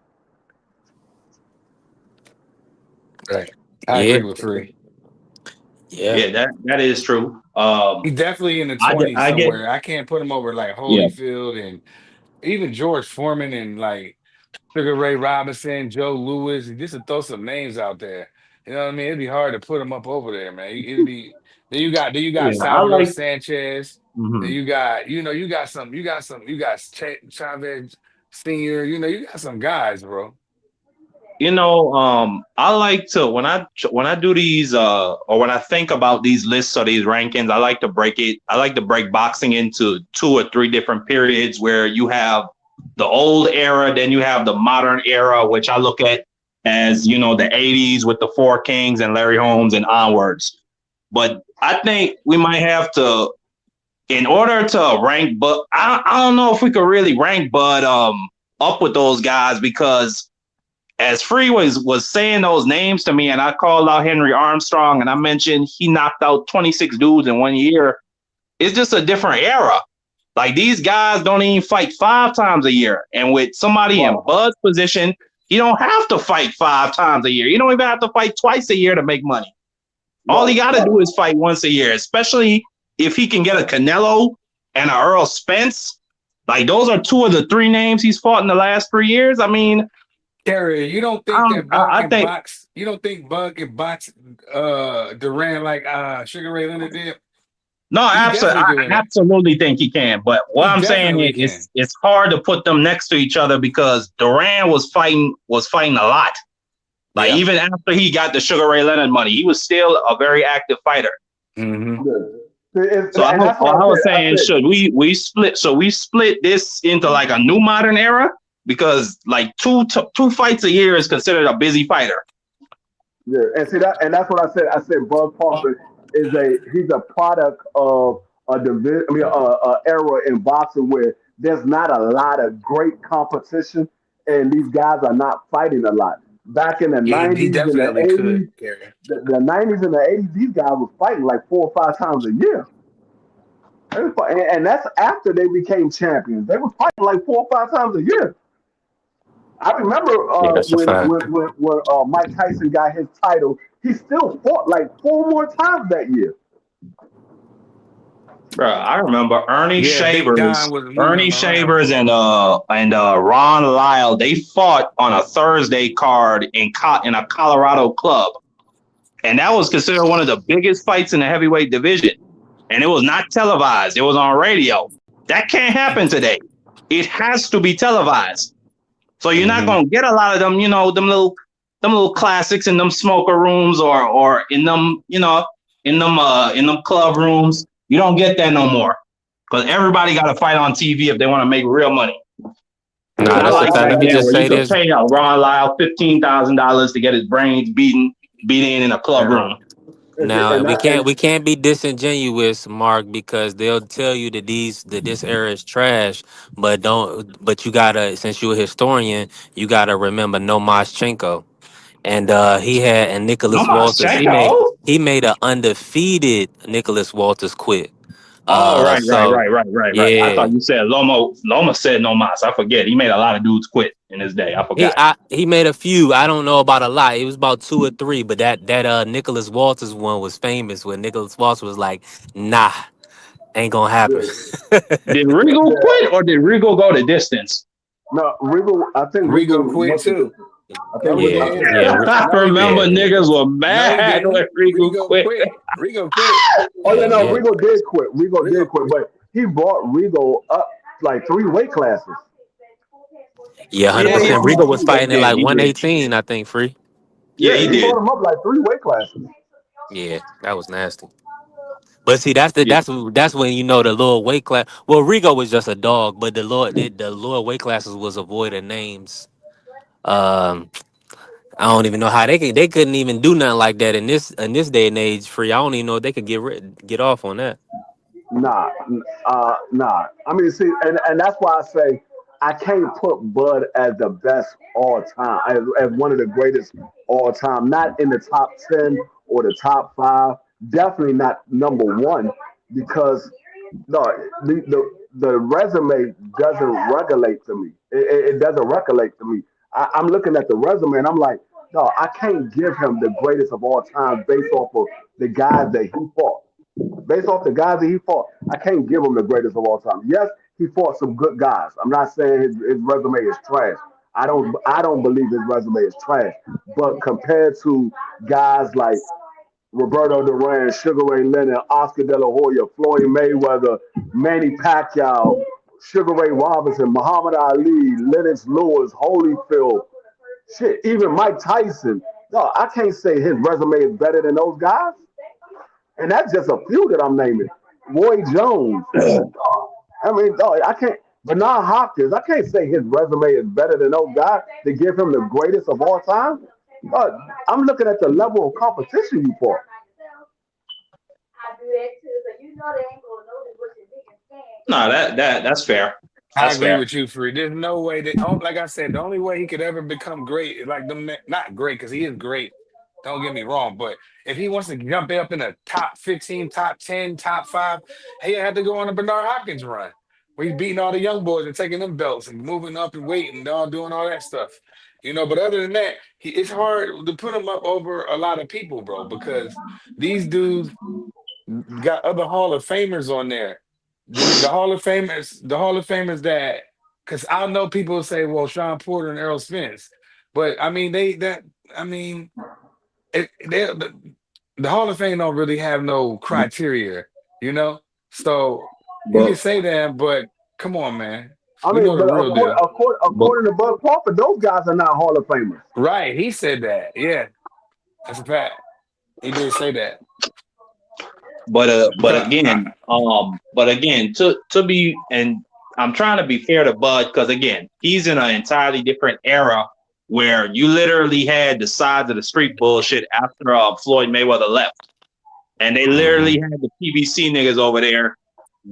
Right. I Yeah, agree with Free. yeah. Yeah, that is true. He's definitely in the I get, 20s I get, somewhere. I can't put him over like yeah, Holyfield and even George Foreman and like Sugar Ray Robinson, Joe Louis. Just to throw some names out there. You know what I mean? It'd be hard to put him up over there, man. It'd be then you got yeah. I Salvador like. Sanchez. Then Mhm. you got Chavez Senior. You got some guys, bro. I like to when I do these or when I think about these lists or these rankings, I like to break it. I like to break boxing into two or three different periods where you have the old era, then you have the modern era, which I look at as the 80s with the Four Kings and Larry Holmes and onwards. But I think we might have to, in order to rank, but I don't know if we could really rank Bud up with those guys because as Free was saying those names to me, and I called out Henry Armstrong, and I mentioned he knocked out 26 dudes in 1 year. It's just a different era. Like these guys don't even fight 5 times a year, and with somebody in But Bud's position, you don't have to fight 5 times a year. You don't even have to fight twice a year to make money. All he but got to do is fight once a year, especially if he can get a Canelo and a Earl Spence. Like those are two of the three names he's fought in the last 3 years. I mean, Terry, you don't think that Bud I can think box? You don't think Bud can box Durant like Sugar Ray Leonard did? no, He absolutely. definitely I doing it. absolutely think he can. But what He I'm saying definitely is, can. it's hard to put them next to each other because Duran was fighting a lot. Like Yeah. even after he got the Sugar Ray Leonard money, he was still a very active fighter. Hmm. So and that's what I I was said. I saying, said, should we split? So we split this into like a new modern era because like two fights a year is considered a busy fighter. yeah, and see that, and that's what I said. I said Bud Crawford he's a product of a division, I mean, a era in boxing where there's not a lot of great competition, and these guys are not fighting a lot. Back in the Yeah, he '90s and the definitely could, '80s, Gary. the '90s and the '80s, these guys were fighting like 4 or 5 times a year. And that's after they became champions. They were fighting like 4 or 5 times a year. I remember Yeah, that's a fact. when Mike Tyson got his title, he still fought like 4 more times that year. Bro, I remember Yeah, Big Don was moving Ernie him around. Shavers and Ron Lyle. They fought on a Thursday card in a Colorado club, and that was considered one of the biggest fights in the heavyweight division. And it was not televised; it was on radio. That can't happen today. It has to be televised. So you're not Hmm. gonna get a lot of them, them little classics in them smoker rooms or in them club rooms. You don't get that no more because everybody got to fight on TV if they want to make real money. It's Nah, not that's a like fact. back Let me then just where you say could this. pay Ron Lyle $15,000 to get his brains beat in a club Yeah. room. Now and that and we can't be disingenuous, Mark, because they'll tell you that this era is trash, but you gotta, since you're a historian, you gotta remember Nomaschenko. And No Nicholas Walters. Shako. He made a undefeated Nicholas Walters quit. Oh, So right. I yeah. thought you said Loma. Loma said no mas. I forget. He made a lot of dudes quit in his day. I forgot. He made a few. I don't know about a lot. It was about two or three, but that Nicholas Walters one was famous when Nicholas Walters was like, nah, ain't gonna happen. yeah, Did Regal yeah. quit or did Regal go the distance? No, Regal. I think Rigo Regal quit went the too. distance. I think No, he Regal. Yeah, I think. didn't. yeah, I No, he remember yeah. didn't. niggas were No, he mad when didn't. Regal Rigo quit. quit. Rigo quit. Oh yeah, Yeah, no, yeah. Regal did quit. Regal did Rigo. quit, but he brought Regal up like 3 weight classes. Yeah, He hundred Yeah, brought him yeah, percent. up like Rigo was three he weight fighting at did. like classes. He did. 118, I think. Free. Yeah, Yeah, he he did. brought him up like 3 weight classes. Yeah, that was nasty. But see, Yeah. that's when you know the lower weight class. Well, Rigo was just a dog, but the lower weight classes was avoiding names. Um, I don't even know how they couldn't even do nothing like that in this day and age. Free. I don't even know if they could get off on that. Nah. I mean, see, and that's why I say I can't put Bud as the best all time, as one of the greatest all time. Not in the top 10 or the top 5. Definitely not number 1 because no, the resume doesn't regulate to me. It doesn't regulate to me. I'm looking at the resume and I'm like, no, I can't give him the greatest of all time based off of the guys that he fought. Based off the guys that he fought, I can't give him the greatest of all time. Yes, he fought some good guys. I'm not saying his resume is trash. I don't believe his resume is trash. But compared to guys like Roberto Duran, Sugar Ray Leonard, Oscar De La Hoya, Floyd Mayweather, Manny Pacquiao, Sugar Ray Robinson, Muhammad Ali, Lennox Lewis, Holyfield, shit, even Mike Tyson. No, I can't say his resume is better than those guys. And that's just a few that I'm naming. Roy Jones. I mean, I can't. Bernard Hopkins. I can't say his resume is better than those guys to give him the greatest of all time. I'm looking at the level of competition you fought. No, that's fair. I That's agree fair. with you, Free. There's no way that, like I said, the only way he could ever become great is like them, not great because he is great. Don't get me wrong, but if he wants to jump up in the top 15, top 10, top 5, he had to go on a Bernard Hopkins run where he's beating all the young boys and taking them belts and moving up and weight and all doing all that stuff. But other than that, it's hard to put him up over a lot of people, bro, because these dudes got other Hall of Famers on there. The Hall of Famers that, because I know people say, well, Sean Porter and Errol Spence, but I mean I mean, the Hall of Fame don't really have no criteria, you know. So you can But say that, but come on, man, I we mean, know the but real deal, but according to Bud Crawford, those guys are not Hall of Famers. right? He said that, yeah, that's a fact. He did say that but because again, to be, and I'm trying to be fair to Bud because again, he's in an entirely different era where you literally had the sides of the street bullshit after Floyd Mayweather left, and they Hmm. literally had the PBC niggas over there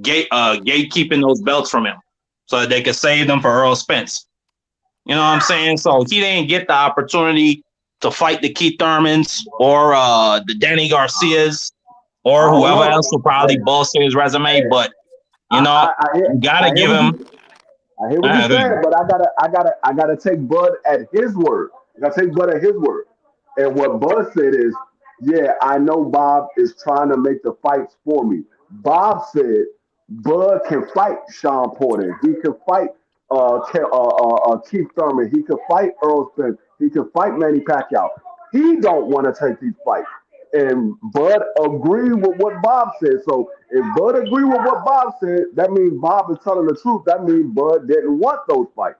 gatekeeping those belts from him so that they could save them for Earl Spence. You know what I'm saying? So he didn't get the opportunity to fight the Keith Thurmans or the Danny Garcias or I don't whoever else know. will probably Hey, bolster his resume. hey, But you know, you I gotta hear give what him. you I hear what you're saying, but I gotta take Bud at his word. I gotta take Bud at his word. And what Bud said is, yeah, I know Bob is trying to make the fights for me. Bob said Bud can fight Sean Porter. He can fight Keith Thurman. He could fight Earl Spence. He could fight Manny Pacquiao. He don't want to take these fights. And Bud agreed with what Bob said. So if Bud agreed with what Bob said, that means Bob is telling the truth. That means Bud didn't want those fights.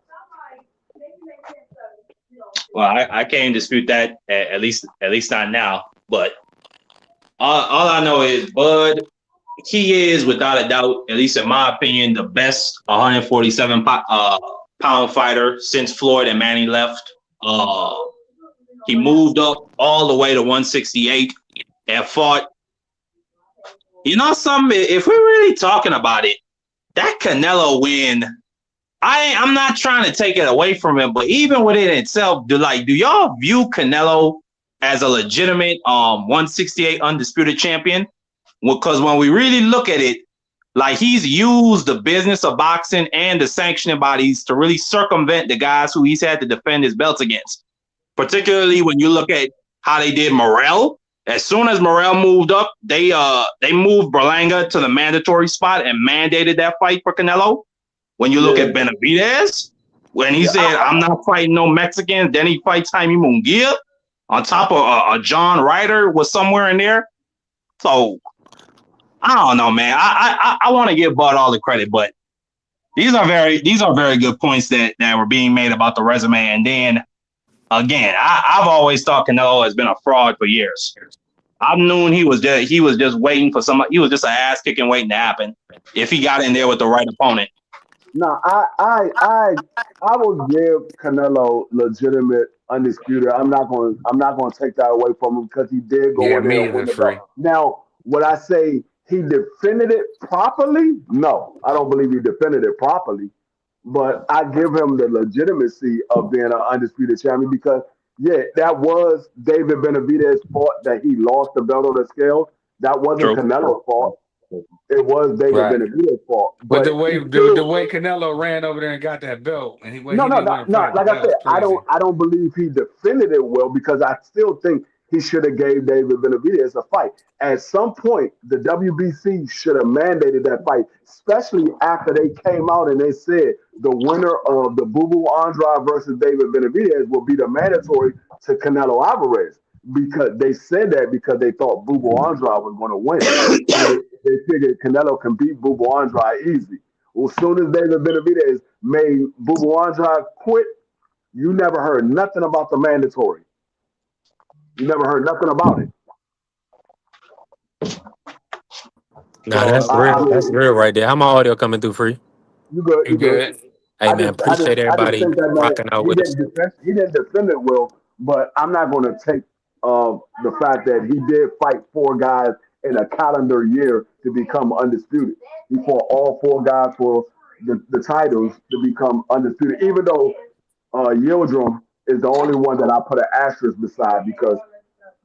Well, I can't dispute that at least not now. But all I know is Bud. He is without a doubt, at least in my opinion, the best 147 pound fighter since Floyd and Manny left. He moved up all the way to 168 and fought. You know something? If we're really talking about it, that Canelo win, I'm not trying to take it away from him, but even within itself, do y'all view Canelo as a legitimate 168 undisputed champion? Because when we really look at it, like he's used the business of boxing and the sanctioning bodies to really circumvent the guys who he's had to defend his belts against. Particularly when you look at how they did Morrell. As soon as Morrell moved up, they moved Berlanga to the mandatory spot and mandated that fight for Canelo. When you look Yeah, at Benavidez, when he yeah. said, "I'm not fighting no Mexicans," then he fights Jaime Munguia on top of a John Ryder was somewhere in there. So I don't know, man. I want to give Bud all the credit, but these are very good points that were being made about the resume. And then again, I've always thought Canelo has been a fraud for years. I've known he was just waiting for somebody. He was just an ass kicking waiting to happen if he got in there with the right opponent. No, I will give Canelo legitimate undisputed. I'm not going to take that away from him because he did go Yeah, in there me and win either, the belt. free. Now, would I say he defended it properly? No, I don't believe he defended it properly. But I give him the legitimacy of being an undisputed champion because yeah, that was David Benavidez's fault that he lost the belt on the scale. That wasn't True. Canelo's fault. It was David Right. Benavidez's fault. But But the way he the still way Canelo ran over there and got that belt, and no, he no, didn't no, want to no. fight the Like I belt, said, it's crazy. I don't believe he defended it well because I still think he should have gave David Benavidez a fight. At some point, the WBC should have mandated that fight, especially after they came out and they said the winner of the Boo Boo Andrade versus David Benavidez will be the mandatory to Canelo Alvarez because they said that because they thought Boo Boo Andrade was going to win. They figured Canelo can beat Boo Boo Andrade easy. Well, as soon as David Benavidez made Boo Boo Andrade quit, you never heard nothing about the mandatory. You never heard nothing about it. Nah, So that's I real. That's mean, real right there. How my audio coming through free? you good, You you good. good? Hey man, appreciate I just everybody think that man rocking out with us. he didn't defend it well. But I'm not going to take the fact that he did fight four guys in a calendar year to become undisputed. He fought all four guys for the titles to become undisputed. Even though Yildirim is the only one that I put an asterisk beside because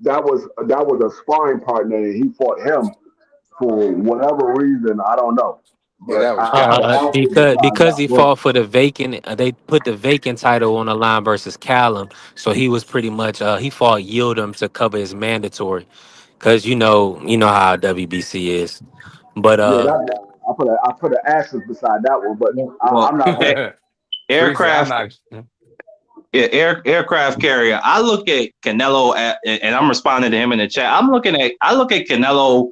that was a sparring partner and he fought him for whatever reason I don't know. Yeah, But that was I put an trash. asterisk beside Because that. he Well, fought for the vacant, they put the vacant title on the line versus Callum. So he was pretty much he fought Yildirim to cover his mandatory. Cause you know how WBC is. But yeah, I put an asterisk beside that one. But Well, I'm not gonna. Free said, I'm aircraft not. aircraft carrier. I look at Canelo and I'm responding to him in the chat. I look at Canelo.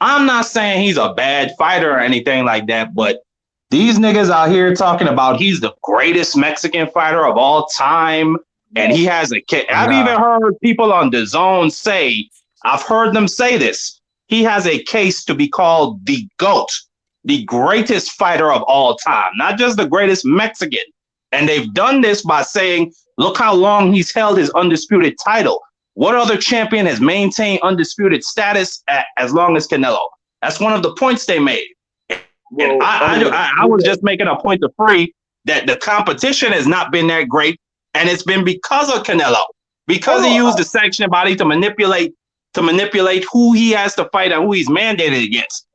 I'm not saying he's a bad fighter or anything like that, but these niggas out here talking about he's the greatest Mexican fighter of all time, and he has a case. I've even Nah. heard people on the zone say, I've heard them say this. He has a case to be called the GOAT, the greatest fighter of all time, not just the greatest Mexican. And they've done this by saying, look how long he's held his undisputed title. What other champion has maintained undisputed status as long as Canelo? That's one of the points they made. And Well, I mean, I was just making a point to Free that the competition has not been that great, and it's been because of Canelo, because he used the sanctioning body to manipulate who he has to fight and who he's mandated against.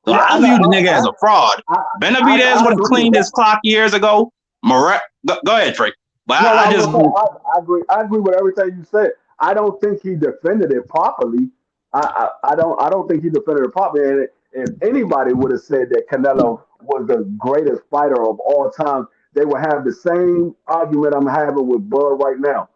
So yeah, I view the nigga as a fraud. Benavidez would have agree with cleaned his that. clock years ago. Go ahead, Free. But No, I I was just gonna say I agree. I agree with everything you said. I don't think he defended it properly. I don't think he defended it properly. And if anybody would have said that Canelo was the greatest fighter of all time, they would have the same argument I'm having with Bud right now.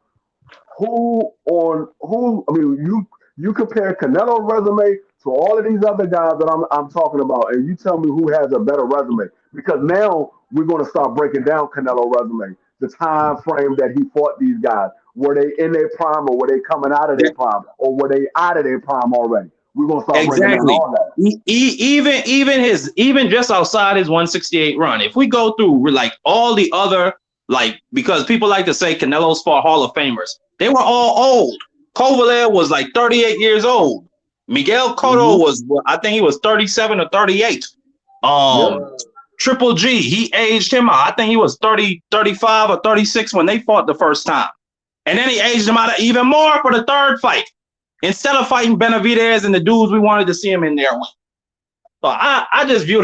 I mean you compare Canelo's resume to all of these other guys that I'm talking about, and you tell me who has a better resume. Because now we're gonna start breaking down Canelo resume, the time frame that he fought these guys. Were they in their prime or were they coming out of their prime? Or were they out of their prime already? We're gonna start breaking down exactly. all that. Even just outside his 168 run, if we go through like all the other because people like to say Canelo's fought Hall of Famers, they were all old. Kovalev was like 38 years old. Miguel Cotto Mm-hmm. was, I think he was 37 or 38. Yep. Triple G, he aged him out. I think he was 30, 35 or 36 when they fought the first time. And then he aged him out even more for the third fight. Instead of fighting Benavidez and the dudes we wanted to see him in there with. So I just view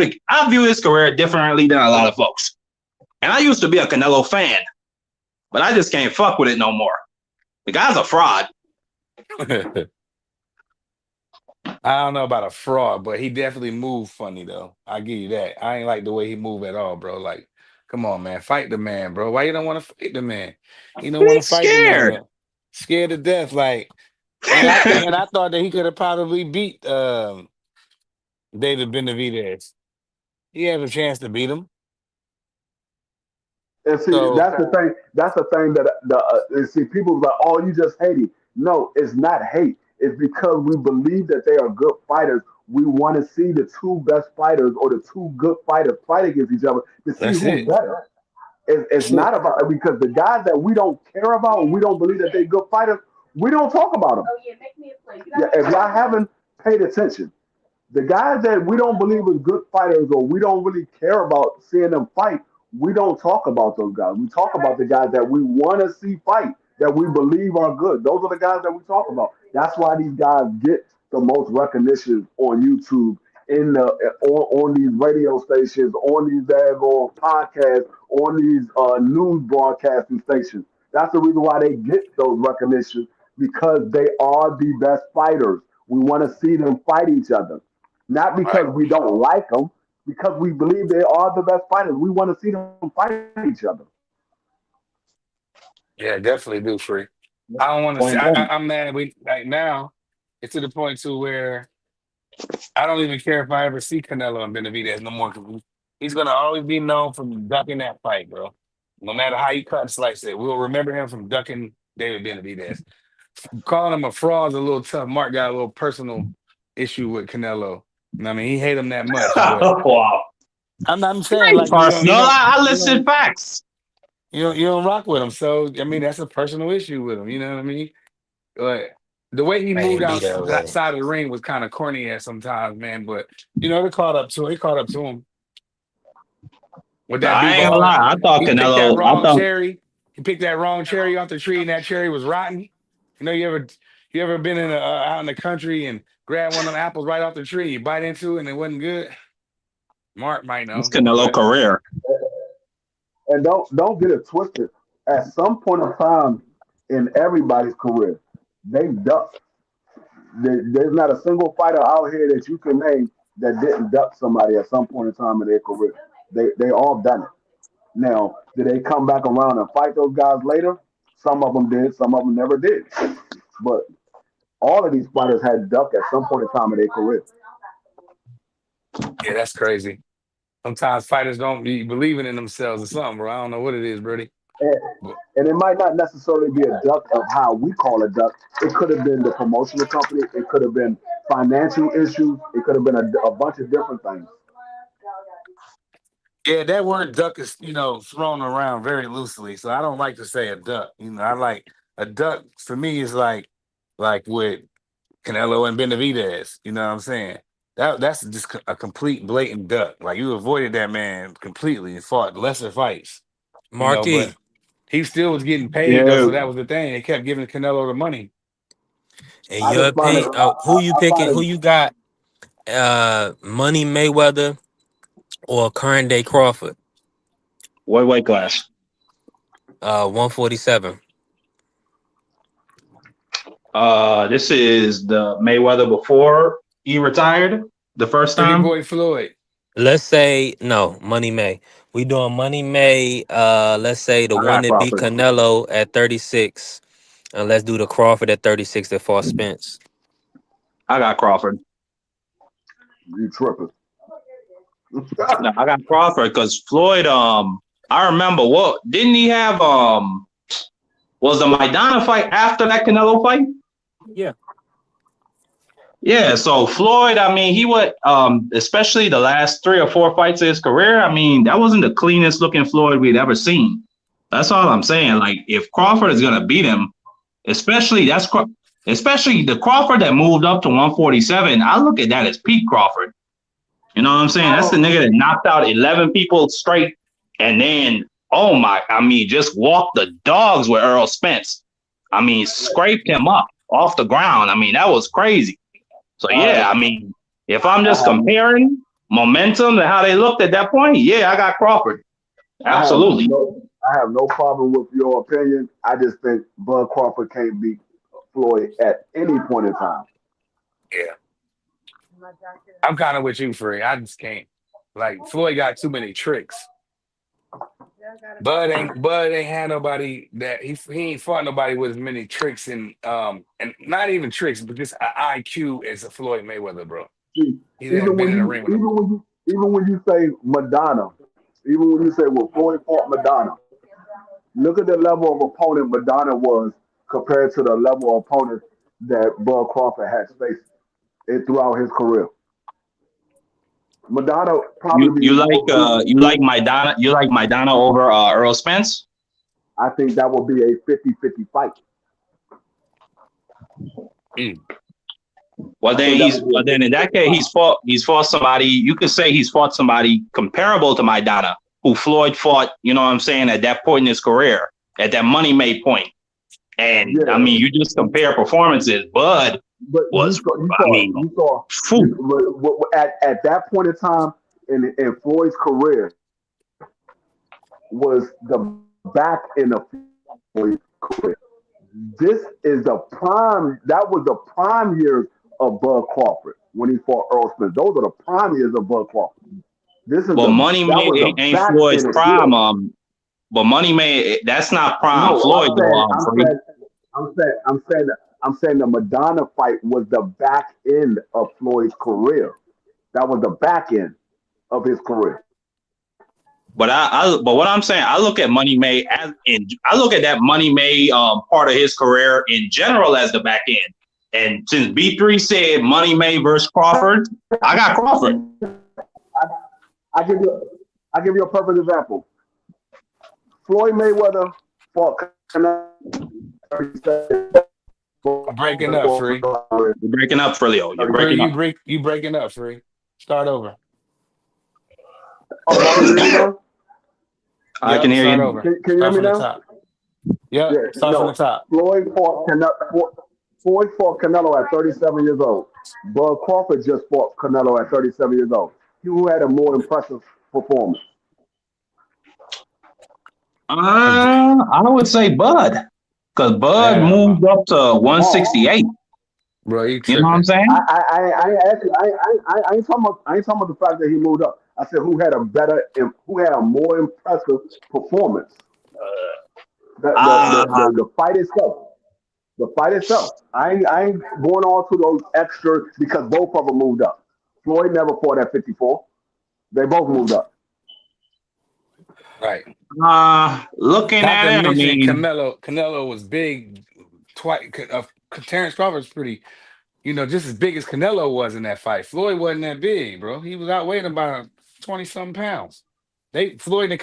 his career differently than a lot of folks. And I used to be a Canelo fan, but I just can't fuck with it no more. The guy's a fraud. I don't know about a fraud, but he definitely moved funny though. I give you that. I ain't like the way he moved at all, bro. Like, come on, man, fight the man, bro. Why you don't want to fight the man? You don't want He's to fight the man, scared. man. Scared to death. Like, and I thought that he could have probably beat David Benavidez. He had a chance to beat him. And see, So that's the thing. That's the thing that and see people like, oh, you just hate him. No, it's not hate. It's because we believe that they are good fighters. We want to see the two best fighters or the two good fighters fight against each other to see that's who's it. better. It's That's it. not about because the guys that we don't care about and we don't believe that they're good fighters, we don't talk about them. Yeah, if y'all haven't paid attention, the guys that we don't believe is good fighters or we don't really care about seeing them fight, we don't talk about those guys. We talk about the guys that we want to see fight, that we believe are good. Those are the guys that we talk about. That's why these guys get the most recognition on YouTube, in the on these radio stations, on these daggone podcasts, on these news broadcasting stations. That's the reason why they get those recognitions because they are the best fighters. We want to see them fight each other. Not Right. because we don't like them, because we believe they are the best fighters. We want to see them fight each other. Yeah, definitely do free. I don't want to see. Point blank. I'm mad. We like now. It's to the point to where I don't even care if I ever see Canelo and Benavidez no more. 'Cause he's gonna always be known for ducking that fight, bro. No matter how you cut and slice it, we'll remember him from ducking David Benavidez. Calling him a fraud is a little tough. Mark got a little personal issue with Canelo. I mean, he hate him that much, but Wow. I'm It saying ain't like personal. I you listed don't facts. you don't rock with him. So I mean, that's a personal issue with him. You know what I mean? But the way he moved Man, be that way. outside of the ring was kind of corny at sometimes, man. But they caught up to it. He caught up to him with that I ain't gonna Duval. lie. I thought He picked that Canelo. I wrong thought cherry. He picked that wrong cherry off the tree, and that cherry was rotten. You ever been out in the country and grab one of them apples right off the tree? You bite into it and it wasn't good. Mark might it's know, Canelo but career. And don't get it twisted. At some point of time in everybody's career, they duck. There's not a single fighter out here that you can name that didn't duck somebody at some point in time in their career. They all done it. Now, did they come back around and fight those guys later? Some of them did. Some of them never did. But all of these fighters had duck at some point in time in their career. yeah, that's crazy. Sometimes fighters don't be believing in themselves or something, bro. I don't know what it is, Brody. And, But and it might not necessarily be a duck of how we call a duck. It could have been the promotional company. It could have been financial issues. It could have been a bunch of different things. yeah, that word duck is, thrown around very loosely. So I don't like to say a duck. I like a duck for me is like with Canelo and Benavidez. You know what I'm saying? That's just a complete blatant duck. Like you avoided that man completely and fought lesser fights. But Marquis, he still was getting paid though, Yeah. so that was the thing. They kept giving Canelo the money. in I your just find it. opinion, who you I picking? find Who it. you got? Money Mayweather or current day Crawford? What weight class? 147. This is the Mayweather before he retired the first Pretty time. boy Floyd. Let's say no, Money May. We doing Money May. Let's say the I one got that beat Crawford. Canelo at 36, and let's do the Crawford at 36 that fought Spence. I got Crawford. You tripping? No, I got Crawford because Floyd. I remember what didn't he have? Was the Maidana fight after that Canelo fight? Yeah. Yeah. So Floyd, I mean, he would especially the last 3 or 4 fights of his career. I mean, that wasn't the cleanest looking Floyd we'd ever seen. That's all I'm saying. Like, if Crawford is gonna beat him, especially especially the Crawford that moved up to 147. I look at that as peak Crawford. You know what I'm saying? That's the nigga that knocked out 11 people straight, and then just walked the dogs with Earl Spence. I mean, scraped him up off the ground. I mean, that was crazy. So yeah, I mean, if I'm just comparing momentum and how they looked at that point, yeah, I got Crawford. Absolutely. I have no problem with your opinion. I just think Bud Crawford can't beat Floyd at any point in time. Yeah, I'm kind of with you, Free. I just can't. Like Floyd got too many tricks. Bud ain't had nobody that he ain't fought nobody with as many tricks and not even tricks, but just an IQ as a Floyd Mayweather, bro. See, He has been in the ring with him. even when you say Madonna, even when you say well Floyd fought Madonna, look at the level of opponent Madonna was compared to the level of opponent that Bud Crawford has faced it throughout his career. Madonna You probably you be like more beat. Maidana over Earl Spence? I think that would be a 50-50 fight. Mm. Well, I think that would be a then in that 50-50 case fight. he's fought somebody. You could say he's fought somebody comparable to Maidana, who Floyd fought. You know what I'm saying, at that point in his career, at that money made point. And I Yeah, mean, you just compare performances. Bud but was, I mean, phew. at that point in time in Floyd's career was the back end of Floyd's career. This is the prime. That was the prime years of Bud Crawford when he fought Earl Smith. Those are the prime years of Bud Crawford. But Money That Made was the ain't back Floyd's end of prime. Floyd. But Money Made, that's not prime No, Floyd though. Free. I'm saying the Madonna fight was the back end of Floyd's career. That was the back end of his career. But what I'm saying, I look at Money Made I look at that Money Made part of his career in general as the back end. And since B3 said Money Made versus Crawford, I got Crawford. I give you a perfect example. Floyd Mayweather fought Canelo. You're breaking up, Free. You're breaking up, Frilio. You're Free, breaking up. you breaking up, Free. Start over. Oh, y'all can hear me now? I can Yep, hear start you. over. Can you hear Start me from the now? top. Yep, Yeah, start from the top. Floyd fought Canelo at 37 years old. Bud Crawford just fought Canelo at 37 years old. Who had a more impressive performance? I would say Bud, because Bud Damn, moved up to Oh, 168. bro, you You know what I'm tripping. saying? I ain't talking about the fact that he moved up. I said who had a more impressive performance. The fight itself. The fight itself. I ain't going on to those extra because both of them moved up. Floyd never fought at 54. They both moved up. Right. Looking Not to at it, I mention mean, Canelo. Canelo was big. Twice. Terrence Crawford's pretty. Just as big as Canelo was in that fight. Floyd wasn't that big, bro. He was outweighing about 20 something pounds. Floyd and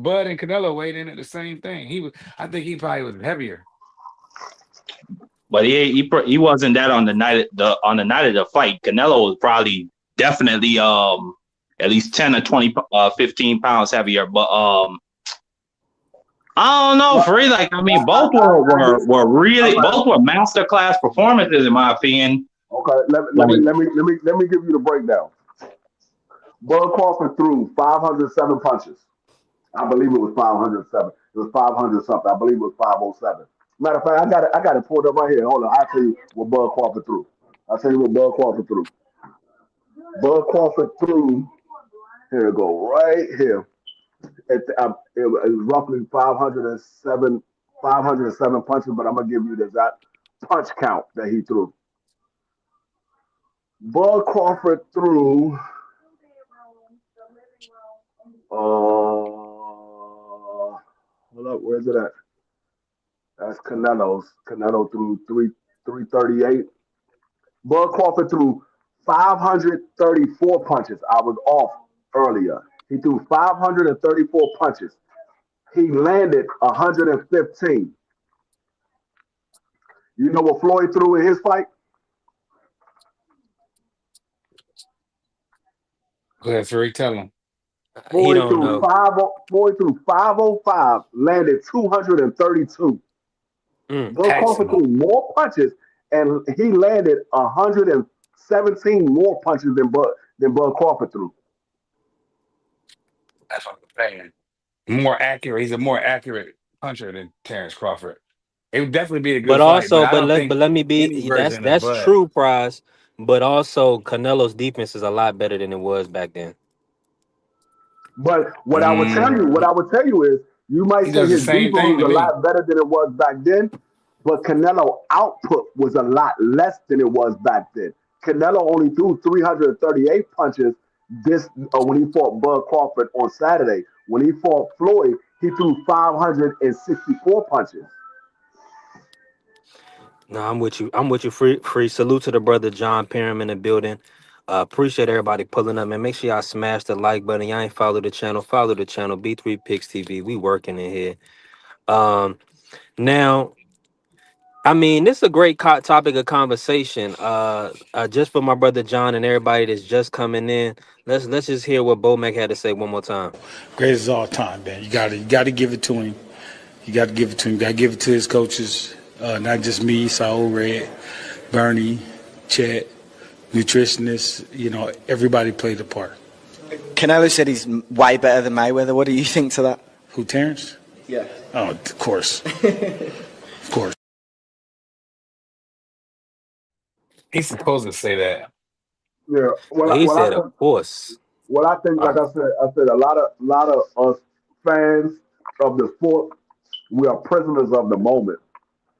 Bud and Canelo weighed in at the same thing. I think he probably was heavier. but he wasn't that on the night of the fight. Canelo was probably definitely at least 10 or 20 15 pounds heavier. But I don't know, Well, for real. Like, I mean, I, both I, I were get, were all really right. both were masterclass performances in my opinion. Okay, Like, let me give you the breakdown. Bud Crawford threw 507 punches. I believe it was 507. It was 500 something. I believe it was 507. Matter of fact, I got it pulled up right here. Hold on, I'll tell you what Bud Crawford threw. I'll tell you what Bud Crawford threw. Bud Crawford threw. Here it go right here. It was roughly 507 punches, but I'm gonna give you the exact punch count that he threw. Bud Crawford threw. Hold up, where's it at? That's Canelo's. Canelo threw 338. Bud Crawford threw 534 punches. I was off earlier. He threw 534 punches. He landed 115. You know what Floyd threw in his fight? Go ahead, Fury. Tell him. He Floyd don't threw know. Floyd threw 505, landed 232. Bud Crawford Taxable. threw more punches, and he landed 117 more punches than Bud Crawford threw. That's what I'm saying. More accurate. He's a more accurate puncher than Terrence Crawford. It would definitely be a good But fight, but also, I don't think but let me any be version of that's Bud. true, Prize. But also, Canelo's defense is a lot better than it was back then. But what Mm, I would tell you is, you might he say does the his defense same thing was to a me. lot better than it was back then, but Canelo output was a lot less than it was back then. Canelo only threw 338 punches when he fought Bud Crawford on Saturday. When he fought Floyd, he threw 564 punches. No, I'm with you. I'm with you. Free, free. Salute to the brother John Perham in the building. Appreciate everybody pulling up, man. Make sure y'all smash the like button. Y'all ain't follow the channel. Follow the channel. B3 Picks TV. We working in here. Now, I mean, this is a great topic of conversation. Just for my brother John and everybody that's just coming in. Let's just hear what Bomac had to say one more time. Greatest of all time, man. You got to give it to him. You got to give it to him. You got to give it to his coaches, not just me, Saul Red, Bernie, Chet, nutritionists. Everybody played a part. Canelo said he's way better than Mayweather. What do you think to that? Who, Terrence? Yeah. Oh, of course. Of course. He's supposed to say that. Yeah. Well, he said, of course. Well, I think, like I said, a lot of us fans of the sport, we are prisoners of the moment.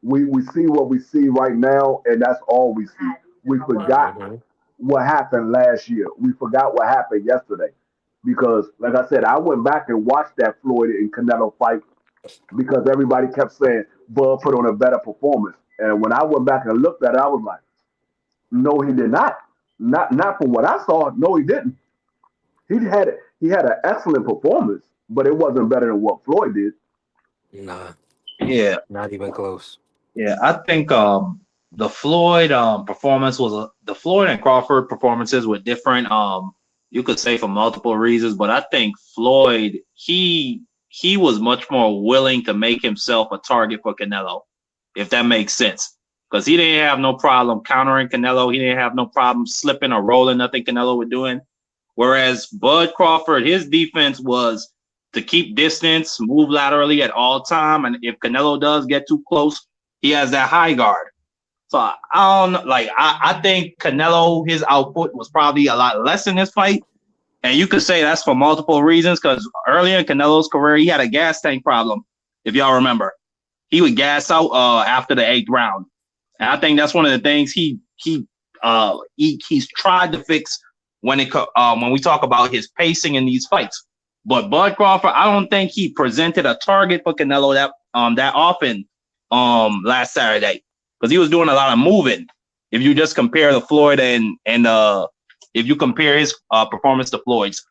We see what we see right now, and that's all we see. We forgot Mhm. what happened last year. We forgot what happened yesterday. Because, like I said, I went back and watched that Floyd and Canelo fight because everybody kept saying Bud put on a better performance. And when I went back and looked at it, I was like, no, he did not. Not from what I saw. No, he didn't. He had an excellent performance, but it wasn't better than what Floyd did. Nah, Yeah, not even close. yeah. I think the Floyd performance was the Floyd and Crawford performances were different. You could say for multiple reasons, but I think Floyd he was much more willing to make himself a target for Canelo, if that makes sense. Because he didn't have no problem countering Canelo. He didn't have no problem slipping or rolling. Nothing Canelo was doing. Whereas Bud Crawford, his defense was to keep distance, move laterally at all time, and if Canelo does get too close, he has that high guard. So I don't know, like I think Canelo, his output was probably a lot less in this fight, and you could say that's for multiple reasons. Because earlier in Canelo's career, he had a gas tank problem. If y'all remember, he would gas out after the eighth round, and I think that's one of the things he's tried to fix when we talk about his pacing in these fights. But Bud Crawford, I don't think he presented a target for Canelo that often last Saturday, because he was doing a lot of moving. If you just compare the Floyd and if you compare his performance to Floyd's,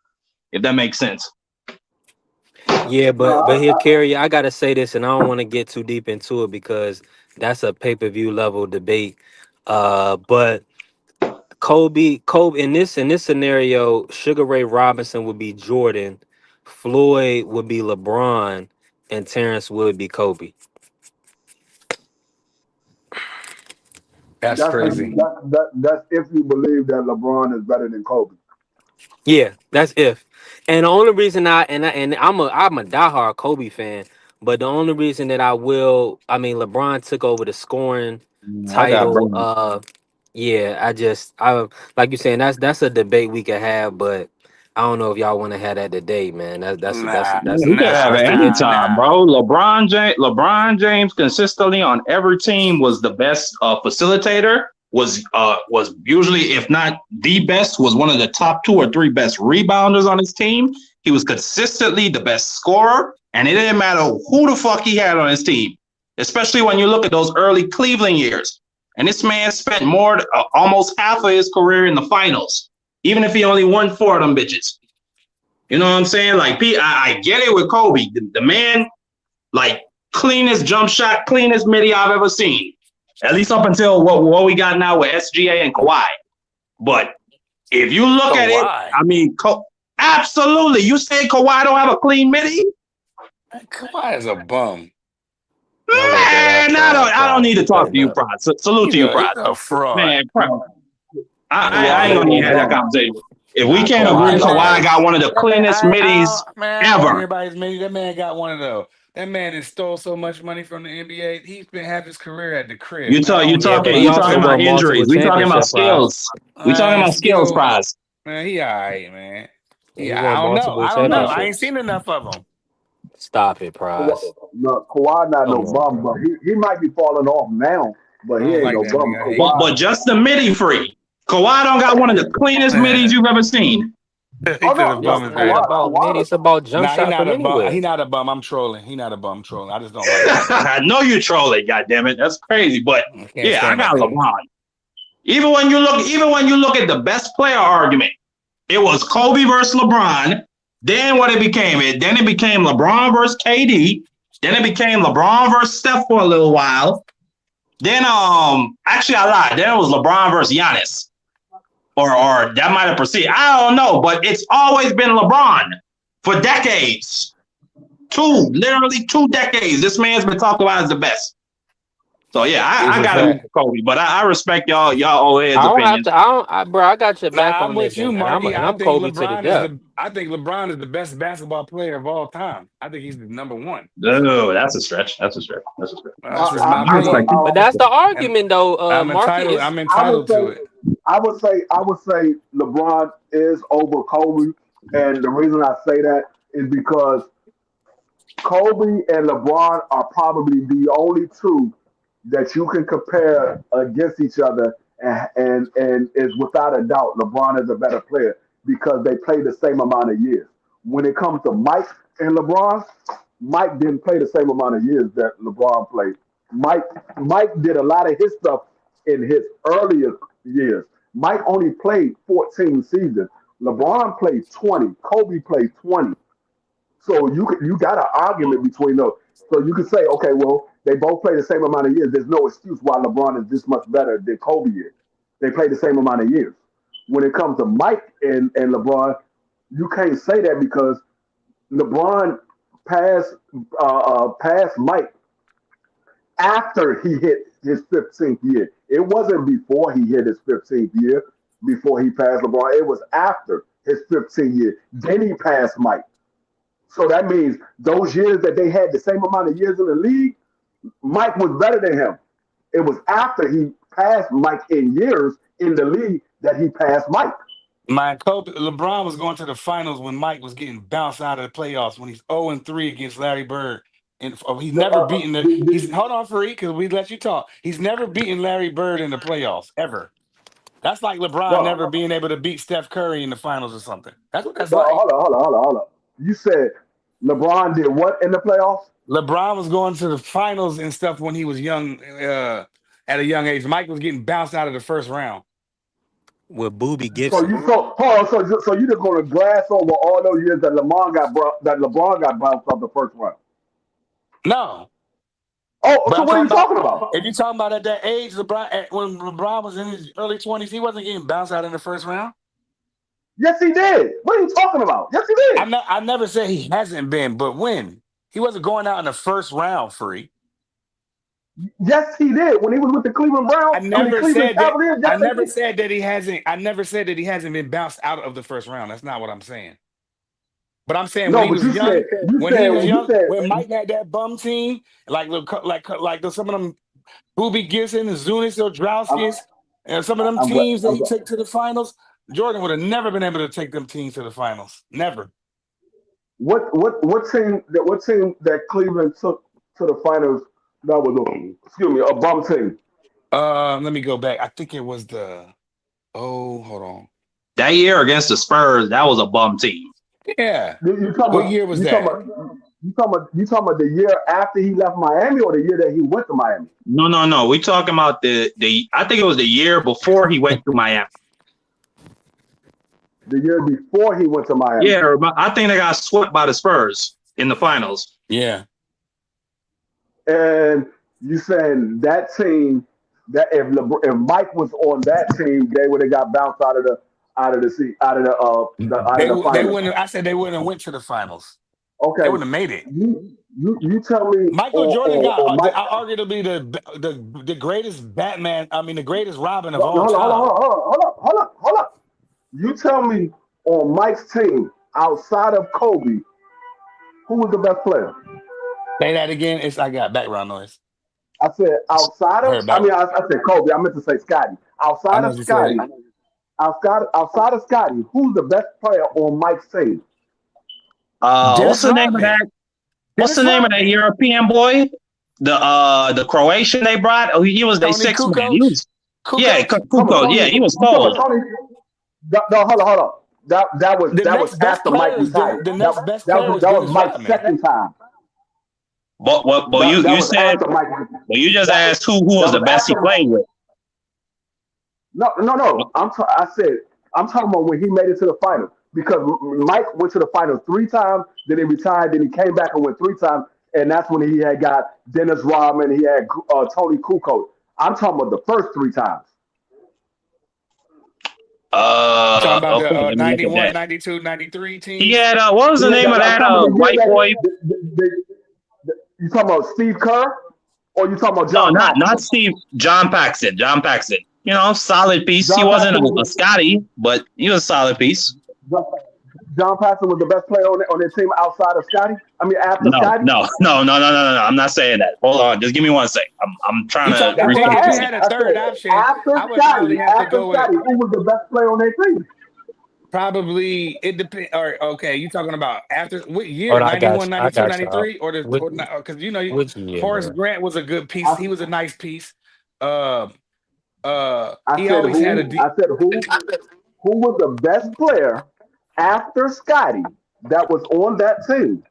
if that makes sense. Yeah, No, but here, Kerry, I gotta say this, and I don't want to get too deep into it because that's a pay-per-view level debate. But Kobe in this scenario, Sugar Ray Robinson would be Jordan, Floyd would be LeBron, and Terrence would be Kobe. That's that's crazy. that's if you believe that LeBron is better than Kobe. Yeah, that's if. And the only reason and I'm a diehard Kobe fan, but the only reason that I mean LeBron took over the scoring I got title. Bernie. Yeah, I like you saying that's a debate we could have, but I don't know if y'all want to have that debate, man. Nah, We can have that's it the issue. anytime, nah. bro. LeBron James consistently on every team was the best facilitator. Was usually, if not the best, was one of the top two or three best rebounders on his team. He was consistently the best scorer, and it didn't matter who the fuck he had on his team. Especially when you look at those early Cleveland years, and this man spent almost half of his career in the finals, even if he only won four of them bitches. You know what I'm saying? Like, I get it with Kobe. The man, like, cleanest jump shot, cleanest midi I've ever seen. At least up until what we got now with SGA and Kawhi. But if you look at it, Kawhi. I mean, absolutely. You say Kawhi don't have a clean midi? Kawhi is a bum. Don't let that out, Man, I don't Pride. need to You talk to cutting you, up. Pride. Salute to you, He's Pride. a fraud. Man, Pride. Come I on, ain't let gonna me even have that know. conversation. If we Nah, can't agree, Kawhi is Kawhi got nice. one of the That man, cleanest middies I don't want ever. anybody's money. That man got one of those. That man has stole so much money from the NBA. He's been having his career at the crib, You man. I talk, don't you want to hear Yeah, talking, but he you about talking also nothing. about won multiple injuries. We talking about championship prize. skills. We talking about skills, Skill, Prize. man. He all right, man. Yeah, he I won don't know. multiple I don't know. I ain't championships. seen enough of him. Stop it, Prize. No, Kawhi not no Come on, bum, bro. but he might be falling off now, but I he don't ain't like no that bum. nigga. I hate But Kawhi. just the midi free. Kawhi don't got one of the cleanest middies him. you've ever seen. He Oh said a no, It's bum no, is not crazy. about mid. It's about jump Nah, he shot not from a bum. anywhere. He not a bum. I'm trolling. He not a bum. I'm trolling. I just don't like him. I know you trolling, goddammit. That's crazy. But I can't yeah, I stand got that nigga. LeBron. Even when you look at the best player argument, it was Kobe versus LeBron. Then what it became? Then it became LeBron versus KD. Then it became LeBron versus Steph for a little while. Then actually I lied. Then it was LeBron versus Giannis. Or that might have proceeded. I don't know, but it's always been LeBron for decades. Literally 2 decades. This man's been talked about as the best. So yeah, It's I a gotta go fact. with Kobe, but I respect y'all old heads I don't have opinions. to. Bro. I got your back Nah, I'm on with this, you, and Marky. I'm Kobe to the death. I think LeBron is the best basketball player of all time. I think he's the number one. No, that's a stretch. That's a stretch. That's just I, my I I'm a, respect opinion, it. But that's the and argument, though. I'm Marky entitled. is. I'm I would entitled to say, it. I would say LeBron is over Kobe, and the reason I say that is because Kobe and LeBron are probably the only two that you can compare against each other, and is without a doubt LeBron is a better player because they play the same amount of years. When it comes to Mike and LeBron, Mike didn't play the same amount of years that LeBron played. Mike Mike did a lot of his stuff in his earlier years. Mike only played 14 seasons. LeBron played 20. Kobe played 20. So you got an argument between those. So you can say, okay, well, they both play the same amount of years. There's no excuse why LeBron is this much better than Kobe is. They play the same amount of years. When it comes to Mike and LeBron, you can't say that because LeBron passed passed Mike after he hit his 15th year. It wasn't before he hit his 15th year, before he passed LeBron. It was after his 15th year. Then he passed Mike. So that means those years that they had the same amount of years in the league, Mike was better than him. It was after he passed Mike in years in the league that he passed Mike. LeBron was going to the finals when Mike was getting bounced out of the playoffs when he's 0-3 against Larry Bird. And he's The, never beaten he's the, hold on, Fareed, because we let you talk. He's never beaten Larry Bird in the playoffs ever. That's like LeBron never no, being able to beat Steph Curry in the finals or something. That's what that's no, like. hold on. You said LeBron did what in the playoffs? LeBron was going to the finals and stuff when he was young, at a young age. Mike was getting bounced out of the first round. With Booby So Gibson. hold on, so you just gonna glass over all those years that LeBron got bounced off the first round? No, Oh, but so I'm what are talking you about talking about? if you're talking about at that age, when LeBron was in his early 20s, he wasn't getting bounced out in the first round. Yes, he did. What are you talking about? Yes, he did. I never said he hasn't been, but when he wasn't going out in the first round, free. Yes, he did. When he was with the Cleveland Browns, I I mean never Cleveland said that. Cavaliers. I Yes, they never did. said that he hasn't. I never said that he hasn't been bounced out of the first round. That's not what I'm saying. But I'm saying when No, he but was young, you said when Mike had that bum team, some of them Booby Gibson and Zunis I'm, Drowskis, and some of them I'm glad. teams that he took to the finals, Jordan would have never been able to take them teams to the finals. Never. What team that Cleveland took to the finals? That was a bum team. Let me go back. I think it was the. Oh, hold on. That year against the Spurs, that was a bum team. Yeah. You talking What about year was you talking that? about you talking about the year after he left Miami or the year that he went to Miami? No. We talking about the I think it was the year before he went to Miami. The year before he went to Miami. Yeah, I think they got swept by the Spurs in the finals. Yeah. And you saying that team That if Mike was on that team, they would have got bounced out of They the they finals. wouldn't. I said they wouldn't have went to the finals. They Okay, wouldn't have made it. you tell me Michael Jordan got on Mike. arguably the greatest Batman. I mean, the greatest Robin of No, all hold on, hold on, time. hold on, hold on. You tell me on Mike's team outside of Kobe, who was the best player? Say that again. It's I got background noise. I said outside I of. heard I back. mean, I said Kobe. I meant to say Scotty. I Outside know of what you said. Scotty, outside of Scotty, who's the best player on Mike's team? What's Dennis the name of Rodman. that? What's the Dennis name of that Rodman. European boy? The Croatian they brought. Oh, he was a Tony six man. He Kukoc. was Kukoc. Come on, Kuko. Yeah, he was you talking cold. about Tony? No, hold on. The That was next best after Mike player is retired. the next best That player was is that was Dennis Mike's Rodman. second time. But That you was said, after Mike. but you just That was asked who that was the was best he after. played with. No. I said I'm talking about when he made it to the final because Mike went to the final three times. Then he retired. Then he came back and went three times, and that's when he had got Dennis Rodman. He had Tony Kukoc. I'm talking about the first three times. You talking about Okay, the let me look at 91, that. 92, 93 He teams? had what was the Yeah, name of I'm that talking about the year white boy? you talking about Steve Kerr or you talking about No, John not Paxson? Steve. John Paxson. John Paxson. Solid piece. He John wasn't Paxson a was Scotty, but he was a solid piece. John Paxson was the best player on their team outside of Scotty. I mean, after No, Scotty. no, no, no, no, no, no, no. I'm not saying that. Hold on, just give me one sec. I'm trying You to talk That's if what you rethink if I you this asked. had again. a I third said option, I would probably have to After go with Scotty, who was the best player on their team? probably it depend or okay, you talking about after what Hold year? on, I got 91, you. I 92, got you. 93, Which or not because which year, Horace man? Grant was a good piece. I, He was a nice piece. Uh I he said always had a who? I said who was the best player after Scotty that was on that team?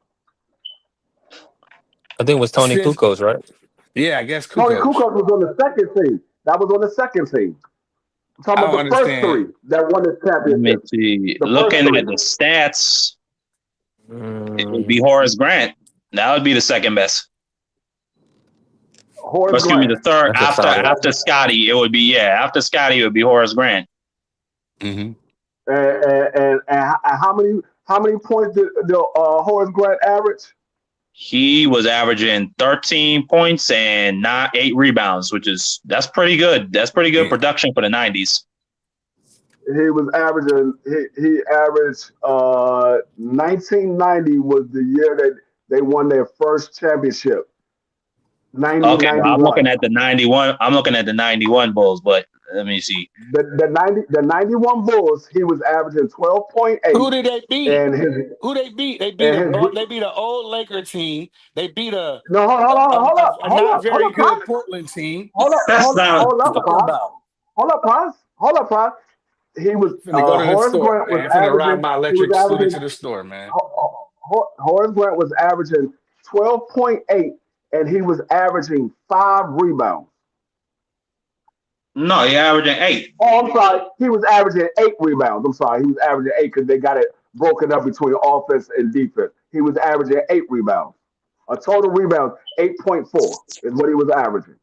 I think it was Tony since Kukoc, right? yeah, I guess Tony Kukoc. Kukoc was on the second team. That was on the second team. I'm I talking don't about the first understand. three that won this Let me championship. see. The first Looking three. at the stats, it would be Mm, Horace Grant. That would be the second best. Or Horace excuse me, Grant. the third that's a solid. after Scotty. It would be after Scotty. It would be Horace Grant. Hmm. And how many points did Horace Grant average? He was averaging 13 points and not 8 rebounds, that's pretty good. That's pretty good Yeah. production for the 90s. He was averaging. He averaged. 1990 was the year that they won their first championship. Ninety Okay, ninety well, I'm looking one. at the 91. I'm looking at the 91 Bulls, but let me see. The 91 Bulls. He was averaging 12.8, Who did they beat? and his Who they beat? and his. They beat an old Laker team. They beat No, a not hold very up, good Pop. Portland team. That's not. What you talking about? Hold up, Pop. He was Finna go to the Horace store, Grant was man. Finna ride averaging. my He was electric scooter to averaging. the store, man. Horace Grant was averaging 12.8, and he was averaging 5 rebounds. No, he averaging 8. Oh, I'm sorry. He was averaging 8 rebounds. I'm sorry. He was averaging 8 because they got it broken up between offense and defense. He was averaging 8 rebounds. A total rebound, 8.4 is what he was averaging.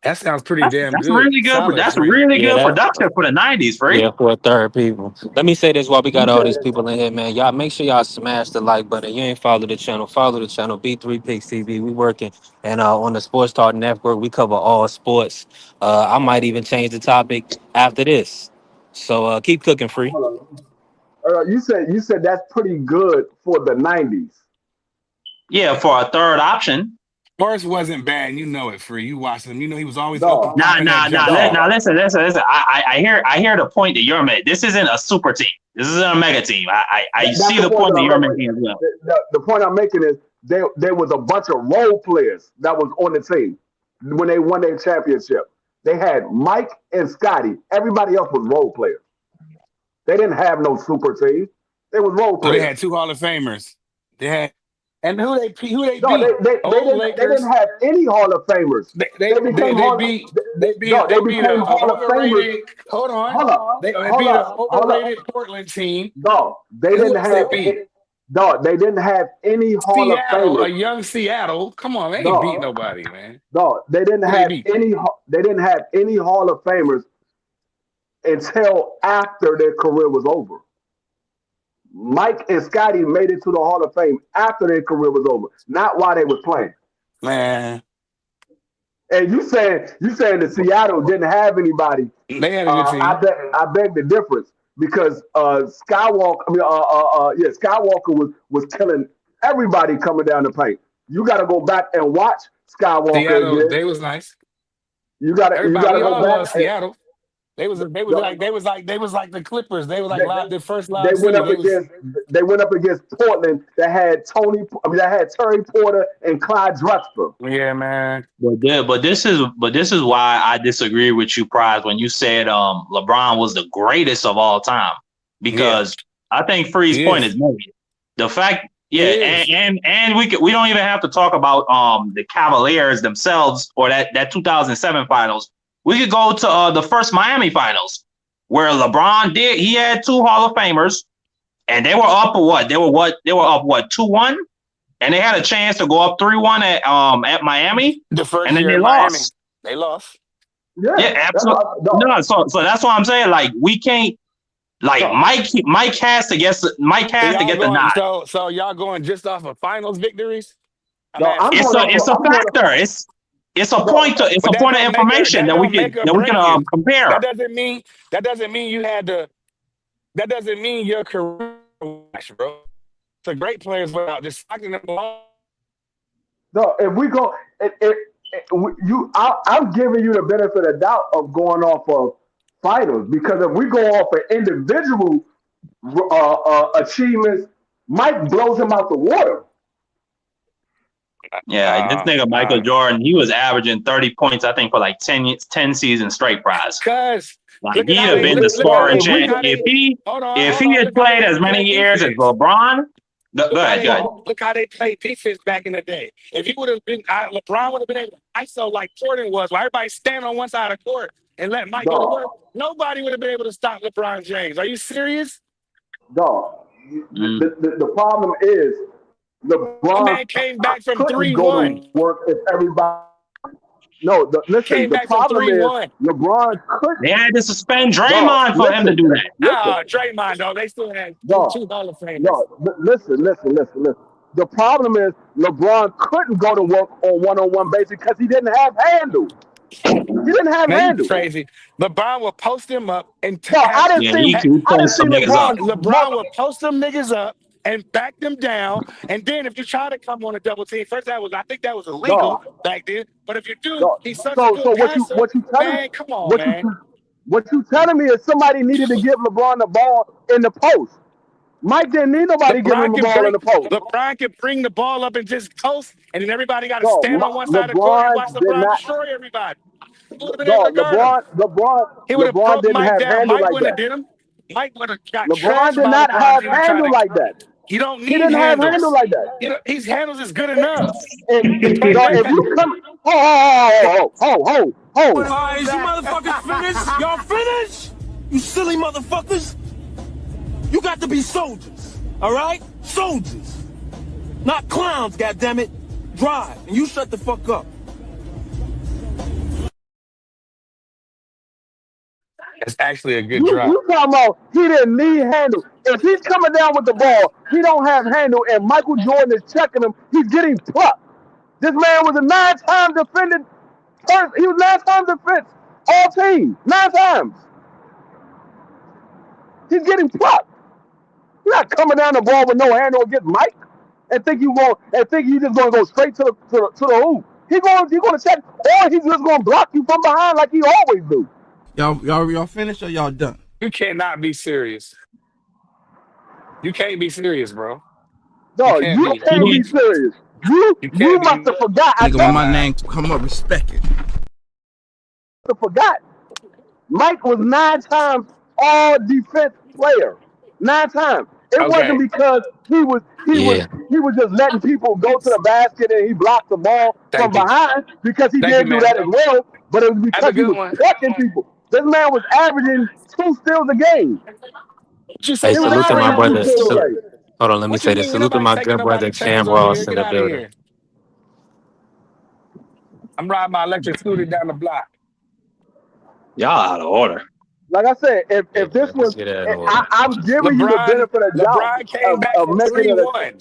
That sounds pretty damn That's good. really good. Solid, That's Free. really Yeah, good that. production for the 90s, Free. Yeah, for a third people. Let me say this while we You got all these said, people in here, man. Y'all make sure y'all smash the like button. You ain't follow the channel. Follow the channel. B3 Picks TV. We working. And on the Sports Talk Network, we cover all sports. I might even change the topic after this. So keep cooking, free. hold on. You said that's pretty good for the 90s. Yeah, for a third option. Horace wasn't bad, and you know it, Free. You watched him. You know he was always up and No, Nah, popping that nah, jump nah. shot. Now listen. I hear the point that you're making. This isn't a super team. This isn't a mega team. I that's see the the point point that that I'm you're making. making as well. The point I'm making is there was a bunch of role players that was on the team when they won their championship. They had Mike and Scotty. Everybody else was role players. They didn't have no super team. They was role So they players. had two Hall of Famers. They had, and who they No, beat? Old they didn't Lakers. have any Hall of Famers. They became Hall. They They beat became a Hall of Famers. overrated. Hold on, Hold up, they hold beat an up, hold up. overrated Portland team. No, they And who didn't else they have. beat? Dog, they didn't have any Hall of Seattle, a Famers. young Seattle. Come on, they ain't beat Dog, nobody, man. dog, they didn't Who they have beat? any. They didn't have any Hall of Famers until after their career was over. Mike and Scotty made it to the Hall of Fame after their career was over, not while they was playing. Man, And you saying that Seattle didn't have anybody? they had a good I team. beg the difference because Skywalker was killing everybody coming down the paint. You got to go back and watch Skywalker Seattle, again. they was nice. You got to Everybody, we go all back. love Seattle. They was like the Clippers. They was like They, the first they live went city. up against they went up against Portland that had that had Terry Porter and Clyde Drexler. Yeah, man. But this is why I disagree with you, Prize, when you said LeBron was the greatest of all time. Yeah, Because I think Free's he point is is. made. The fact, He yeah, is. and we don't even have to talk about the Cavaliers themselves or that 2007 finals. We could go to the first Miami finals where LeBron he had two Hall of Famers and they were up what? They were up what 2-1? And they had a chance to go up 3-1 at Miami, The first and then year they in Miami, lost. they lost. Yeah, Yeah, that's absolutely. no, No, so that's what I'm saying. Like we can't. Like no, Mike has to get So Mike has to y'all get the going nod. so y'all going just off of finals victories? I'm no. I'm asking. going off. It's a I'm going. factor. It's a point. No, It's But a point of information that that we don't can make or break you. That compare. doesn't mean you had to that doesn't mean your career was, bro. The great players without just knocking them off. no. If we go, I'm giving you the benefit of doubt of going off of finals because if we go off of individual achievements, Mike blows him out the water. Yeah, this Uh, nigga Michael uh, Jordan, he was averaging 30 points, I think, for like 10 seasons straight, prize. Cause Like look at he'd how have they been the scoring If we champ look how go, if they he if hold he on, had look how they played had as to play many years as defense. LeBron. Go ahead, go ahead. Look how they played defense back in the day. If he would have been, LeBron would have been able to ISO like Jordan was, where everybody stand on one side of the court and let Mike go to work. dog, Nobody would have been able to stop LeBron James. Are you serious? dog. Mm. The problem is The LeBron man came back from couldn't three go to one. work if everybody. No, listen. Came The back from problem three is one. LeBron could. They had to suspend Dog, Draymond for him to listen, do that. listen. Draymond though, they still had Dog, two Hall of Famers. dog. Listen. The problem is LeBron couldn't go to work on one-on-one basis because he didn't have handle. He didn't have Man, you handle. crazy. LeBron will post him up and No, have Yeah, he I didn't pulled see some niggas up. LeBron will post them niggas up and back them down. And then if you try to come on a double team, I think that was illegal dog, back then. But if you do, dog. he's such a So good what you passer, telling man. Come on, what you man. what you telling me is somebody needed to give LeBron the ball in the post. Mike didn't need nobody giving him the ball in the post. LeBron can bring the ball up and just coast, and then everybody got to Dog, stand on one side of the court and watch LeBron did LeBron not. destroy everybody. He would have been able to Dog, guard him. He would have LeBron broke didn't Mike have down. handle Mike like wouldn't have that. did him. Mike would have got LeBron trashed did by not LeBron if have he would have tried handle to. like that. You don't He need didn't have handle handles. like that. His handles is good enough to And play dog, that. if you come, All right, is you motherfuckers finished? Y'all finished? You silly motherfuckers. You got to be soldiers, all right? Soldiers. Not clowns, goddammit. Drive, and you shut the fuck up. It's actually a good you drop. talking about he didn't need handle. If he's coming down with the ball, he don't have handle, and Michael Jordan is checking him. He's getting plucked. This man was a nine-time defended person. He was nine-time defense all team. 9 times. He's getting plucked. You're not coming down the ball with no handle against Mike and think you just gonna go straight to the hoop. He gonna check, or he's just gonna block you from behind like he always do. Y'all finished or y'all done? You cannot be serious. You can't be serious, bro. You No, can't you be. can't be serious. You You you can't must be. have forgot. I Nigga, when told my you Nah. name come up, respect it. to forgot. Mike was 9 times all defense player. 9 times. It wasn't Okay. because he was he was Yeah. he was just letting people go to the basket and he blocked the ball from Thank you. behind because he Thank you, did do man. that as well. But it was That's a because he good was one. plucking people. This man was averaging 2 steals a game. What you say, Hey, He was salute to Price? my averaging two brother. steals a game. Hold on, let me What you say this. mean? Ain't Salute to nobody my taking good brother nobody Cam chains over here. Ross in Get the out of building. here. I'm riding my electric scooter down the block. Y'all out of order. Like I said, Yeah, if this man, let's was, get that in order. I'm giving you the LeBron, benefit of doubt LeBron came back of from making it a. 3-1.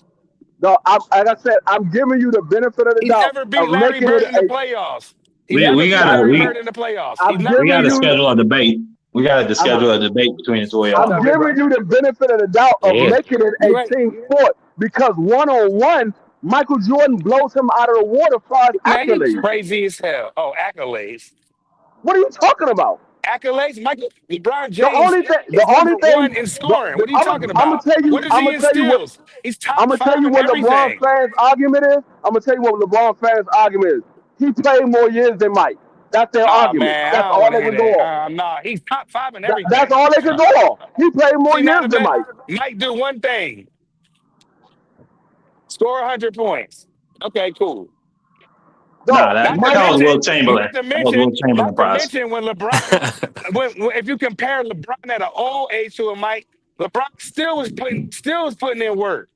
No, like I said, I'm giving you the benefit of the He doubt never beat of Larry making it Bird in the a. playoffs. He We never we beat gotta Larry we Bird in the playoffs. He I'm never we giving gotta beat him. you. schedule a debate. We gotta I'm schedule a debate between the two of What's y'all. I'm up, big giving bro? you the benefit of the doubt of Yeah. making it You a right. team sport because 1-on-1, Michael Jordan blows him out of the water as far as Man, you accolades. crazy as hell. Oh, accolades. What are you talking about? Accolades? Michael LeBron The James only thing, is number one in scoring. What are you talking I'm gonna about? tell you, What is he in steals? He's top I'm gonna tell five you in what LeBron everything. fans' argument is. I'm gonna tell you what LeBron fans' argument is. He played more years than Mike. That's their Oh argument. man, I That's don't all want to they hear can go that. on. No, he's top five in That's everything. all they can go on. He played more See, now years the than bet Mike. Mike do one thing: score 100 points. Okay, cool. Nah, No, that Not to Mike. that was Will mention, Chamberlain. That was Will Chamberlain not to prize. mention when LeBron, if you compare LeBron at an old age to a Mike, LeBron still was putting in work.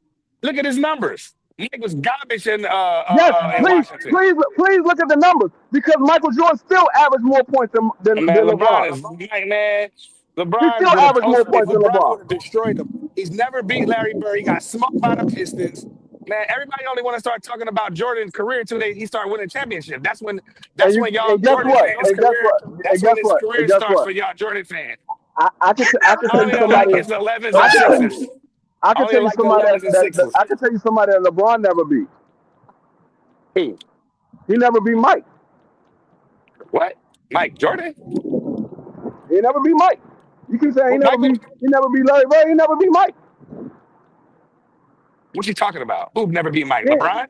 Look at his numbers. Mike was garbage Yes, in Washington. please look at the numbers because Michael Jordan still averaged more points Man, than LeBron. LeBron is Mike, man. He LeBron still would have averaged more posted. points than LeBron would LeBron. have destroyed him. He's never beat Larry Bird. He got smoked by the Pistons. Man, everybody only want to start talking about Jordan's career until he start winning championship. That's when y'all And guess Jordan what? fans career. That's And when guess his what? career starts for y'all Jordan fans. I could tell you Only to somebody. like his 11s and I could, sixes. I could Only to tell you like the somebody 11s and sixes. I could tell you somebody that LeBron never beat. Who? He never beat Mike. What? Mike Jordan? He never beat Mike. You keep saying Who, Michael? he never beat Larry Bird. He never beat Mike. What you talking about? Who never beat Mike? Yeah, LeBron?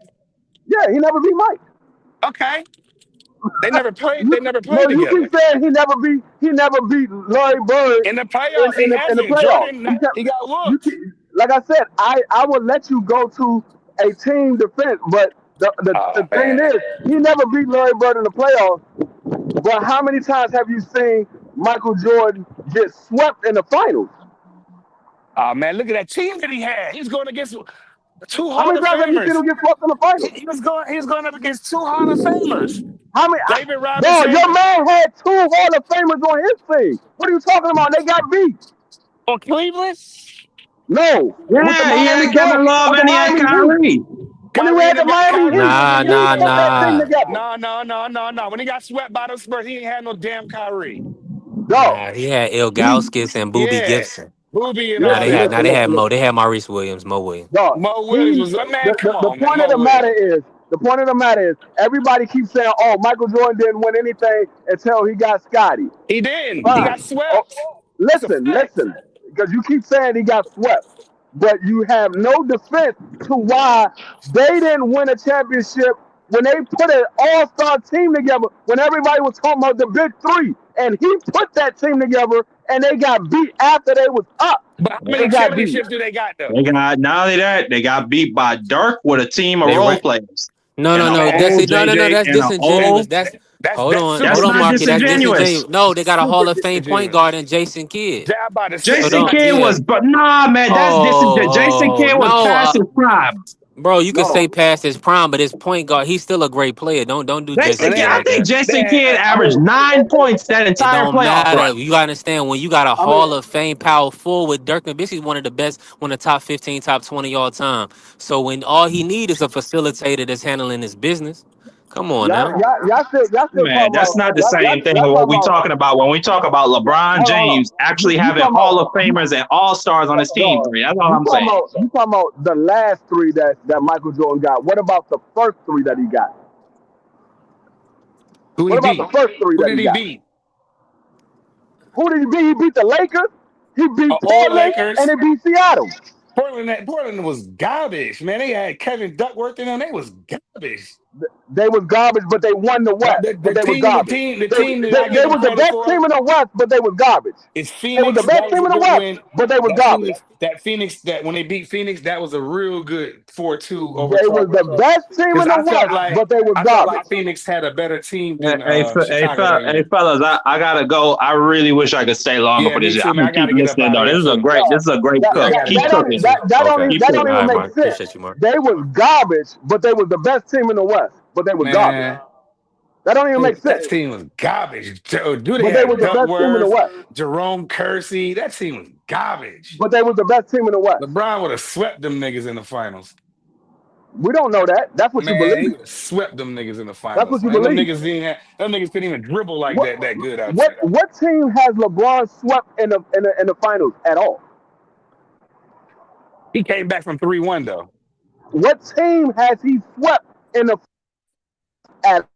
yeah, he never beat Mike. Okay. They never played. They You, never no, played you together. keep saying he never beat Larry Bird In the playoffs, he in the hasn't. playoffs. Jordan, he got You whooped. keep, like I said, I will let you go to a team defense, but the Oh thing man. is, he never beat Larry Bird in the playoffs. But how many times have you seen Michael Jordan get swept in the finals? Oh man, look at that team that he had. He's going against two How Hall many of times have you seen Famers. him get swept in the finals? He was going up against two Hall of Famers. How many? David Bro, Robinson your man had two Hall of Famers on his team. What are you talking about? They got beat. on Cleveland. No, with the Yeah, he Miami had Kevin Love with the and he had Miami Heat. Kyrie. When he Kyrie had and the them got Miami Kyrie Heat, and Nah, them got he nah, put swept. that team nah. together. No. When he got swept by the Spurs, he ain't had no damn Kyrie. Dog, Nah, he had he Ilgauskas and Booby Yeah, Gibson. Booby and Now all they listen, had them. now listen, they had listen, Mo. listen. They had Maurice Williams, Mo Williams. Dog, Mo Williams he was man. Come the on, man. point of Mo the matter Williams. is everybody keeps saying, "Oh, Michael Jordan didn't win anything until he got Scotty." He didn't. He got Fine. Oh, swept. That's a fact. listen, because you keep saying he got swept, but you have no defense to why they didn't win a championship when they put an all-star team together. When everybody was talking about the big three, and he put that team together, and they got beat after they was up. But how They many got beat. championships do they got though? They got not only that, they got beat by Dirk with a team of They role ran. players No, and no, an no. That's Man, old it. No, no, no. JJ That's and an disingenuous. old. Hold That's on, not Marky. That's disingenuous. disingenuous. No, they got a Hall super of Fame point guard disingenuous. in Jason Kidd. Yeah, I'm about to say So they Jason don't. got Kidd Yeah. was, but nah, man, that's disingenuous. Jason Oh Kidd was no, past his prime. bro. You could say No, past his prime, but his point guard, he's still a great player. Don't do man. Jason Kidd I like think that. Jason They Kidd I averaged mean, 9 points that It entire don't playoff matter. run. You gotta understand when you got a I mean, Hall of Fame power forward. Dirk Nowitzki's one of the best, one of the top 15, top 20 all time. So when all he need is a facilitator that's handling his business, come on now. y'all still Man, talking that's about not the same thing as y'all what talking we about. talking about when we talk about LeBron Hold James on. actually You having talking Hall of about Famers and All Stars on his team. no, Three. That's all I'm saying. you talking about the last three that Michael Jordan got. What about the first three that he got? Who he What about the beat? first three Who that did he he got? beat? Who did he beat? He beat the Lakers. He beat Old Portland, and Lakers. he beat Seattle. Portland was garbage, man. They had Kevin Duckworth in them. They was garbage. They was garbage, but they won the West. But they was garbage. The They, team that they, I give they them was the credit best team for in the West, but they was garbage. is They was the Phoenix. best That was team a in the good West, win. but they was garbage. That Phoenix, that when they beat Phoenix, that was a real good 4-2 over They was the Crawford. best team Because in the West, but they was I felt garbage. like Phoenix had a better team Hey, than Chicago that hey, year. fellas, I gotta go. I really wish I could stay longer Yeah, for me this. too, I'm man. gonna I got keep to get up listening out of though. here too. This is a great That, Yeah, I cook. got that, to Keep get that up out don't of cooking. here. that Okay. don't All even right, make Mark. sense. Appreciate you, Mark. They was garbage, but they was the best team in the West, but they was garbage. Man, That don't even make that sense. team was garbage. Dude, they But they had was the best team in the Duckworth, West. Jerome Kersey. That team was garbage. But they was the best team in the West. LeBron would have swept them niggas in the finals. We don't know that. That's what you Man, he believe. would have swept them niggas in the That's finals. what you Man, believe. them niggas couldn't even dribble like What that good out what there. what team has LeBron swept in the finals at all? He came back from 3-1 though. What team has he swept in the at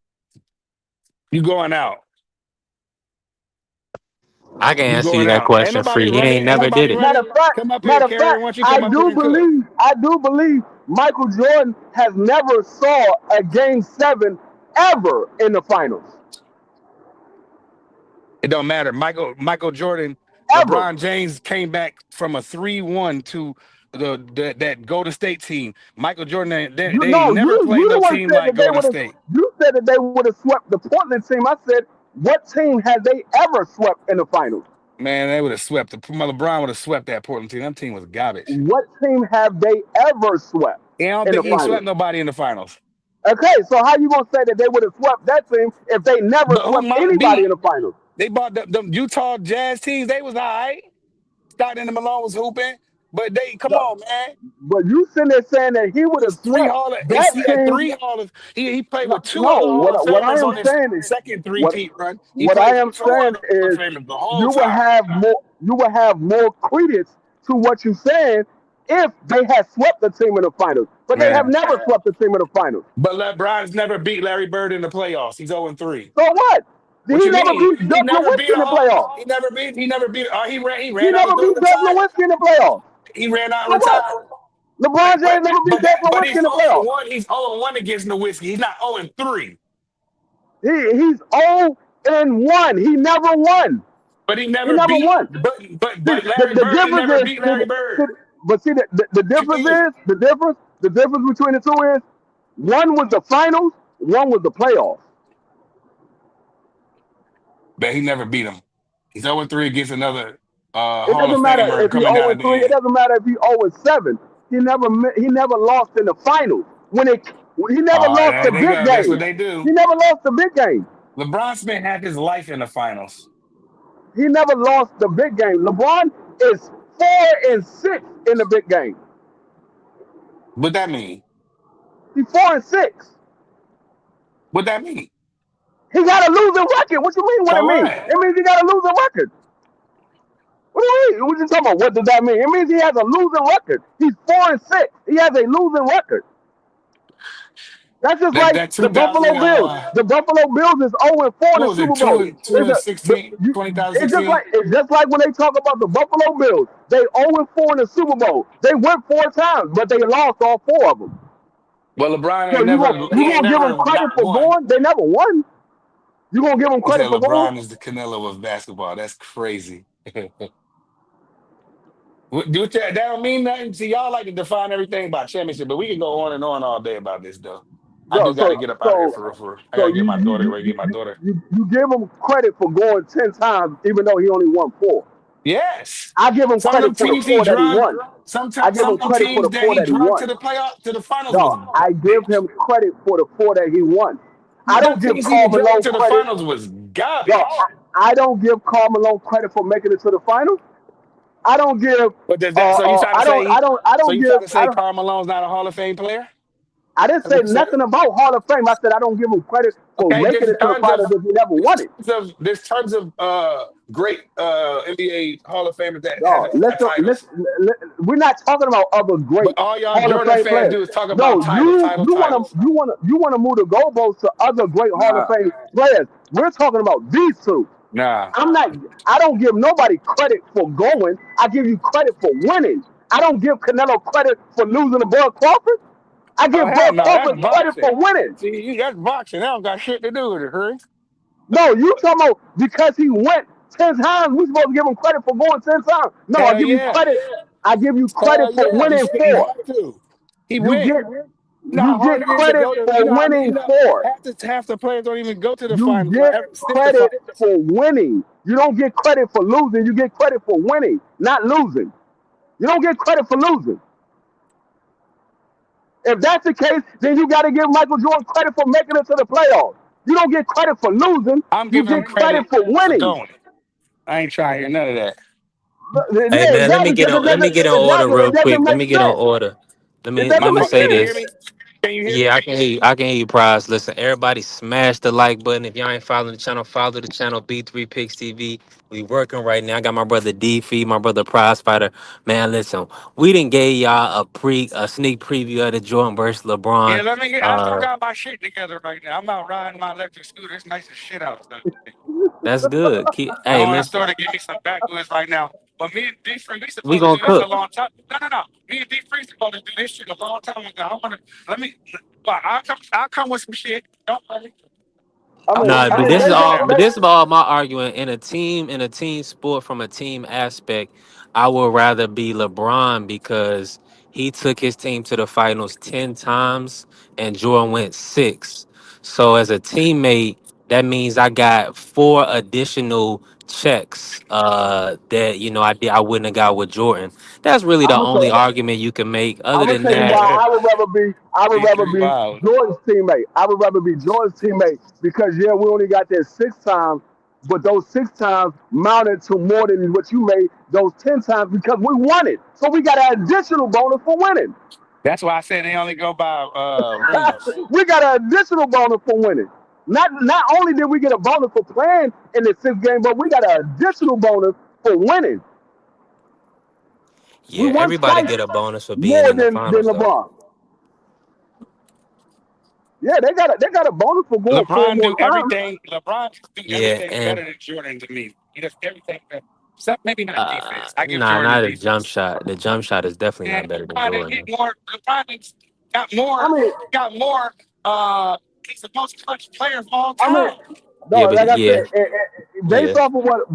You going out. I can You answer you going that out. question free. He ain't Ain't never nobody did it. matter running. of fact, Come up here, matter of fact, Karen. Why don't you come up here and cook? I do believe Michael Jordan has never saw a game 7 ever in the finals. It don't matter. Michael Jordan, Ever. LeBron James came back from a 3-1 to that Golden State team. Michael Jordan, You they know, ain't never played you no the one team said like that they Golden would have. State. You said that they would have swept the Portland team. I said, what team has they ever swept in the finals? Man, they would have swept. LeBron would have swept that Portland team. That team was garbage. What team have they ever swept And I don't in the think he finals? swept nobody in the finals. Okay, so how you gonna say that they would have swept that team if they never But who swept might anybody be? in the finals? They bought the Utah Jazz teams. They was all right. Stockton and Malone was hooping. But come No, on, man. but you sitting there saying that he would It's have three swept Hall of, that he had team. three Hall of, he played No, with two no. other Hall of What I Famers am on his saying is second what three-peat run. He what played I with am two saying other Hall of is Famers the whole time. you will have more credence to what you're saying if they had swept the team in the finals. But they have Man. never swept the team in the finals. But LeBron's never beat Larry Bird in the playoffs. He's 0-3. So what? What He you never mean? beat He Dirk never beat Nowitzki a in the Hall. playoffs. He never beat. He He ran out never and beat Dirk retired. Nowitzki in the playoffs. He ran out So and what? retired. LeBron James never beat Dirk But Nowitzki he's in the playoffs. 0-1. He's 0-1 against Nowitzki. He's not 0-3. He's 0-1. He never won. But he He never never beat. won. See, But Larry the Bird difference never is, beat Larry Bird. but see, the What you difference mean? is, the difference between the two is, one was the finals, one was the playoffs. But he never beat him. He's 0-3 against another It Hall of doesn't matter Famer if he coming 0 down and at the 3. It end. doesn't matter if he 0 and 7. He never lost in the finals. He never All lost right, the there you big go. That's what game. they do. He never lost the big game. LeBron spent half his life in the finals. He never lost the big game. LeBron is 4-6 in the big game. What that mean? He's 4-6. What that mean? He got a losing record. What you mean? What So it mean? what? It means he got a losing record. What do you mean? What you talking about? What does that mean? It means he has a losing record. He's 4-6. He has a losing record. That's just That like that the 2000 Buffalo Bills. The Buffalo Bills is 0-4 in what the was it? Super Two Bowl. and two and 16, It's just 2016. like when they talk about the Buffalo Bills. They 0-4 in the Super Bowl. They went 4 times, but they lost all 4 of them. Well, LeBron So ain't you never gonna he you ain't gonna give them never credit not for won. going? They never won. You gonna give them They said credit for going? LeBron is the Canelo of basketball. That's crazy. That don't mean nothing. See, y'all like to define everything by championship, but we can go on and on all day about this, though. I No, do got so to get up out of here so for real. For real. I got so to get you my you daughter. you Ready to you, get my daughter. you give him credit for going 10 times, even though he only won 4. Yes. I give him Some of credit them for the teams he 4 that he drug. won. I give Some him of them credit for teams the that 4 he that he drug to won. the playoff to the finals was No, I give garbage. him credit for the 4 that he won. I Them don't give teams he Karl drug Malone to the credit. finals was No, garbage. I don't give Karl Malone credit for making it to the finals. I don't give. But does that so you trying to I don't. say I don't. I so don't you give. trying to say Karl Malone's not a Hall of Fame player? I didn't That's say what you said. nothing about Hall of Fame. I said I don't give him credit for Okay, making it to the finals if he never won it. there's tons of great NBA Hall of Famers that No, haven't had listen, titles. we're not talking about other But great all y'all Hall of Jordan Fame fans players. do is talk No, about titles. you wanna move the goalposts to other great Hall of Nah, Fame players. We're talking about these two. nah. I'm not. I don't give nobody credit for going. I give you credit for winning. I don't give Canelo credit for losing above Crawford. I Oh give hell Bud no, that's Crawford credit boxing. for winning. See, that's boxing. That don't got shit to do with it, Hurry. No, you talking about because he went 10 times, we supposed to give him credit for going 10 times. No, I Hell give you yeah. credit. I give you Hell credit for yeah. winning You four. have to. He You went. get You know how you hard get it is to credit go to. for You know how many. You winning know four. half the players don't even go to the You finals or get ever sniff the credit finals. for winning. You don't get credit for losing. You get credit for winning, not losing. You don't get credit for losing. If that's the case, then you got to give Michael Jordan credit for making it to the playoffs. You don't get credit for losing. I'm You giving get him credit credit for for winning. going. I ain't trying to hear none of that. Hey Yeah, man, exactly. Because let me get in order it real doesn't quick. Let make me get on sense. order. It Let doesn't me make say Motherfucker, can you sense. hear this. me? Can you hear me? Yeah, I can hear you. I can hear you, Prize. Listen, everybody smash the like button. If y'all ain't following the channel, follow the channel B3 Picks TV. We working right now. I got my brother D Fee, my brother Prize Fighter. Man, listen, we didn't give y'all a sneak preview of the Jordan versus Yeah, LeBron. let me get. I still Uh got my shit together right now. I'm out riding my electric scooter. It's nice as shit outside. that's good. Hey, I'm in the listen, store to get me some backwoods right now. But me and D Free, we we supposed to gonna do this a cook. long time. No, no, no. Me and D Free supposed to do this shit a long time ago. I wanna let me. Well, I'll come with some shit. Don't worry. I'll put Nah, some but money this is down all. there. But this is all my argument in a team sport from a team aspect. I would rather be LeBron because he took his team to the finals 10 times and Jordan went six. So as a teammate, that means I got four additional checks. That I wouldn't have got with Jordan. That's really the I'm only gonna argument you can make. I'm Other gonna than tell you that, why I would rather D3 be Wild. Jordan's teammate. I would rather be Jordan's teammate because yeah, we only got there 6 times, but those 6 times mounted to more than what you made those 10 times because we won it. So we got an additional bonus for winning. That's why I said they only go by rings. We got an additional bonus for winning. Not only did we get a bonus for playing in the sixth game, but we got an additional bonus for winning. We yeah, won everybody twice get a bonus for being more in the than finals, though. LeBron. Yeah, they got a bonus for going four LeBron more do times. everything. LeBron do Yeah, everything and better than Jordan to me. He does everything better. Except maybe not defense. I give nah, Jordan the not a jump defense. shot. The jump shot is definitely not And better than LeBron didn't Jordan. get more. Got I more. mean, Got more. He's the most clutch player of all I mean, time. no, Yeah, but like I said, yeah, based yeah. off of what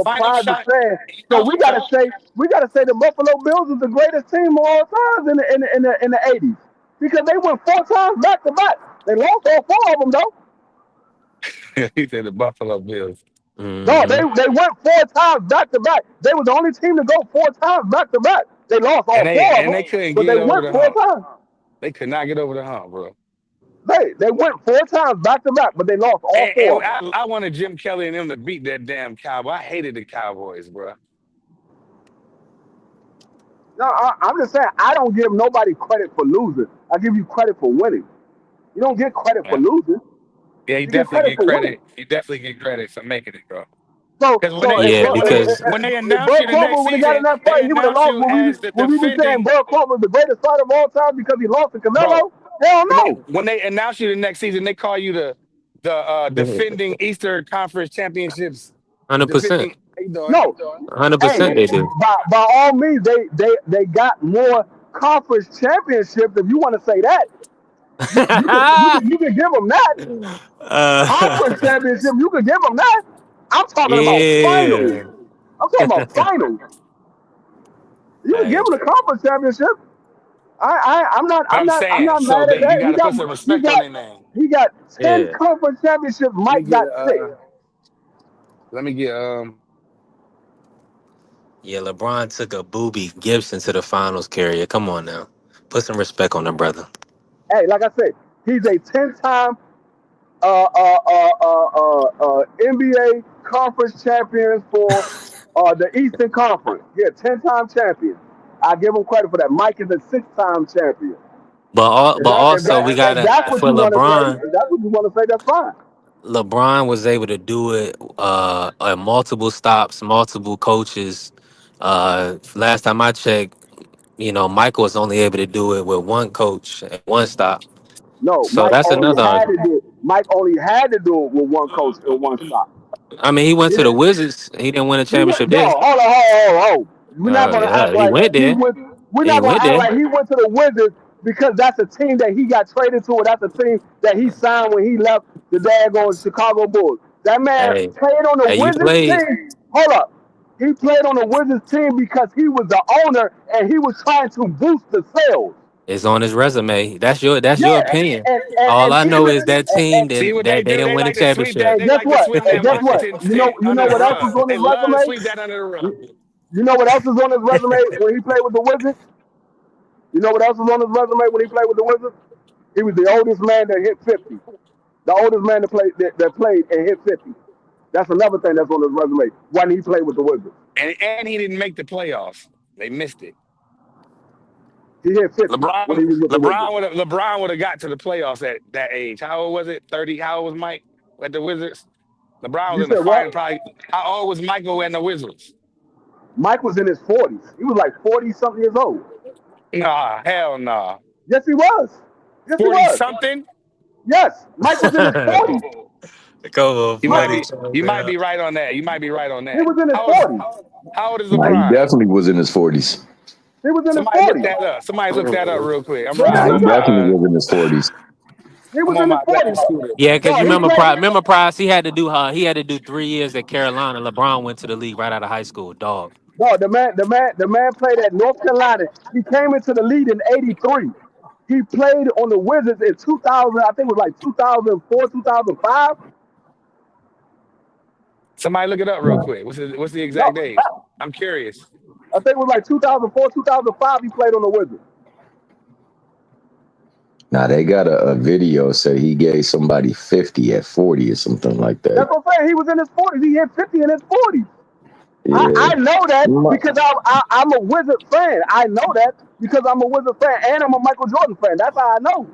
Final Pride is shot. saying, He so knows himself. we gotta say the Buffalo Bills is the greatest team of all times in the 80s because they went 4 times back to back. They lost all four of them though. He said the Buffalo Bills. No, they Hmm. they went 4 times back to back. They was the only team to go 4 times back to back. They lost And all they four of and them, they couldn't but get they over went the four hump. times. They could not get over the hump, bro. They went 4 times back to back, but they lost all And four of them. I wanted Jim Kelly and them to beat that damn Cowboy. I hated the Cowboys, bro. No, I'm just saying I don't give nobody credit for losing. I give you credit for winning. You don't get credit for Yeah, losing. yeah. You You get definitely credit get for winning. credit. You definitely get credit for making it, bro. So, Because so if Yeah, because when they if announce Bud you the Crawford next would have got in season, that they fight, he would have announce lost. you as the Would we be saying defending Bud Crawford was the greatest fighter of all time because he lost to bro. Canelo? Hell no. When they announce you the next season, they call you the defending Eastern Conference Championships. 100%, Defending. How you doing? No. hundred Hey, percent, they do. by all means, they got more conference championships. If you want to say that, you can give them that. Conference uh, championship, you can give them that. I'm talking about finals. yeah. I'm talking about finals. You can give Hey, him the conference championship. I'm not But I'm I'm not I'm saying, not so mad at they you that. got to put some respect on their name. He got ten yeah. conference championships. Let me Mike get got six. let me get Yeah, LeBron took a Booby Gibson to the finals carrier. Come on now. Put some respect on the brother. Hey, like I said, he's a 10-time NBA conference champion for the Eastern Conference. Yeah, 10-time champion. I give him credit for that. Mike is a 6-time champion. But also we If gotta that's what for you want to say, LeBron. if that's what you want to say, that's fine. LeBron was able to do it at multiple stops, multiple coaches. Last time I checked, Michael was only able to do it with one coach and one stop. No, So that's another argument. Mike only had to do it with one coach and one stop. I mean, he went He to the didn't. Wizards. He didn't win a He went, championship no, there. hold on, hold on, hold on. We're not gonna Yeah, act he like went he there. went. We're He not gonna went act there. like he went to the Wizards because that's a team that he got traded to, or that's a team that he signed when he left the daggone Chicago Bulls. That man Hey, played on the hey, you Wizards played. team. Hold up. He played on the Wizards team because he was the owner and he was trying to boost the sales. It's on his resume. That's your Yeah, opinion. and All I know even is that and, team See didn't what they that they do? didn't They win a like to sweep championship. that. and They guess like to what? sweep And that guess what? Washington You know shit you know under the what else rug. is on They his love to resume? sweep that under the rug. You, you know what else is on his resume when he played with the Wizards? You know what else is on his resume when he played with the Wizards? He was the oldest man that hit 50. The oldest man that played and hit 50. That's another thing that's on his resume when he played with the Wizards. And he didn't make the playoffs. They missed it. He hit 50 when LeBron he was with the Wizards. LeBron would have got to the playoffs at that age. How old was it? 30. How old was Mike at the Wizards? LeBron was You in the said what? final probably. How old was Michael and the Wizards? Mike was in his 40s. He was like 40 something years old. Nah, hell nah. Yes, he was. Yes, he 40 was. something? Yes, Mike was in his 40s. Come on, You might 40 be you might something. be right on that. You might be right on He that. was in his 40s. How old is Nah, he LeBron? definitely was in his 40s. He was in his Somebody look 40s. that up. Somebody look that up real quick. I'm Yeah, Nah, riding he on look my up. definitely was in his 40s. He I'm was on in his my electric 40s. scooter. Yeah, because No, you he remember, played. remember Price. He had to do 3 years at Carolina. LeBron went to the league right out of high school. Dog. No, the man played at North Carolina. He came into the league in '83. He played on the Wizards in 2000. I think it was like 2004, 2005. Somebody look it up real quick. What's the No, exact date? I'm curious. I think it was like 2004, 2005. He played on the Wizards. Now they got a video said he gave somebody 50 at 40 or something like that. That's what I'm saying. He was in his 40s. He hit 50 in his 40s. I Yeah. know that My- because I'm a Wizard fan. I know that because I'm a Wizard fan and I'm a Michael Jordan fan. That's how I know.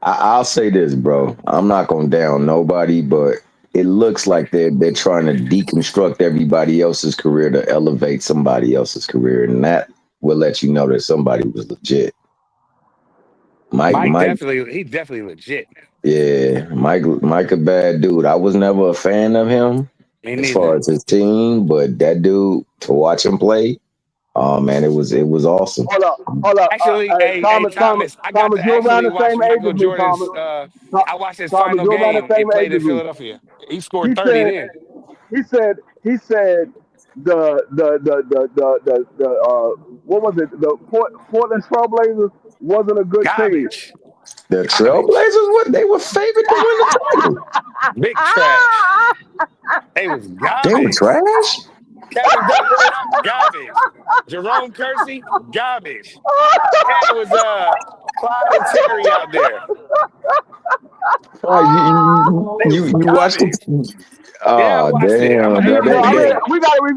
I'll say this, bro. I'm not gonna down nobody, but it looks like they're trying to deconstruct everybody else's career to elevate somebody else's career, and that will let you know that somebody was legit. Mike, He's definitely legit. yeah, Mike a bad dude. I was never a fan of him Me as far neither. as his team, but that dude to watch him play, oh man, it was awesome. Hold up, hold up. Actually, hey Thomas, Thomas, Thomas, I got Thomas, to you're around actually the watch same age Michael as me, Jordan's Thomas. I watched his Thomas, final you're around the game. He same played age in as me. Philadelphia. He He scored 30 said, then. he said the what was it? The Portland Trailblazers wasn't a good team. Garbage. The Garbage. Trailblazers, what they were favored to win the title. Big trash. They was They were garbage. trash. Kevin Douglas, garbage. Jerome Kersey, garbage. And it was Clyde and Terry out there. Oh, They was you watched it. garbage. Yeah, I Oh watched it. damn! Hey, No, I mean hey,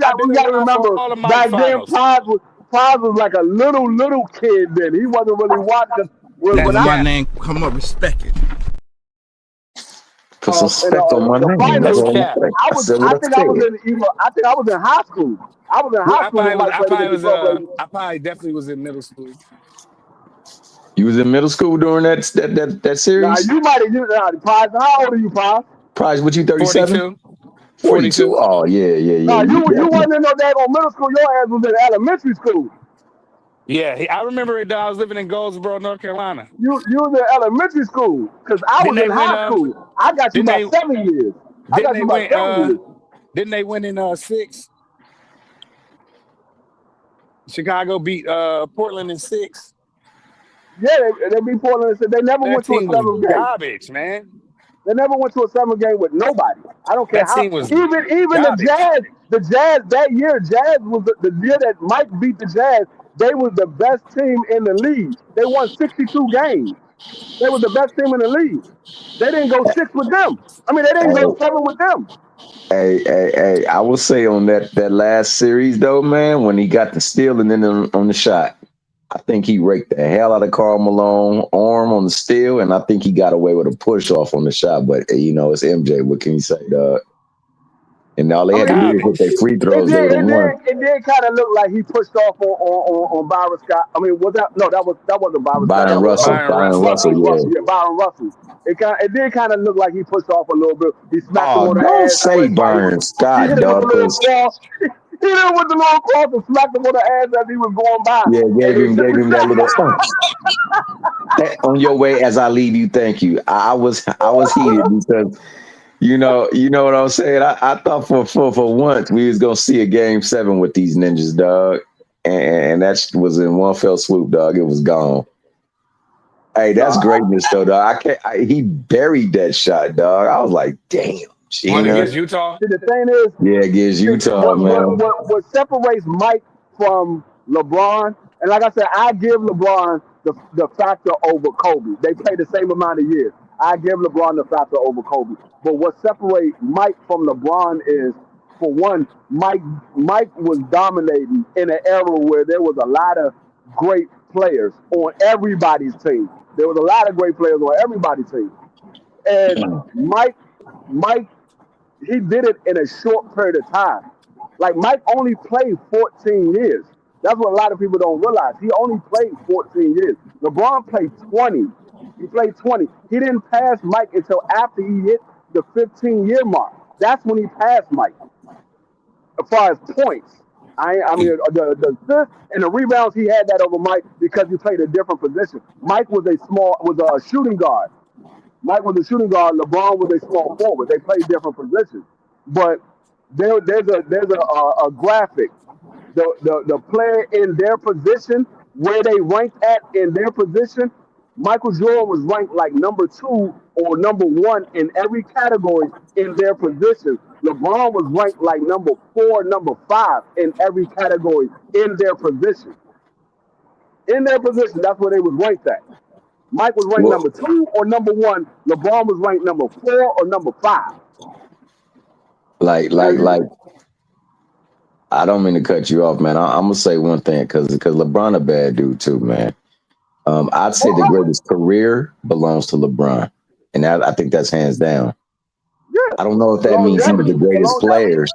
I've we been gotta around for remember all the Mike back then. finals. Paz was like a little kid then. He wasn't really watching. When That's I cap. Come up, respect it. Put some in respect on my the name. That's That's finals, all I'm cap. saying. I said what I I said. was in either I think I was in high school. I was in Yeah, high school when Mike played against the Trailblazers. I probably definitely was in middle school. You was in middle school during that Now series. you might have Paz. How old are you, Paz? Prize, what you 37? 42. 42? 42. Oh yeah. No, You you definitely. wasn't in no daggone middle school. Your ass was in elementary school. Yeah, I remember it. I was living in Goldsboro, North Carolina. You was in elementary school because I Didn't was they in win? high school. I got you Didn't about they? 7 years. I Didn't got they you about win? 7 years. Didn't they win in six? Chicago beat Portland in six. Yeah, they beat Portland and said they never That went to a team was seventh game. garbage, man. They never went to a seventh game with nobody. I don't care That how. team was Even garbage. the Jazz that year, Jazz was the year that Mike beat the Jazz. They was the best team in the league. They won 62 games. They was the best team in the league. They didn't go six with them. I mean, they didn't go Hey, seven with them. hey. I will say on that last series though, man, when he got the steal and then on the shot, I think he raked the hell out of Karl Malone arm on the steal, and I think he got away with a push off on the shot. But it's MJ. What can you say, dog? And all they I had to mean, do was hit their Garbage. free it throws. They did. would have It won. did. It did kind of look like he pushed off on Byron Scott. I mean, was that no? That wasn't Byron Scott. That Byron was Russell. Byron Byron Russell. Russell. Yeah. Russell. Yeah, Byron Russell. It did kind of look like he pushed off a little bit. He smacked him Oh, on the don't ass. say Byron He Scott, hit him with dog, the little because claw. He hit him with the little claw and smacked him on the ass as he was going by. yeah, And gave he him said, that little. On your way as I leave you, thank you. I was heated because you know what I'm saying. I thought for once we was gonna see a game 7 with these ninjas, dog, and that was in one fell swoop, dog. It was gone. Hey, No, that's greatness though, dog. I can't. He buried that shot, dog. I was like, damn, One Sheena. against Utah. see, the thing is, Yeah, against see, Utah, man. what separates Mike from LeBron, and like I said, I give LeBron the factor over Kobe. They play the same amount of years. I give LeBron the factor over Kobe. But what separates Mike from LeBron is, for one, Mike was dominating in an era where there was a lot of great players on everybody's team. There was a lot of great players on everybody's team, and Mike Mike he did it in a short period of time. Like Mike only played 14 years. That's what a lot of people don't realize. He only played 14 years. LeBron played 20. He played 20. He didn't pass Mike until after he hit the 15-year mark. That's when he passed Mike as far as points. I mean, the assists and the rebounds, he had that over Mike because he played a different position. Mike was a shooting guard. Mike was a shooting guard. LeBron was a small forward. They played different positions, but there's a graphic. The player in their position, where they ranked at in their position, Michael Jordan was ranked like number 2 or number 1 in every category in their position. LeBron was ranked like number 4, number 5 in every category in their position. In their position, that's where they was ranked at. Mike was ranked Well, number 2 or number 1. LeBron was ranked number 4 or number 5. like, Now like, you, like. I don't mean to cut you off, man. I'm gonna say one thing because LeBron a bad dude too, man. I'd say the oh, greatest career belongs to LeBron, and I think that's hands down. yeah, I don't know if the that means he's the longevity, the greatest longevity. player.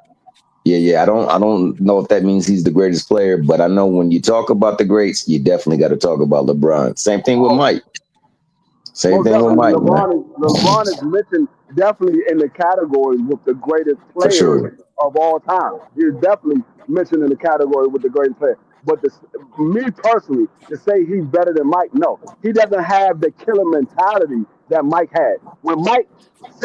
Yeah, yeah. I don't know if that means he's the greatest player, but I know when you talk about the greats, you definitely got to talk about LeBron. Same thing with Oh, Mike. Same most thing with definitely, Mike, man. LeBron is mentioned definitely in the category with the greatest For players sure. of all time. He's definitely mentioned in the category with the greatest player. But me personally, to say he's better than Mike, no, he doesn't have the killer mentality that Mike had. When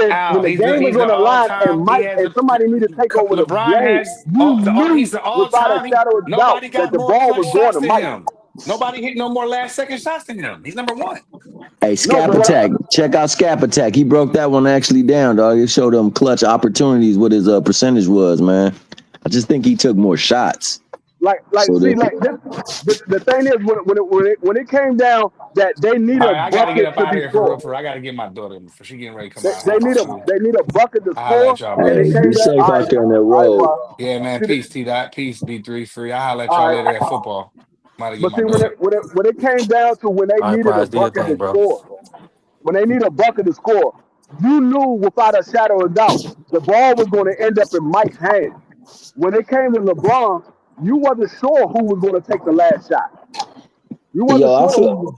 Al, the game is he's on the the all line time. and He Mike has and somebody need to take over the LeBron game, has you he's knew the all without a time. shadow of doubt Nobody that got the more ball was clutch going shots to than Mike. him. Nobody hit no more last second shots than him. He's number one. Hey, No, Scap but Attack. Check out Scap Attack. He broke that one actually down, dog. It showed him clutch opportunities, what his percentage was, man. I just think he took more shots. So see, that like this, the thing is, when it came down that they need All a right, I got to get bucket up to out of be here for real. scored, For I got to get my daughter for she getting ready to come they, out of they house from need a school. they need a bucket to I holla at score, y'all, and man. it hey, came be down. safe out there on that All right, road. bro. Yeah, man. See, Peace, T dot. Peace, B3 free. I holla at all y'all right, later at football. I'm about to get but my see, daughter. when it came down to when they All right, needed a Prize, do your bucket thing, to bro. score, when they need a bucket to score, you knew without a shadow of doubt the ball was going to end up in Mike's hands. When it came to LeBron, you wasn't sure who was going to take the last shot. You wasn't Yo, sure who.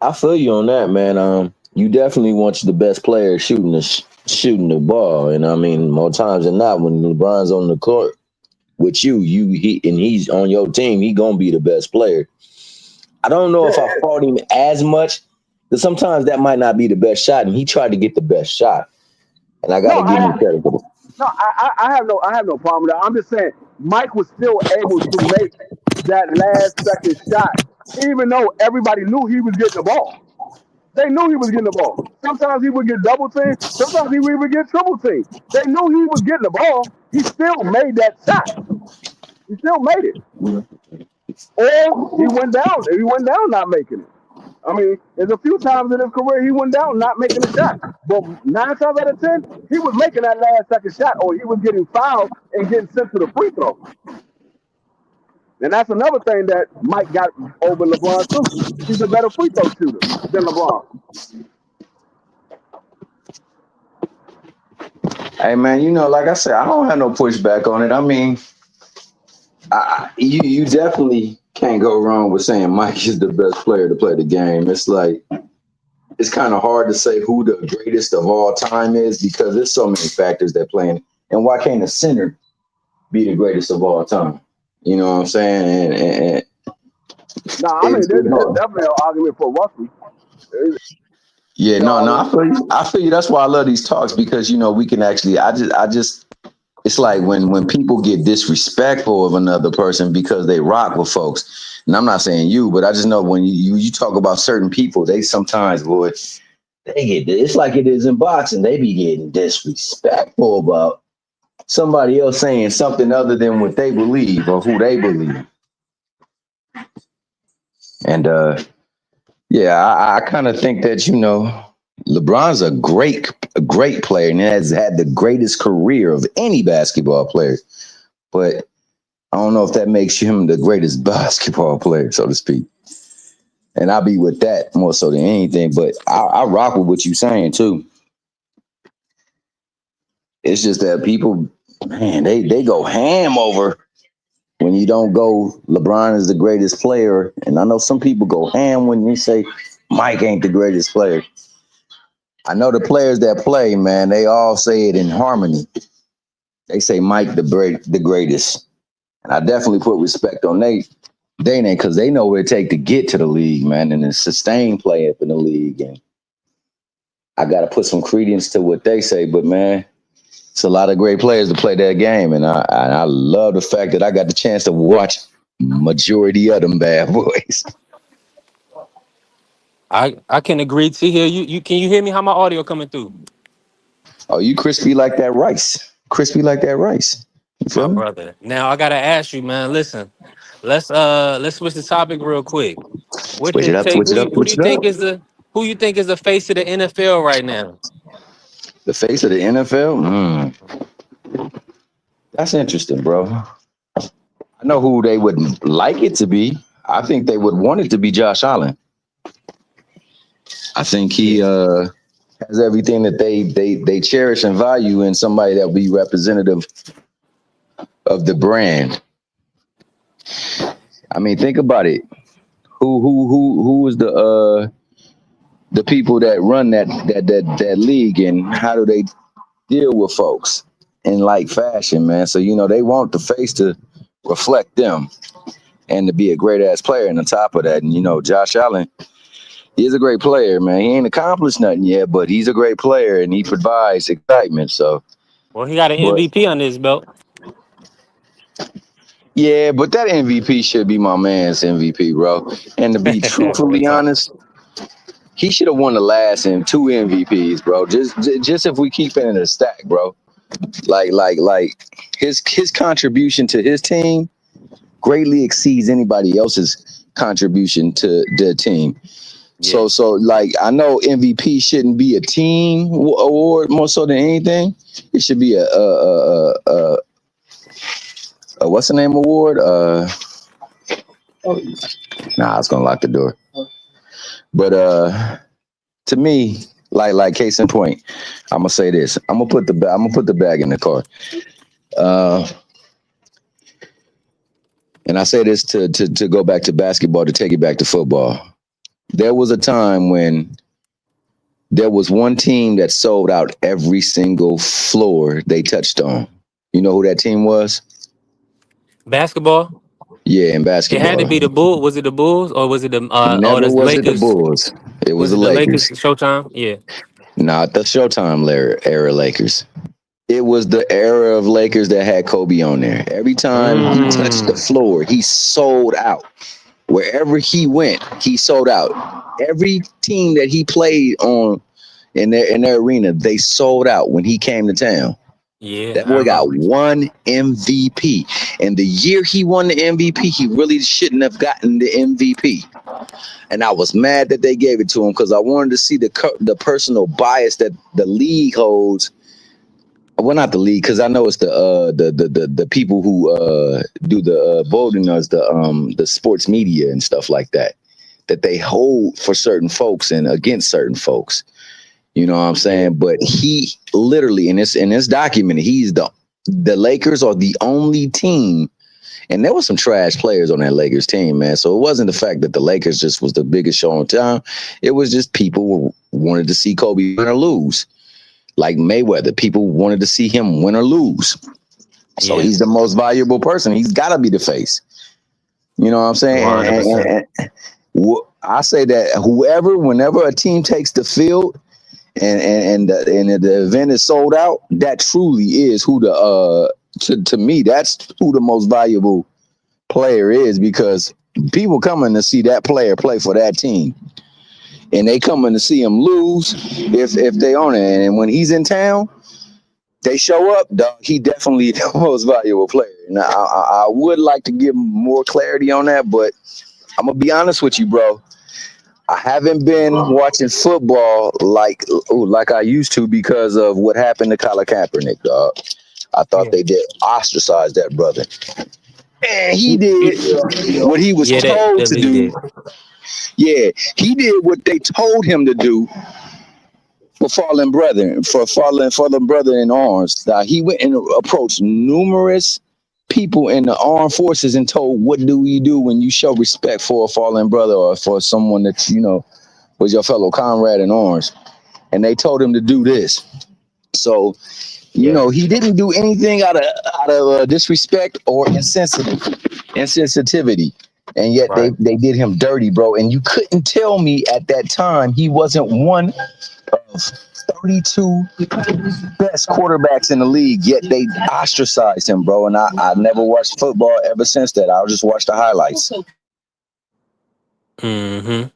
I feel you on that, man. You definitely want the best player shooting shooting the ball, and I mean more times than not when LeBron's on the court with he's on your team, he gonna be the best player. I don't know if I Yeah, fault him as much because sometimes that might not be the best shot, and he tried to get the best shot, and I got no, to give him credit for that. no, I have no problem with that. I'm just saying Mike was still able to make that last second shot, even though everybody knew he was getting the ball. They knew he was getting the ball. Sometimes he would get double teamed. Sometimes he would even get triple teamed. They knew he was getting the ball. He still made that shot. He still made it. Or he went down. He went down not making it. I mean, there's a few times in his career he went down not making a shot. But 9 times out of 10, he was making that last second shot, or he was getting fouled and getting sent to the free throw. And that's another thing that Mike got over LeBron too. He's a better free throw shooter than LeBron. Hey man, like I said, I don't have no pushback on it. I mean, you definitely can't go wrong with saying Mike is the best player to play the game. It's like it's kind of hard to say who the greatest of all time is because there's so many factors that play in. And why can't a center be the greatest of all time? You know what I'm saying? And Nah, I mean, It's, there's definitely an argument for Russell. yeah, You know no, what no, I I mean? feel you. I feel you. That's why I love these talks because we can actually. I just. It's like when people get disrespectful of another person because they rock with folks. And I'm not saying you, but I just know when you talk about certain people, they sometimes, boy, they get. It's like it is in boxing. They be getting disrespectful about somebody else saying something other than what they believe or who they believe. And yeah, I kind of think that LeBron's a great player and has had the greatest career of any basketball player. But I don't know if that makes him the greatest basketball player, so to speak. And I'll be with that more so than anything. But I rock with what you're saying too. It's just that people, man, they go ham over when you don't go. LeBron is the greatest player, and I know some people go ham when you say Mike ain't the greatest player. I know the players that play, man, they all say it in harmony. They say Mike the greatest, and I definitely put respect on they name because they know what it take to get to the league, man, and to sustain play up in the league. And I got to put some credence to what they say, but man, it's a lot of great players to play that game, and I love the fact that I got the chance to watch majority of them bad boys. I can agree to hear you. Can you hear me? How my audio coming through? Oh, you crispy like that rice, crispy like that rice. You My feel me? brother. Now I gotta ask you, man. Listen, let's switch the topic real quick. What's Switch your it up, take? switch it up, Who do switch you it think up. is the face of the NFL right now? The face of the NFL. That's interesting, bro. I know who they would like it to be. I think they would want it to be Josh Allen. I think he Yeah. has everything that they cherish and value in somebody that will be representative of the brand. I mean, think about it. Who is the people that run that league, and how do they deal with folks in like fashion, man? So they want the face to reflect them and to be a great ass player. And on top of that, and Josh Allen, he's a great player, man. He ain't accomplished nothing yet, but he's a great player and he provides excitement. So, Well, he got an but MVP on his belt. yeah, but that MVP should be my man's MVP, bro. And to be Real truthfully talk. honest, he should have won the last in two MVPs, bro. Just if we keep it in a stack, bro. Like his contribution to his team greatly exceeds anybody else's contribution to the team. Yeah. So like I know MVP shouldn't be a team award more so than anything. It should be a what's the name award? Nah, I was gonna lock the door. But to me, like case in point, I'm gonna say this. I'm gonna put the bag in the car. Uh, and I say this to go back to basketball, to take it back to football. There was a time when there was one team that sold out every single floor they touched on. You know who that team was? Basketball. Yeah, in It had to basketball. be the Bull. Was it the Bulls or was it the Never was it the Lakers? Bulls. It was Was the it the Lakers? Lakers. Showtime. Yeah. Not the Showtime era Lakers. It was the era of Lakers that had Kobe on there. Every time he touched the Mm. floor, he sold out. Wherever he went, he sold out. Every team that he played on in their arena, they sold out when he came to town. Yeah, That I boy got remember. one MVP. And the year he won the MVP, he really shouldn't have gotten the MVP. And I was mad that they gave it to him because I wanted to see the personal bias that the league holds. Well, not the league, because I know it's the people who do the voting as the sports media and stuff like that, that they hold for certain folks and against certain folks. You know what I'm Yeah. saying? But he literally in this document, the Lakers are the only team, and there was some trash players on that Lakers team, man. So it wasn't the fact that the Lakers just was the biggest show in town. It was just people wanted to see Kobe win or lose. Like Mayweather, people wanted to see him win or lose. So Yeah. he's the most valuable person. He's got to be the face. You know what I'm saying? One hundred percent. I say that whenever a team takes the field and the event is sold out, that truly is who the to me that's who the most valuable player is, because people coming to see that player play for that team, and they coming to see him lose if they own it. And when he's in town, they show up. Dog, he definitely the most valuable player. Now I would like to give more clarity on that, but I'm gonna be honest with you, bro. I haven't been watching football like I used to because of what happened to Colin Kaepernick, dog. I thought Yeah. they did ostracize that brother. And he did what he was Yeah, told to he do. did. Yeah, he did what they told him to do for fallen brethren, for fallen brother in arms. He went and approached numerous people in the armed forces and told, "What do you do when you show respect for a fallen brother or for someone that was your fellow comrade in arms?" And they told him to do this. So Yeah. he didn't do anything out of disrespect or insensitivity, and yet they Right. they did him dirty, bro. And you couldn't tell me at that time he wasn't one of 32 best quarterbacks in the league, yet they ostracized him, bro. And I never watched football ever since that. I'll just watch the highlights. Mm-hmm.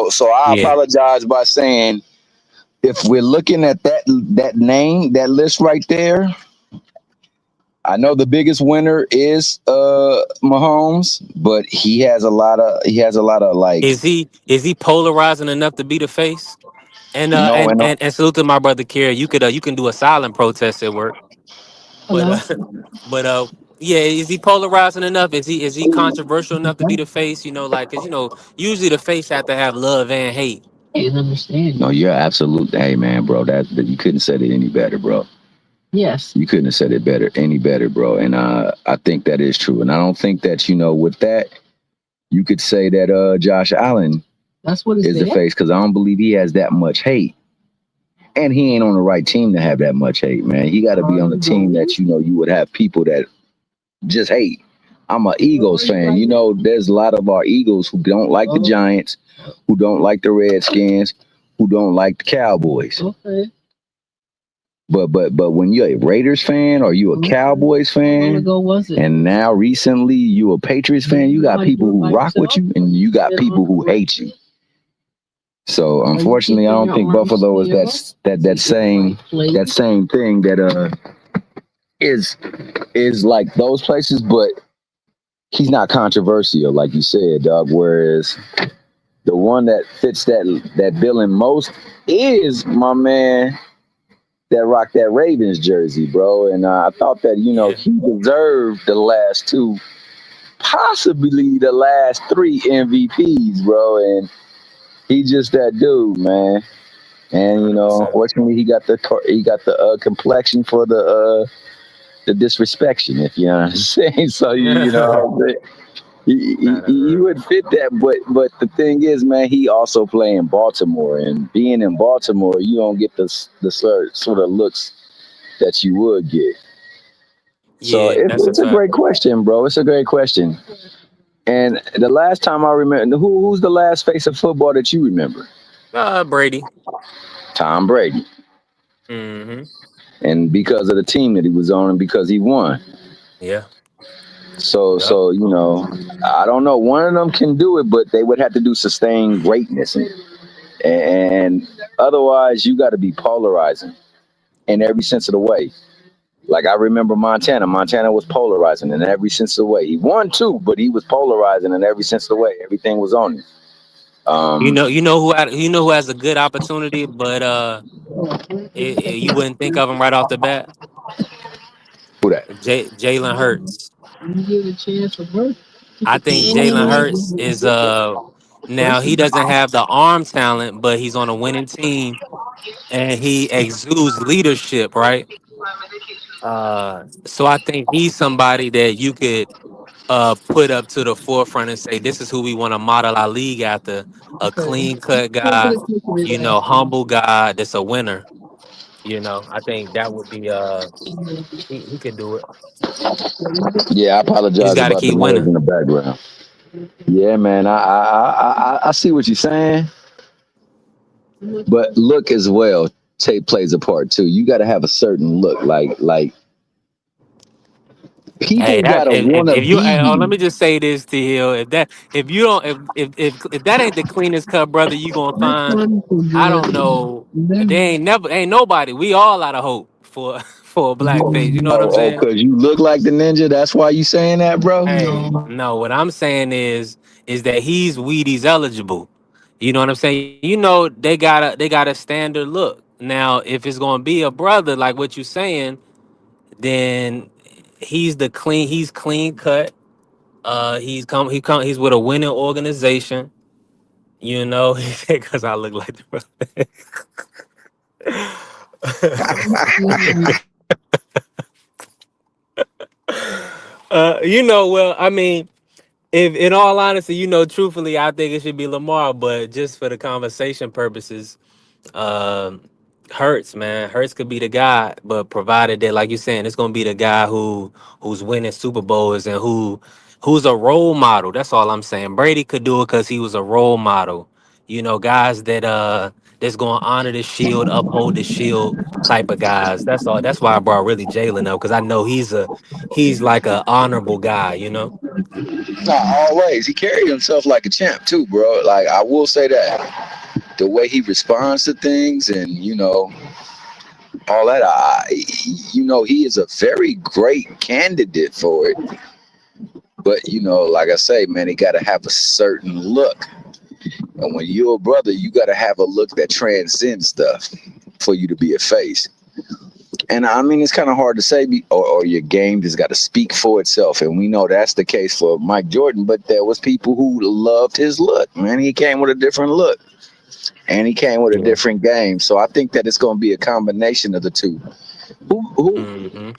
So I Yeah. apologize by saying, if we're looking at that name, that list right there, I know the biggest winner is Mahomes, but he has a lot of like, Is he polarizing enough to be the face? And you know, and and salute to my brother Kerry. You can do a silent protest at work, but but yeah, is he polarizing enough? Is he controversial enough to be the face? Like, cause usually the face have to have love and hate. no, you're absolute. Hey, man, bro, that you couldn't said it any better, bro. You couldn't have said it any better, bro. And I think that is true. And I don't think that with that you could say that Josh Allen is the face, because I don't believe he has that much hate. And he ain't on the right team to have that much hate, man. He got to be on the team that you would have people that just hate. I'm an Eagles fan. There's a lot of our Eagles who don't like the Giants, who don't like the Redskins, who don't like the Cowboys. But when you're a Raiders fan or you a Cowboys fan, and now recently you a Patriots fan, you got people who rock with you and you got people who hate you. So unfortunately, I don't think Buffalo is that same thing that is like those places, but he's not controversial like you said, dog. Whereas the one that fits that billing most is my man that rocked that Ravens jersey, bro. And I thought that Yeah. he deserved the last two, possibly the last three MVPs, bro. And he just that dude, man. And 100%. unfortunately, he got the complexion for the disrespecttion, if you know what I'm saying. So Nah, that's he real. would fit that, but the thing is, man, he also play in Baltimore, and being in Baltimore, you don't get the sort of looks that you would get. So Yeah, that's a it's a fact. great question, bro. It's a great question. And the last time I remember, who's the last face of football that you remember? Brady. Tom Brady, Mm-hmm. and because of the team that he was on, and because he won. Yeah. So Yep. so I don't know. One of them can do it, but they would have to do sustained greatness, and otherwise you got to be polarizing in every sense of the way. Like I remember Montana. Montana was polarizing in every sense of the way. He won too, but he was polarizing in every sense of the way. Everything was on him. Um, You know who has a good opportunity, but you wouldn't think of him right off the bat. who that? Jalen Hurts. I think Jalen Hurts is now he doesn't have the arm talent, but he's on a winning team and he exudes leadership, right? So I think he's somebody that you could put up to the forefront and say, this is who we want to model our league after. A clean cut guy, humble guy that's a winner. I think that would be he could do it. Yeah, I He's apologize got to about the keep noise winning. in the background. Yeah, man, I see what you're saying, but look as well. Tape plays a part too. You got to have a certain look, like Hey, people that gotta wanna if you be let you. me just say this to Hill. If you don't if that ain't the cleanest cut brother you gonna find, I don't know. Ain't nobody. We all out of hope for for a black face. You know what I'm saying? Cause you look like the ninja. That's why you saying that, bro. Hey, no. What I'm saying is that he's Wheaties eligible. You know what I'm saying? They got a standard look. Now, if it's gonna be a brother like what you saying, then he's clean cut. He's with a winning organization. Because I look like the brother. Well, I mean, if in all honesty, truthfully, I think it should be Lamar, but just for the conversation purposes, um, Hurts, man, Hurts could be the guy, but provided that, like you're saying, it's gonna be the guy who's winning Super Bowls and who's a role model. That's all I'm saying. Brady could do it because he was a role model. Guys that's gonna honor the shield, uphold the shield type of guys. That's all. That's why I brought really Jalen up because I know he's like a honorable guy. Nah, always. He carried himself like a champ too, bro. Like I will say that the way he responds to things, and all that. He is a very great candidate for it. But like I say, man, he got to have a certain look. And when you're a brother, you got to have a look that transcends stuff for you to be a face. And I mean, it's kind of hard to say, or your game just got to speak for itself. And we know that's the case for Mike Jordan. But there was people who loved his look. Man, he came with a different look, and he came with a Yeah. different game. So I think that it's going to be a combination of the two. Who Hmm.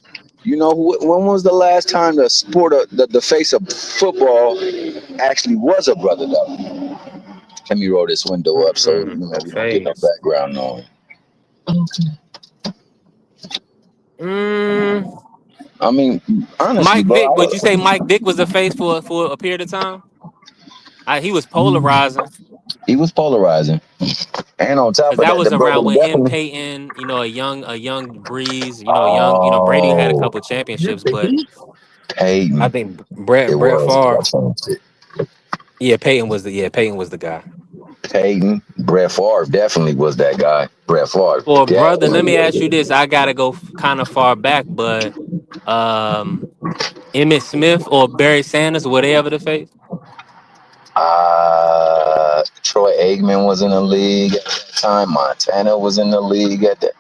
when was the last time the sport of the face of football actually was a brother though? Let me roll this window up so The we don't get no face. background noise. Mm, I mean, honestly, Mike bro, Vick. Would you say Mike Vick was a face for a period of time? He was polarizing he was polarizing, and on top because of that that, the was brother around when him, definitely. Peyton, a young Breeze, Brady had a Oh, couple championships, but I Peyton, think Brett it Brett was. Favre. I changed it. Peyton was the guy. Peyton, Brett Favre definitely was that guy. Brett Favre For a brother, let definitely me ask you was. this: I gotta go kind of far back, but um, Emmitt Smith or Barry Sanders, were they ever the face? Troy Aikman was in the league at that time. Montana was in the league at that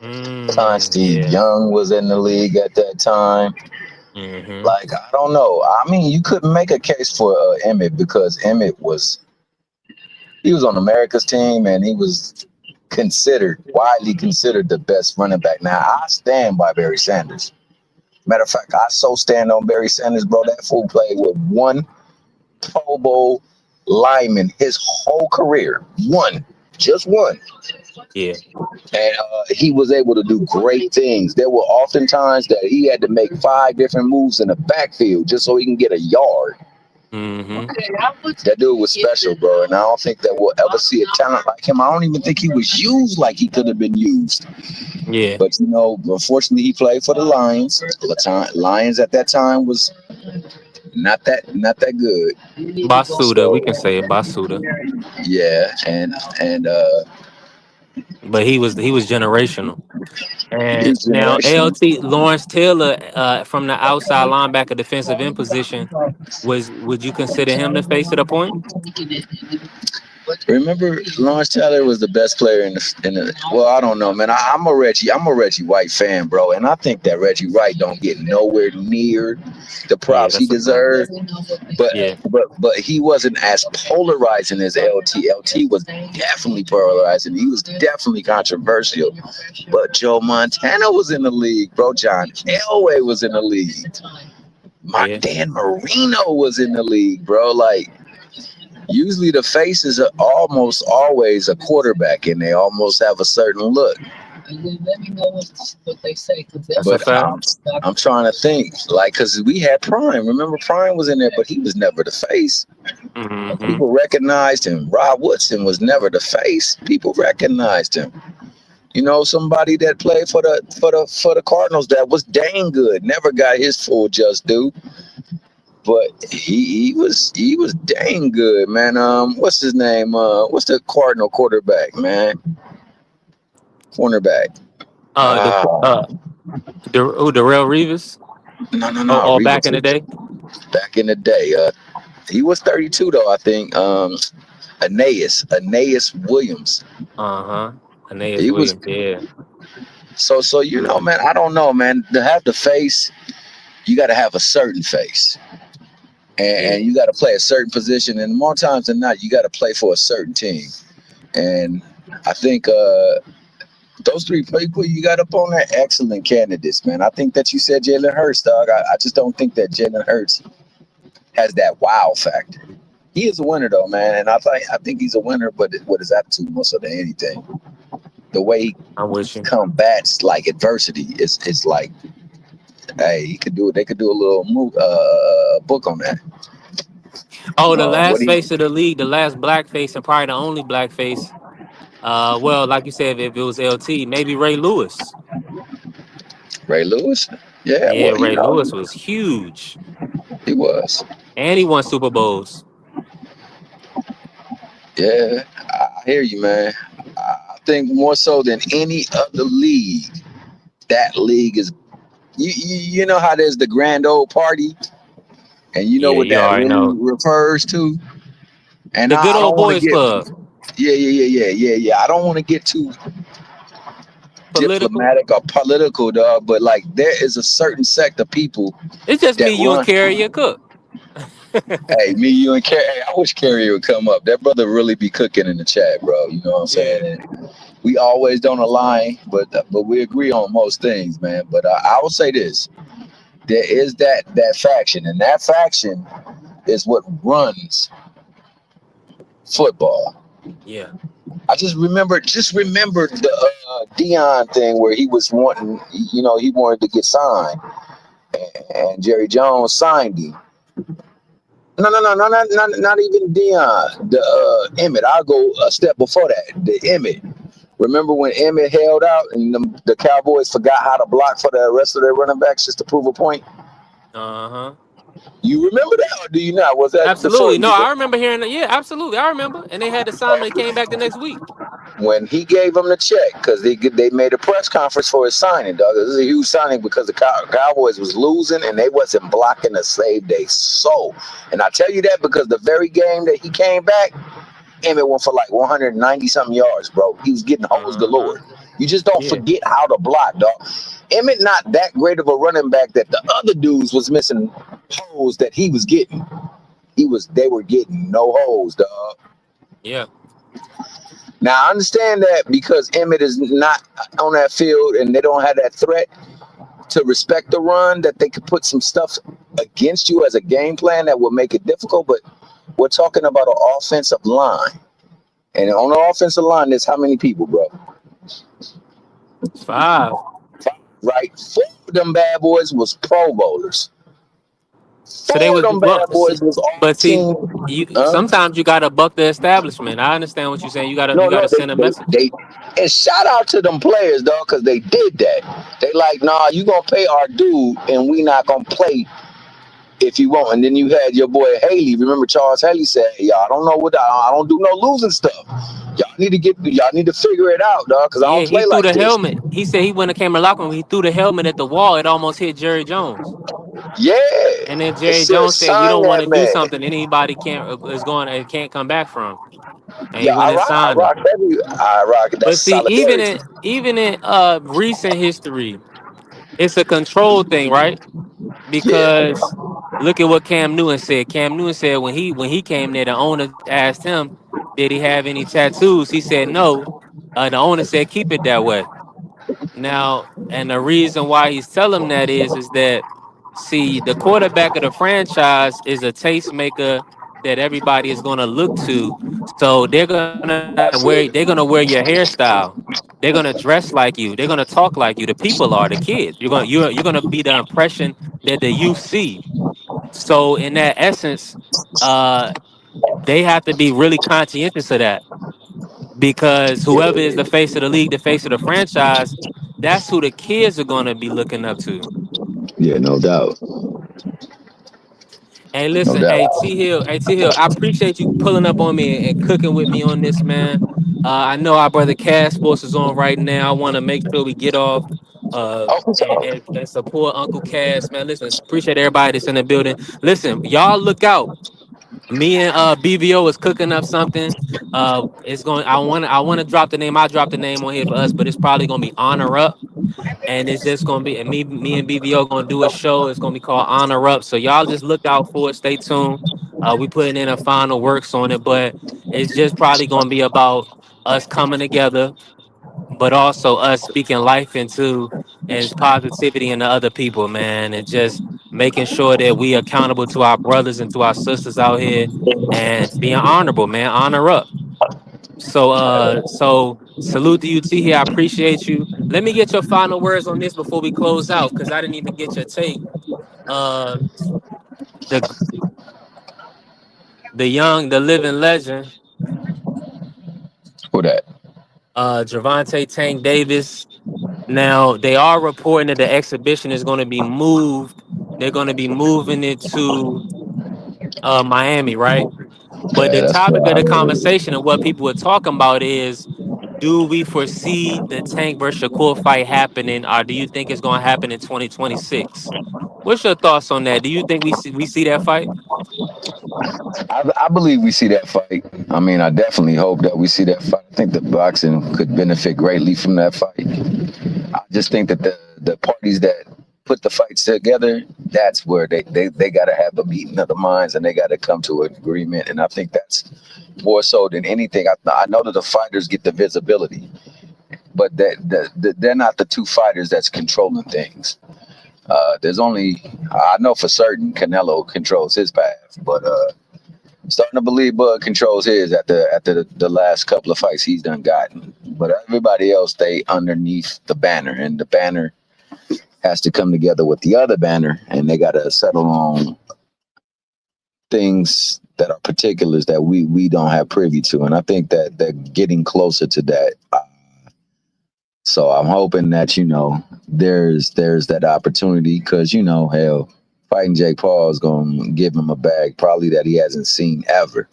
time. Steve Yeah. Young was in the league at that time. Hmm. Like, I don't know. I mean, you couldn't make a case for Emmett because Emmett he was on America's team and he was widely considered the best running back. Now, I stand by Barry Sanders. Matter of fact, I so stand on Barry Sanders, bro. That fool played with one Pro Bowl lineman his whole career. One. Just one. Yeah. And he was able to do great things. There were often times that he had to make 5 different moves in the backfield just so he can get a yard. Hmm. That dude was special, bro. And I don't think that we'll ever see a talent like him. I don't even think he was used like he could have been used. Yeah. But unfortunately, he played for the Lions. Lions at that time was not that good. Basuda, we So can say it, Basuda. yeah, and But he was generational. And his now generation. LT Lawrence Taylor, from the outside linebacker defensive end position, would you consider him the face of the point? Remember, Lawrence Taylor was the best player in the. Well, I don't know, man. I'm a Reggie White fan, bro, and I think that Reggie White don't get nowhere near the Yeah, props he that's a fact. deserved. But Yeah. but he wasn't as polarizing as LT. LT was definitely polarizing. He was definitely controversial. But Joe Montana was in the league, bro. John Elway was in the league. Yeah. Dan Marino was in the league, bro. Like. Usually the faces are almost always a quarterback and they almost have a certain look. That's a But fact. I'm trying to think, like, cause we had Prime. Remember, Prime was in there, but he was never the face. Hmm. People recognized him. Rob Woodson was never the face. People recognized him. You know, somebody that played for the Cardinals that was dang good. Never got his full just due, but he was dang good, man. What's his name? What's the Cardinal quarterback, man? Cornerback. The Ah, Darrell Reeves. no, no, Oh, no. all back Revis in the was day. back in the day. He was 32 though, I think. Aeneas Williams. Uh huh. Aeneas He was Williams. Yeah. so you know, man. I don't know, man. To have the face, you got to have a certain face, and Yeah. you got to play a certain position. And more times than not, you got to play for a certain team. And I think those three people you got up on there, excellent candidates, man. I think that you said Jalen Hurts, dog. I just don't think that Jalen Hurts has that wow factor. He is a winner though, man, and I think he's a winner, but with his attitude more so than anything, the way he I'm with you. combats like adversity is like, hey, he could do it. They could do a little book on that. Oh, the What last he face of the league, the last black face, and probably the only black face. Well, like you said, if it was LT, maybe Ray Lewis. Ray Lewis? Yeah, Yeah, well, Ray Lewis was huge, he was. and he won Super Bowls. Yeah, I hear you, man. I think more so than any other league, that league is. You know how there's the grand old party, and you know Yeah, what you that already really know refers to. And the good I old don't want to boys get, club, yeah. I don't want to get too political. diplomatic or political, dog. But like, there is a certain sect of people It's just that me, you, and run. Carrie and Cook. Hey, me, you, and Carrie. Hey, I wish Carrie would come up. That brother really be cooking in the chat, bro. You know what I'm Yeah, saying? And we always don't align, but we agree on most things, man. But I will say this: there is that faction, and that faction is what runs football. yeah. I just remember the Dion thing where he was wanting, he wanted to get signed, and Jerry Jones signed him. No, not even Dion. The Emmett. I'll go a step before that. The Emmett. Remember when Emmett held out and the Cowboys forgot how to block for the rest of their running backs just to prove a point? Uh huh. You remember that, or do you not? Was that before Absolutely. No, you? I remember hearing that. Yeah, absolutely. I remember. And they had to sign him. They came back the next week. When he gave him the check, because they made a press conference for his signing, dog. This is a huge signing because the Cowboys was losing and they wasn't blocking to save their soul. And I tell you that because the very game that he came back, Emmett went for like 190 something yards, bro. He was getting holes Uh huh. galore. You just don't Yeah. forget how to block, dog. Emmett not that great of a running back that the other dudes was missing holes that he was getting. They were getting no holes, dog. Yeah. Now I understand that because Emmett is not on that field and they don't have that threat to respect the run, that they could put some stuff against you as a game plan that will make it difficult. But we're talking about an offensive line. And on the offensive line, there's how many people, bro? It's five. Right? Four of them bad boys was Pro Bowlers. So they Four of was them well, bad boys was all but see, team. you Huh? sometimes you gotta buck the establishment. I understand what you're saying. You No, gotta they, send a they, message. they, and shout out to them players, dog, because they did that. They like, nah, you gonna pay our dude, and we not gonna play if you won't. And then you had your boy Haley. Remember Charles Haley said, hey, y'all don't know what I don't do no losing stuff. Y'all need to figure it out, dog, because I Yeah, don't he play threw like the this. helmet. He said he went and came to locker room. He threw the helmet at the wall. It almost hit Jerry Jones. Yeah. And then It Jerry said Jones said, "We sign don't want that to do man. something anybody can't is going can't come back from." And he Yeah, went and I signed him. rock I rock it. That's But see, solidarity. even in recent history, it's a control thing, right? Yeah. Because look at what Cam Newton said. Cam Newton said when he came there, the owner asked him, "Did he have any tattoos?" He said no. The owner said, "Keep it that way." Now, and the reason why he's telling him that is that see, the quarterback of the franchise is a tastemaker that everybody is going to look to. So they're gonna wear your hairstyle. They're gonna dress like you. They're gonna talk like you. The people are the kids. You're gonna be the impression that the youth see. So in that essence, uh, they have to be really conscientious of that because whoever is the face of the league, the face of the franchise, that's who the kids are gonna be looking up to. Yeah, no doubt, Hey, no listen, doubt. Hey T Hill, I appreciate you pulling up on me and cooking with me on this, man. I know our brother Cash Sports is on right now. I want to make sure we get off and support Uncle Cash, man. Listen, appreciate everybody that's in the building. Listen, y'all look out. Me and BVO is cooking up something. It's going. I want to drop the name. I dropped the name on here for us, but it's probably gonna be Honor Up, and it's just gonna be and me and BVO gonna do a show. It's gonna be called Honor Up. So y'all just look out for it. Stay tuned. We putting in a final works on it, but it's just probably gonna be about us coming together, but also us speaking life into and positivity into other people, man, and just making sure that we accountable to our brothers and to our sisters out here and being honorable, man. Honor up. So salute to you, T here. I appreciate you. Let me get your final words on this before we close out, because I didn't even get your take. Uh the the living legend, Who that? Javante Tank Davis. Now they are reporting that the exhibition is going to be moved. They're going to be moving it to Miami, right? But Yeah, the that's what topic I of the heard. conversation and what people are talking about is, do we foresee the Tank versus Shakur fight happening, or do you think it's going to happen in 2026? What's your thoughts on that? Do you think we see that fight? I believe we see that fight. I mean, I definitely hope that we see that fight. I think the boxing could benefit greatly from that fight. I just think that the parties that put the fights together, that's where they got to have a meeting of the minds and they got to come to an agreement. And I think that's more so than anything. I know that the fighters get the visibility, but they're not the two fighters that's controlling things. There's only I know for certain Canelo controls his path, but starting to believe Bud controls his after the last couple of fights he's done gotten. But everybody else they underneath the banner, and the banner has to come together with the other banner, and they got to settle on things that are particulars that we don't have privy to. And I think that they're getting closer to that. So I'm hoping that there's that opportunity because hell, fighting Jake Paul is gonna give him a bag probably that he hasn't seen ever,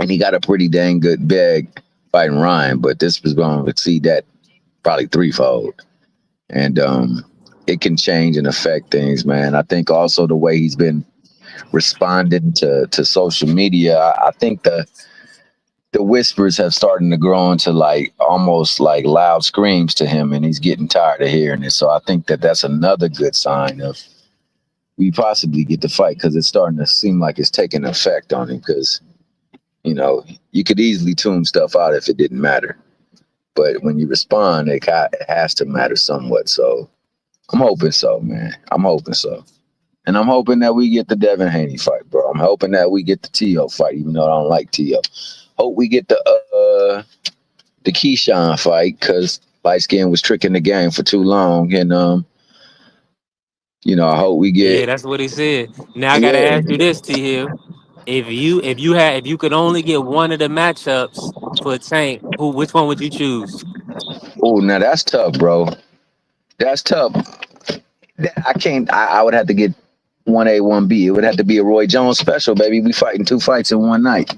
and he got a pretty dang good bag fighting Ryan, but this was gonna exceed that probably threefold, and it can change and affect things, man. I think also the way he's been responding to social media, I think the whispers have started to grow into like almost like loud screams to him, and he's getting tired of hearing it. So I think that that's another good sign of we possibly get the fight because it's starting to seem like it's taking effect on him. Because you could easily tune stuff out if it didn't matter, but when you respond, it has to matter somewhat. So I'm hoping so, man. I'm hoping so. And I'm hoping that we get the Devin Haney fight, bro. I'm hoping that we get the T.O. fight, even though I don't like T.O. Hope we get the Keyshawn fight because light skin was tricking the game for too long, and I hope we Yeah, get that's what he said. Now I gotta yeah. ask you this, T Hill. If you could only get one of the matchups for Tank, which one would you choose? Oh, now that's tough, bro. That's tough. I can't. I would have to get 1A, 1B. It would have to be a Roy Jones special, baby. We fighting two fights in one night.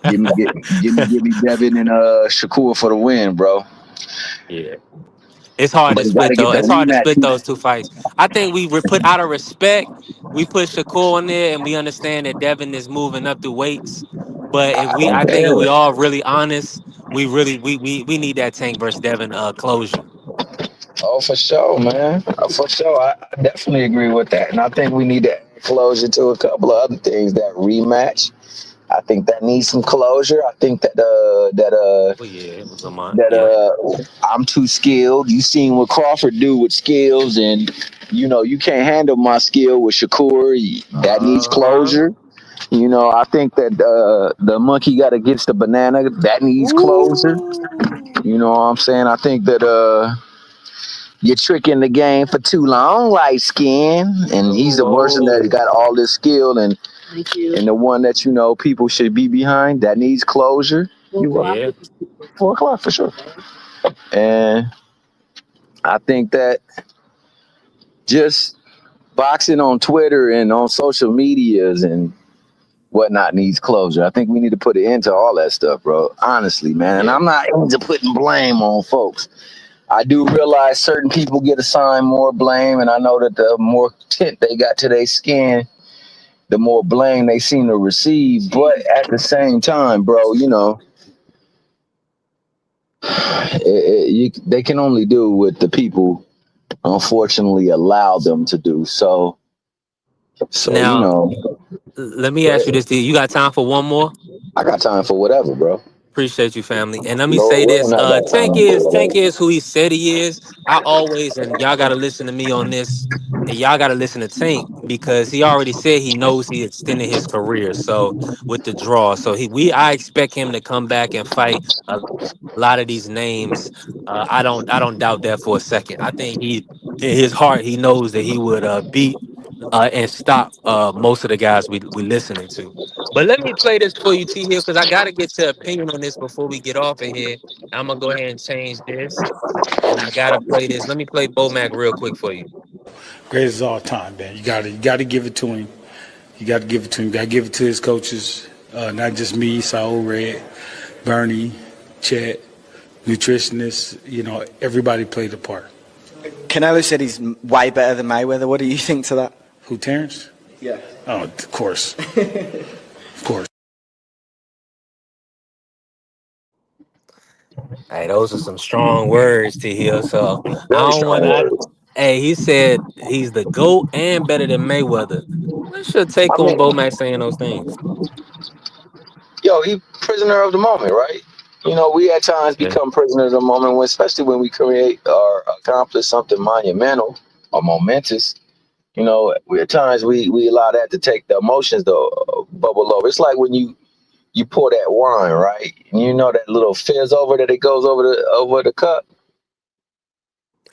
Give me Devin and Shakur for the win, bro. Yeah. It's hard But to he got split to get though. the It's hard to rematch. split those two fights. I think we put out of respect. We put Shakur in there, and we understand that Devin is moving up through weights. But I don't I think if we care. all really honest, we really we need that Tank versus Devin closure. Oh, for sure, man. For sure. I definitely agree with that. And I think we need to add closure to a couple of other things. That rematch, I think that needs some closure. I think Oh yeah, it was a month. that Yeah. I'm too skilled. You seen what Crawford do with skills, and you can't handle my skill with Shakur. That needs Uh huh. closure. I think that the monkey got against the banana that needs closure. Ooh. You know what I'm saying? I think that you're tricking the game for too long, light skin, and he's the person that Oh, got all this skill and the one that people should be behind that needs closure. You welcome. yeah. 4 o'clock for sure. And I think that just boxing on Twitter and on social medias and whatnot needs closure. I think we need to put an end to all that stuff, bro. Honestly, man. And Yeah. I'm not into putting blame on folks. I do realize certain people get assigned more blame, and I know that the more tint they got to their skin, the more blame they seem to receive. But at the same time, bro, they can only do what the people unfortunately allow them to do. So Now, let me ask you this. You got time for one more? I got time for whatever, bro. Appreciate you, family. And let me say Lord this: willing, I got time for Tank whatever. is who he said he is. I always, and y'all got to listen to me on this, and y'all got to listen to Tank because he already said he knows he extended his career. So with the draw, so I expect him to come back and fight a lot of these names. I don't doubt that for a second. I think in his heart, he knows that he would beat and stop most of the guys we listening to. But let me play this for you, T here, because I gotta get your opinion on this before we get off of here. I'm gonna go ahead and change this, and I gotta play this. Let me play Bomac real quick for you. Greatest of all time, man. You got to give it to him. You got to give it to him. You got to give it to his coaches, not just me, Saul, Red, Bernie, Chet, nutritionists. Everybody played a part. Canelo said he's way better than Mayweather. What do you think to that? Who, Terrence? Yeah. Oh, of course, of course. Hey, those are some strong words to hear. So I Very don't want strong I. words. Hey, he said he's the GOAT and better than Mayweather. What's your I take on mean, Bomac saying those things? he prisoner of the moment, right? We at times Yeah. become prisoners of the moment, especially when we create or accomplish something monumental or momentous. We at times we allow that to take the emotions to bubble over. It's like when you pour that wine, right? And that little fizz over that it goes over the cup.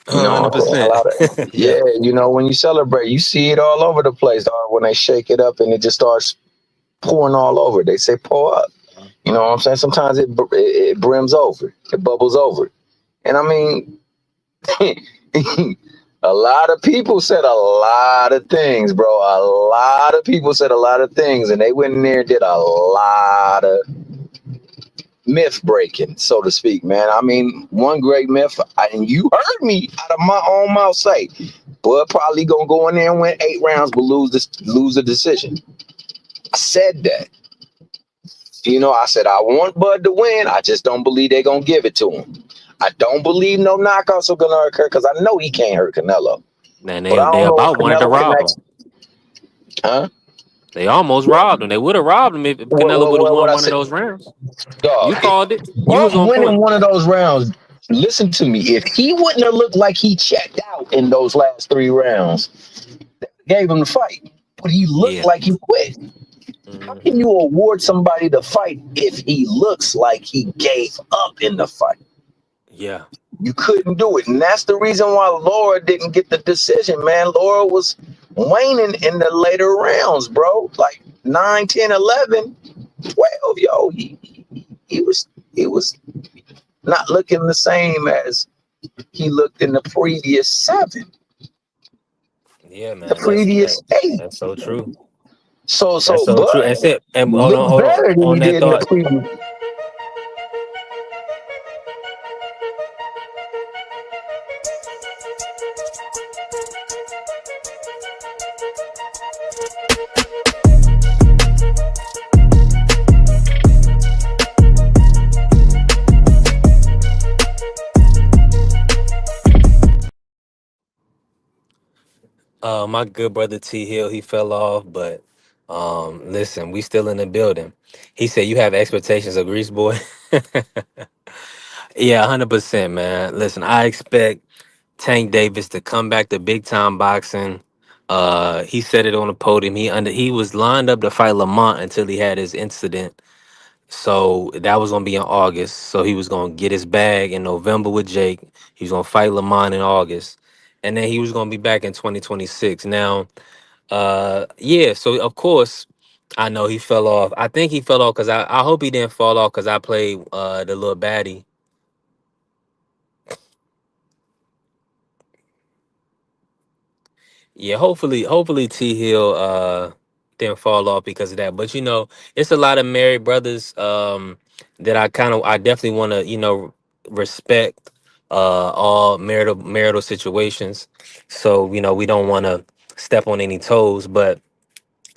Hundred A percent. lot of Yeah. yeah. When you celebrate, you see it all over the place. Or when they shake it up and it just starts pouring all over. They say pour up. You know what I'm saying? Sometimes it brims over, it bubbles over. And I mean, a lot of people said a lot of things, bro. A lot of people said a lot of things, and they went in there and did a lot of myth breaking, so to speak, man. I mean, one great myth, and you heard me out of my own mouth say, Bud probably gonna go in there and win 8 rounds, but lose the decision. I said that. I said I want Bud to win. I just don't believe they're gonna give it to him. I don't believe no knockouts are gonna occur because I know he can't hurt Canelo. Man, But I they don't know if about wanted to Canelo can rob him. actually. Huh? They almost robbed him. They would have robbed him if Canelo would have What won I one of said, those rounds. dog. You called it. You was From on point. winning one of those rounds, listen to me. If he wouldn't have looked like he checked out in those last 3 rounds, gave him the fight. But he looked Yeah. like he quit. How can Hmm. you award somebody the fight if he looks like he gave up in the fight? Yeah. You couldn't do it. And that's the reason why Laura didn't get the decision, man. Laura was waning in the later rounds, bro. Like 9, 10, 11, 12. Yo, he was not looking the same as he looked in the previous 7, Yeah, the man. previous 8. That's so true. That's So so true. Bud That's it. And looked hold on. better than On he that did in the thought. previous. My good brother T Hill, he fell off, but listen, we still in the building. He said you have expectations of Grease Boy. Yeah, 100%, man. Listen, I expect Tank Davis to come back to big time boxing. He said it on the podium. He was lined up to fight Lamont until he had his incident. So that was gonna be in August. So he was gonna get his bag in November with Jake. He was gonna fight Lamont in August, and then he was gonna be back in 2026. Now, yeah. So of course, I know he fell off. I think he fell off because I hope he didn't fall off because I played the little baddie. Yeah, hopefully T Hill didn't fall off because of that. But it's a lot of married brothers that I definitely want to, respect all marital situations. So, we don't want to step on any toes, but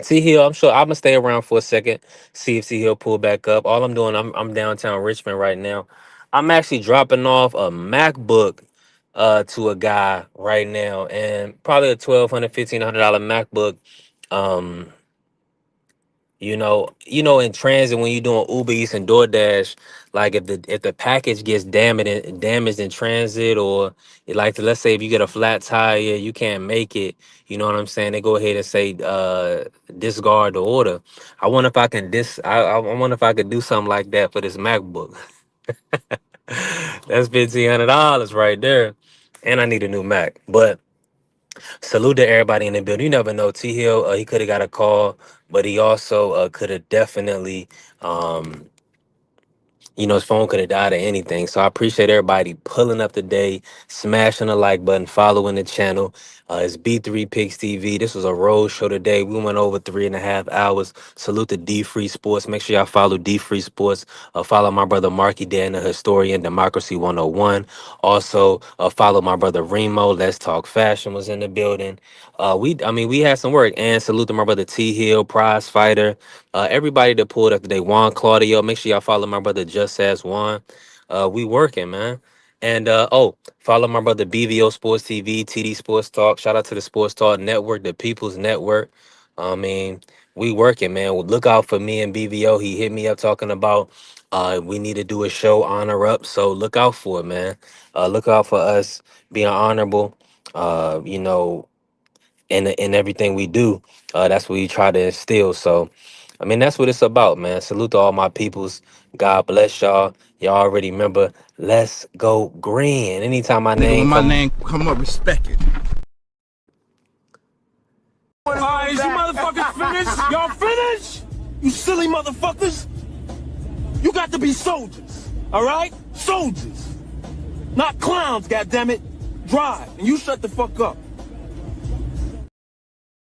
T Hill, I'm sure I'm gonna stay around for a second, see if T Hill pull back up. All I'm doing, I'm downtown Richmond right now. I'm actually dropping off a MacBook to a guy right now, and probably a $1,200, $1,500 MacBook. Um, in transit when you're doing Uber Eats and DoorDash, like if the package gets damaged in transit, or let's say if you get a flat tire, you can't make it. You know what I'm saying? They go ahead and say discard the order. I wonder if I can I wonder if I could do something like that for this MacBook. That's $1,500 right there, and I need a new Mac. But salute to everybody in the building. You never know. T Hill, he could have got a call, but he also could have definitely um, his phone could have died or anything. So I appreciate everybody pulling up today, smashing the like button, following the channel. It's B3 Picks TV. This was a road show today. We went over 3.5 hours. Salute to D Free Sports. Make sure y'all follow D Free Sports. Follow my brother Marky Dan, the historian, Democracy 101. Also, follow my brother Remo. Let's Talk Fashion was in the building. We had some work. And salute to my brother T Hill, prize fighter. Everybody that pulled up today, Juan Claudio. Make sure y'all follow my brother Just As Juan. We working, man. And follow my brother BVO Sports TV, TD Sports Talk. Shout out to the Sports Talk Network, the People's Network. I mean, we working, man. Well, look out for me and BVO. He hit me up talking about we need to do a show honor up. So look out for it, man. Look out for us being honorable. In everything we do, that's what we try to instill. So, that's what it's about, man. Salute to all my peoples. God bless y'all. Y'all already remember, let's go green. Anytime my Nigga, name when my come, name come up, respect it. Alright, is you motherfuckers finished? Y'all finished? You silly motherfuckers. You got to be soldiers, alright? Soldiers. Not clowns, goddammit. Drive, and you shut the fuck up.